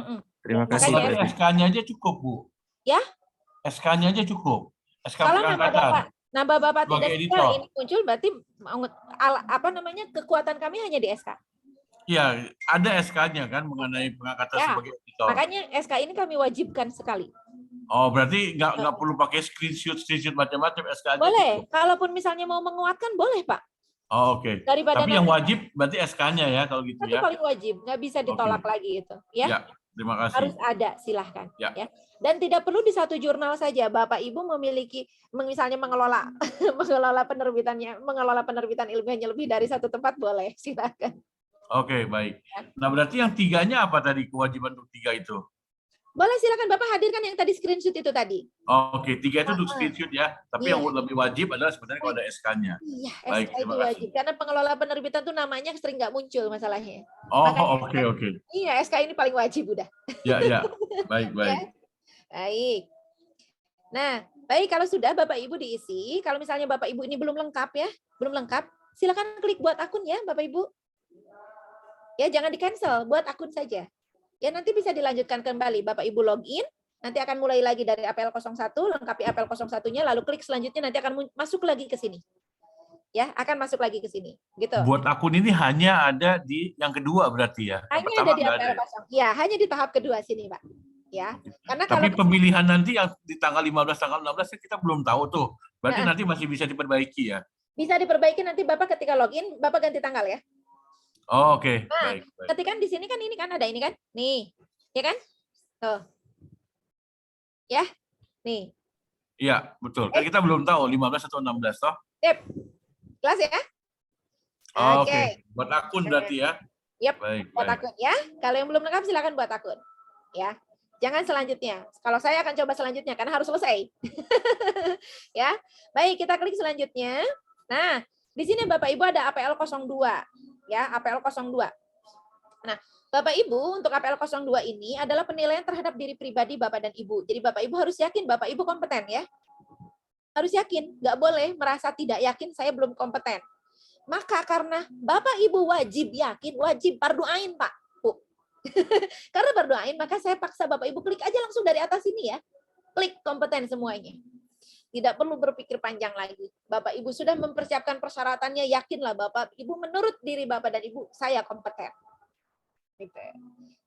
Terima kasih. SK-nya aja cukup Bu. Ya? SK-nya aja cukup. SK Kalau nama pengangkatan Bapak sebagai tidak suka editor. ini muncul, berarti kekuatan kami hanya di SK. Iya, ada SK-nya kan mengenai pengangkatan Ya, sebagai editor. makanya SK ini kami wajibkan sekali. Oh, berarti nggak perlu pakai screenshot macam-macam, SK aja Boleh, cukup. kalaupun misalnya mau menguatkan boleh Pak. Oh, oke. Daripada Tapi yang nanti- wajib berarti SK-nya ya kalau gitu Itu ya. paling wajib, nggak bisa ditolak lagi itu. Ya, Ya, terima kasih. harus ada, silahkan. Ya. Ya. Dan tidak perlu di satu jurnal saja. Bapak Ibu memiliki, misalnya mengelola mengelola penerbitan ilmiahnya lebih dari satu tempat boleh, silahkan. Oke, baik. Nah, berarti yang 3-nya apa tadi kewajiban untuk 3 itu? Boleh, silakan Bapak hadirkan yang tadi screenshot itu tadi. Oke, 3 itu untuk screenshot ya. Tapi yang lebih wajib adalah sebenarnya kalau ada SK-nya. Iya, Baik, SK itu terima kasih. wajib. Karena pengelola penerbitan tuh namanya sering nggak muncul masalahnya. Oh, Makanya- oke. Iya, SK ini paling wajib udah. Ya. Baik. Baik. Nah, baik kalau sudah Bapak Ibu diisi, kalau misalnya Bapak Ibu ini belum lengkap ya, belum lengkap, silakan klik buat akun ya Bapak Ibu. Ya, jangan di-cancel, buat akun saja. Ya, nanti bisa dilanjutkan kembali. Bapak Ibu login, nanti akan mulai lagi dari APL 01, lengkapi APL 01-nya, lalu klik selanjutnya nanti akan masuk lagi ke sini. Ya, akan masuk lagi ke sini. Gitu. Buat akun ini hanya ada di yang kedua berarti ya. Yang Hanya pertama ada di nggak APL ada. 0. Ya, hanya di tahap kedua sini, Pak. Ya. Karena Tapi kalau pemilihan nanti yang di tanggal 15, tanggal 16 kita belum tahu tuh. Berarti Nah. nanti masih bisa diperbaiki ya. bisa diperbaiki nanti Bapak ketika login, Bapak ganti tanggal ya. Oh, oke. Nah, Baik. ketika di sini kan ini kan ada ini kan? Nih. Ya kan? Tuh. Ya. Nih. Iya, betul. Kan kita belum tahu 15 atau 16 toh. Sip. Kelas ya? Oh, Oke. oke. Buat akun berarti ya. Yap, Baik, buat baik. akun ya. Kalau yang belum lengkap silakan buat akun. Ya. Jangan selanjutnya. Kalau saya akan coba selanjutnya karena harus selesai. Ya. Baik, kita klik selanjutnya. Nah, di sini Bapak Ibu ada APL 02. Ya, APL 02. Nah, Bapak Ibu untuk APL 02 ini adalah penilaian terhadap diri pribadi Bapak dan Ibu. Jadi Bapak Ibu harus yakin Bapak Ibu kompeten ya. Harus yakin, nggak boleh merasa tidak yakin saya belum kompeten. Maka karena Bapak Ibu wajib yakin, wajib fardu ain, Pak. Bu. Karena fardu ain, maka saya paksa Bapak Ibu klik aja langsung dari atas ini ya. Klik kompeten semuanya. Tidak perlu berpikir panjang lagi. Bapak Ibu sudah mempersiapkan persyaratannya, yakinlah Bapak Ibu menurut diri Bapak dan Ibu, saya kompeten. Gitu.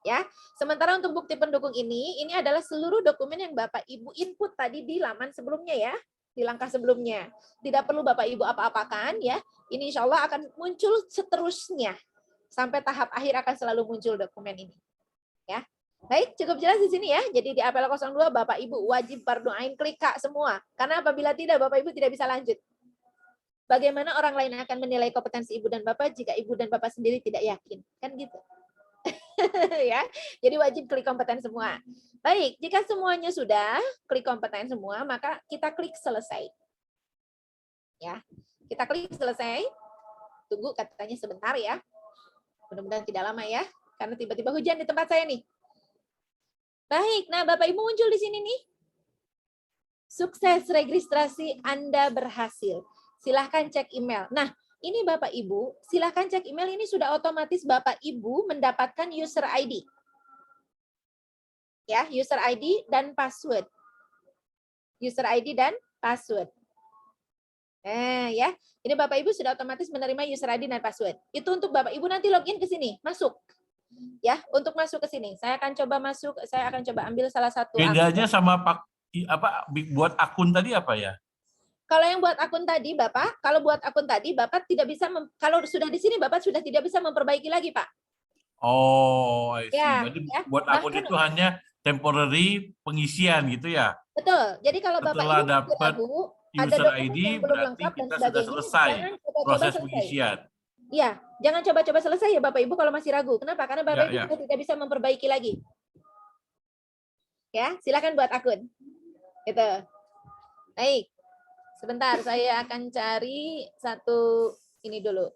Ya. Sementara untuk bukti pendukung ini adalah seluruh dokumen yang Bapak Ibu input tadi di laman sebelumnya ya. Di langkah sebelumnya. Tidak perlu Bapak Ibu apa-apakan ya. Ini insya Allah akan muncul seterusnya. Sampai tahap akhir akan selalu muncul dokumen ini. Ya. Baik, cukup jelas di sini ya. Jadi di APL 02 Bapak Ibu wajib fardu ain klik Kak semua. Karena apabila tidak Bapak Ibu tidak bisa lanjut. Bagaimana orang lain akan menilai kompetensi Ibu dan Bapak jika Ibu dan Bapak sendiri tidak yakin? Kan gitu. Ya. Jadi wajib klik kompeten semua. Baik, jika semuanya sudah klik kompeten semua, maka kita klik selesai. Ya. Kita klik selesai. Tunggu katanya sebentar ya. Mudah-mudahan tidak lama ya. Karena tiba-tiba hujan di tempat saya nih. Baik, nah Bapak Ibu muncul di sini nih. Sukses registrasi Anda berhasil. Silahkan cek email. Nah, ini Bapak Ibu, silahkan cek email ini sudah otomatis Bapak Ibu mendapatkan user ID. Ya, user ID dan password. User ID dan password. Ya, ini Bapak Ibu sudah otomatis menerima user ID dan password. Itu untuk Bapak Ibu nanti login ke sini, masuk. Ya, untuk masuk ke sini. Saya akan coba masuk, saya akan coba ambil salah satu. Bedanya sama buat akun tadi apa ya? Kalau yang buat akun tadi, Bapak, kalau buat akun tadi, Bapak tidak bisa, kalau sudah di sini, Bapak sudah tidak bisa memperbaiki lagi, Pak. Oh, I see. Ya, Berarti ya. buat akun Bahkan- itu hanya temporary pengisian gitu ya? Betul. Jadi kalau Bapak Setelah Ibu masih dapat ragu, ada user dokumen ID, yang belum berarti lengkap dan kita sudah sebagainya, selesai jangan coba-coba proses selesai. pengisian. Iya, jangan coba-coba selesai ya Bapak Ibu kalau masih ragu. Kenapa? Karena Bapak Ibu Ya. sudah tidak bisa memperbaiki lagi. Ya, silakan buat akun. Gitu. Baik. Sebentar, saya akan cari satu ini dulu.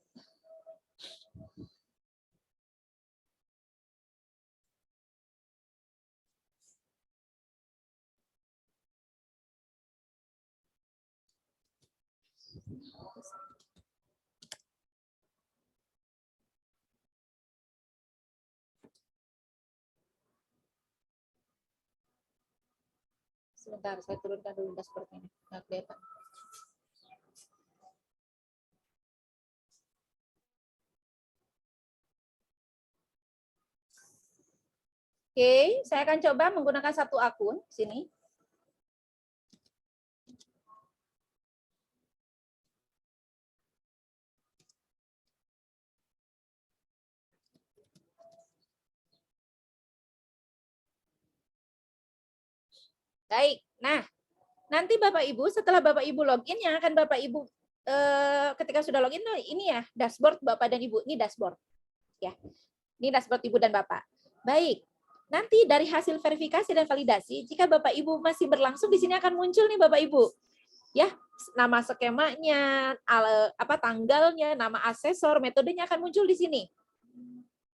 Sebentar, saya turunkan dulu dashboard-nya. Nggak kelihatan. Oke, saya akan coba menggunakan satu akun sini. Baik, nah nanti Bapak Ibu setelah Bapak Ibu login yang akan Bapak Ibu ketika sudah login ini ya dashboard Bapak dan Ibu, ini dashboard ya, ini dashboard Ibu dan Bapak. Baik, nanti dari hasil verifikasi dan validasi jika Bapak Ibu masih berlangsung di sini akan muncul nih Bapak Ibu ya, nama skemanya, tanggalnya, nama asesor, metodenya akan muncul di sini.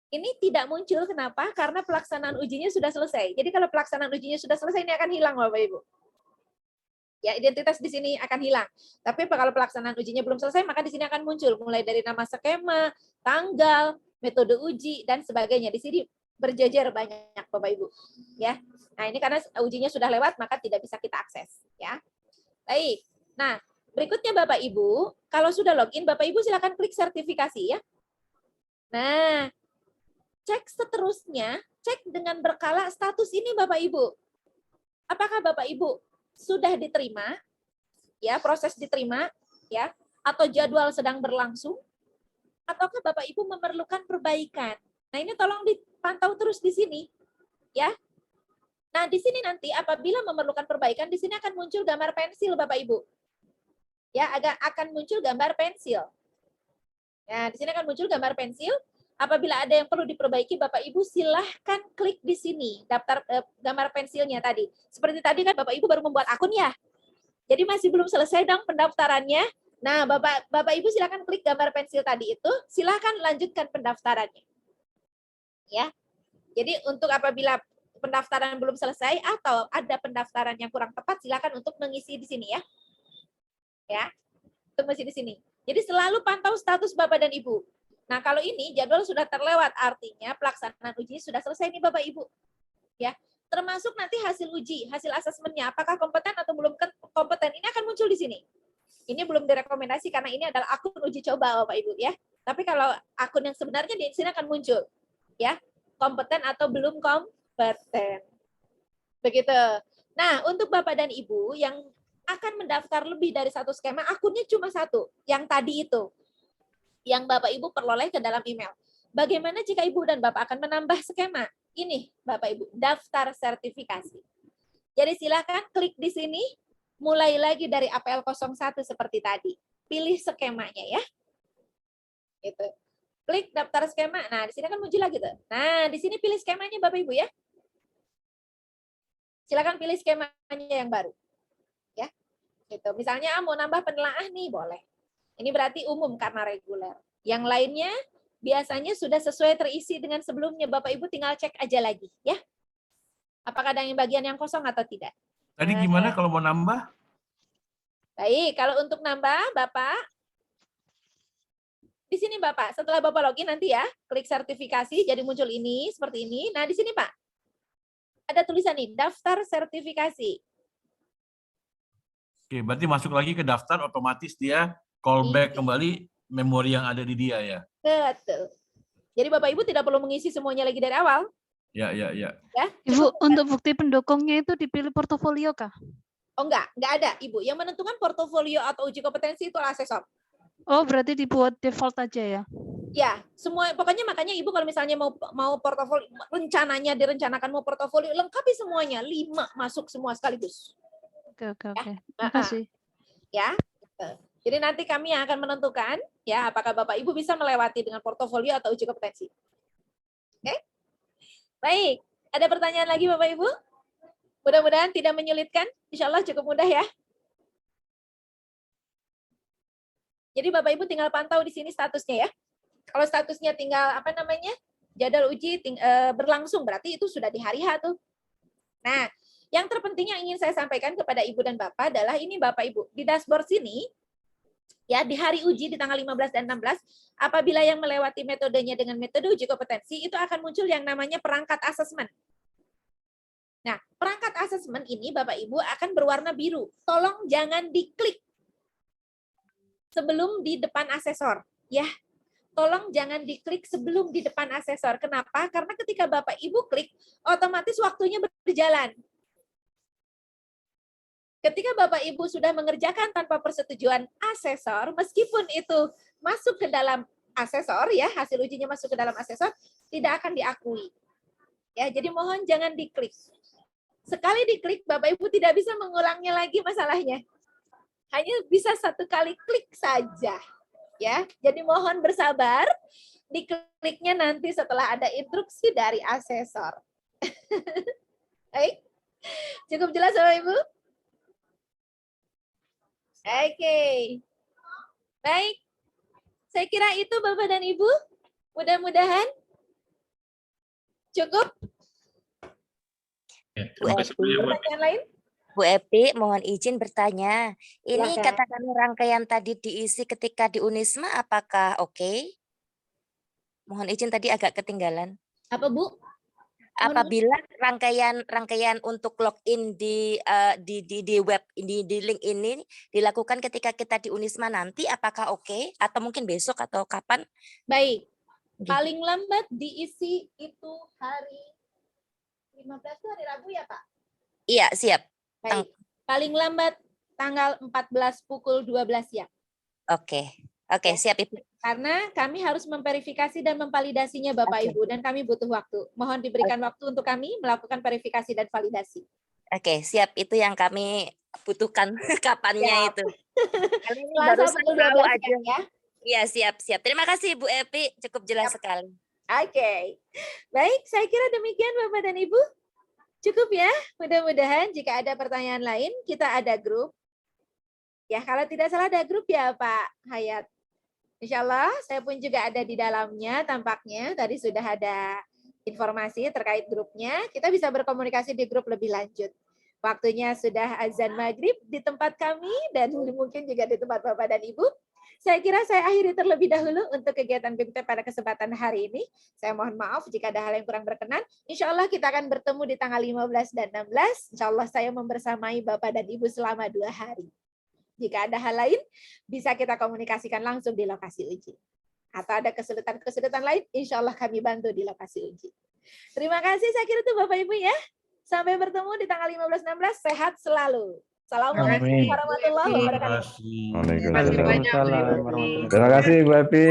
Ini tidak muncul, kenapa? Karena pelaksanaan ujinya sudah selesai. Jadi kalau pelaksanaan ujinya sudah selesai, ini akan hilang, Bapak Ibu. Ya, identitas di sini akan hilang. Tapi kalau pelaksanaan ujinya belum selesai, maka di sini akan muncul, mulai dari nama skema, tanggal, metode uji, dan sebagainya. Di sini berjejer banyak, Bapak Ibu. Ya, nah ini karena ujinya sudah lewat, maka tidak bisa kita akses. Ya, baik. Nah, berikutnya Bapak Ibu, kalau sudah login, Bapak Ibu silakan klik sertifikasi ya. Nah, cek seterusnya, cek dengan berkala status ini Bapak Ibu. Apakah Bapak Ibu sudah diterima, ya proses diterima, ya, atau jadwal sedang berlangsung, ataukah Bapak Ibu memerlukan perbaikan? Nah ini tolong dipantau terus di sini, ya. Nah di sini nanti apabila memerlukan perbaikan, di sini akan muncul gambar pensil Bapak Ibu, ya, akan muncul gambar pensil. Nah di sini akan muncul gambar pensil. Apabila ada yang perlu diperbaiki, Bapak Ibu silahkan klik di sini, daftar gambar pensilnya tadi. Seperti tadi kan Bapak Ibu baru membuat akun ya. Jadi masih belum selesai dong pendaftarannya. Nah, Bapak Ibu silahkan klik gambar pensil tadi itu, silahkan lanjutkan pendaftarannya. Ya. Jadi untuk apabila pendaftaran belum selesai atau ada pendaftaran yang kurang tepat, silahkan untuk mengisi di sini ya. Ya. Untuk mengisi di sini. Jadi selalu pantau status Bapak dan Ibu. Nah, kalau ini jadwal sudah terlewat, artinya pelaksanaan uji sudah selesai nih Bapak Ibu. Ya, termasuk nanti hasil uji, hasil asesmennya, apakah kompeten atau belum kompeten, ini akan muncul di sini. Ini belum direkomendasi karena ini adalah akun uji coba Bapak Ibu ya. Tapi kalau akun yang sebenarnya di sini akan muncul. Ya, kompeten atau belum kompeten. Begitu. Nah, untuk Bapak dan Ibu yang akan mendaftar lebih dari satu skema, akunnya cuma satu, yang tadi itu. Yang Bapak Ibu peroleh ke dalam email. Bagaimana jika Ibu dan Bapak akan menambah skema? Ini Bapak Ibu, daftar sertifikasi. Jadi silakan klik di sini, mulai lagi dari APL 01 seperti tadi. Pilih skemanya ya. Gitu. Klik daftar skema. Nah, di sini kan muncul lagi tuh. Nah, di sini pilih skemanya Bapak Ibu ya. Silakan pilih skemanya yang baru. Ya. Gitu. Misalnya mau nambah penelaah nih, boleh. Ini berarti umum karena reguler. Yang lainnya biasanya sudah sesuai terisi dengan sebelumnya. Bapak Ibu tinggal cek aja lagi ya. Apakah ada yang bagian yang kosong atau tidak? Tadi gimana kalau mau nambah? Baik, kalau untuk nambah Bapak di sini Bapak, setelah Bapak login nanti ya, klik sertifikasi jadi muncul ini seperti ini. Nah, di sini Pak. Ada tulisan nih, daftar sertifikasi. Oke, berarti masuk lagi ke daftar otomatis dia callback kembali memori yang ada di dia ya. Betul. Jadi Bapak Ibu tidak perlu mengisi semuanya lagi dari awal. Ya. Ya. Ibu, untuk bukti pendukungnya itu dipilih portofolio kah? Oh enggak ada Ibu. Yang menentukan portofolio atau uji kompetensi itu asesor. Oh, berarti dibuat default aja ya? Ya, semua pokoknya makanya Ibu kalau misalnya mau portofolio, rencananya direncanakan mau portofolio, lengkapi semuanya, 5 masuk semua sekaligus. Oke. Terima kasih. Ya. Jadi nanti kami yang akan menentukan ya apakah Bapak Ibu bisa melewati dengan portofolio atau uji kompetensi. Oke? Baik, ada pertanyaan lagi Bapak Ibu? Mudah-mudahan tidak menyulitkan. Insya Allah cukup mudah ya. Jadi Bapak Ibu tinggal pantau di sini statusnya ya. Kalau statusnya tinggal jadwal uji berlangsung, berarti itu sudah di hari H tuh. Nah, yang terpenting yang ingin saya sampaikan kepada Ibu dan Bapak adalah ini Bapak Ibu, di dashboard sini ya di hari uji di tanggal 15 dan 16, apabila yang melewati metodenya dengan metode uji kompetensi, itu akan muncul yang namanya perangkat asesmen. Nah, perangkat asesmen ini Bapak Ibu akan berwarna biru. Tolong jangan diklik sebelum di depan asesor, ya. Tolong jangan diklik sebelum di depan asesor. Kenapa? Karena ketika Bapak Ibu klik, otomatis waktunya berjalan. Ketika Bapak Ibu sudah mengerjakan tanpa persetujuan asesor, meskipun itu masuk ke dalam asesor, ya, hasil ujinya masuk ke dalam asesor, tidak akan diakui. Ya, jadi mohon jangan diklik. Sekali diklik, Bapak Ibu tidak bisa mengulangnya lagi masalahnya. Hanya bisa satu kali klik saja. Ya, jadi mohon bersabar, dikliknya nanti setelah ada instruksi dari asesor. Baik, cukup jelas Bapak Ibu? Oke, baik. Saya kira itu Bapak dan Ibu. Mudah-mudahan cukup. Ya, terima kasih banyak, Bu. Pertanyaan lain? Bu Epi, mohon izin bertanya. Ini Silakan. katakan rangkaian tadi diisi ketika di Unisma, apakah oke? Mohon izin tadi agak ketinggalan. Apa Bu? Apabila rangkaian untuk login di web di link ini dilakukan ketika kita di Unisma nanti, apakah oke? Atau mungkin besok atau kapan? Baik. Paling lambat diisi itu hari 15 itu hari Rabu ya Pak? Iya, siap. Baik. Paling lambat tanggal 14 pukul 12 siang. Oke. Oke, siap Ibu. Karena kami harus memverifikasi dan memvalidasinya Bapak Ibu, dan kami butuh waktu. Mohon diberikan waktu untuk kami melakukan verifikasi dan validasi. Oke, siap. Itu yang kami butuhkan kapannya itu. Kali ini Selasa barusan pukul tahu 12 aja. ya. Iya, siap. Terima kasih Bu Epi, cukup jelas sekali. Oke. Baik, saya kira demikian Bapak dan Ibu. Cukup ya. Mudah-mudahan jika ada pertanyaan lain, kita ada grup. Ya, kalau tidak salah ada grup ya Pak Hayat. Insya Allah, saya pun juga ada di dalamnya tampaknya. Tadi sudah ada informasi terkait grupnya. Kita bisa berkomunikasi di grup lebih lanjut. Waktunya sudah azan maghrib di tempat kami dan mungkin juga di tempat Bapak dan Ibu. Saya kira saya akhiri terlebih dahulu untuk kegiatan BIMTEK pada kesempatan hari ini. Saya mohon maaf jika ada hal yang kurang berkenan. Insya Allah kita akan bertemu di tanggal 15 dan 16. Insya Allah saya membersamai Bapak dan Ibu selama 2 hari. Jika ada hal lain, bisa kita komunikasikan langsung di lokasi uji. Atau ada kesulitan-kesulitan lain, insya Allah kami bantu di lokasi uji. Terima kasih, saya kira itu Bapak Ibu ya. Sampai bertemu di tanggal 15-16, sehat selalu. Assalamualaikum warahmatullahi wabarakatuh. Terima kasih Bu Epi.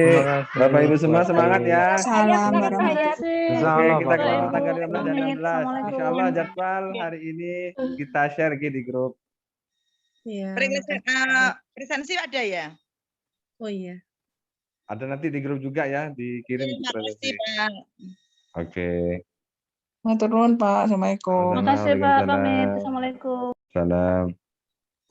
Bapak Ibu semua semangat ya. Salam warahmatullahi Oke, kita ketemu tanggal 15 dan 16. Insya Allah jadwal hari ini kita share di grup. Iya. Presensi ada ya? Oh iya. Ada nanti di grup juga ya, dikirim Terima kasih, Pak. Oke. Matur nuwun Pak. Assalamualaikum. Terima kasih Pak, pamit. Assalamualaikum. Salam.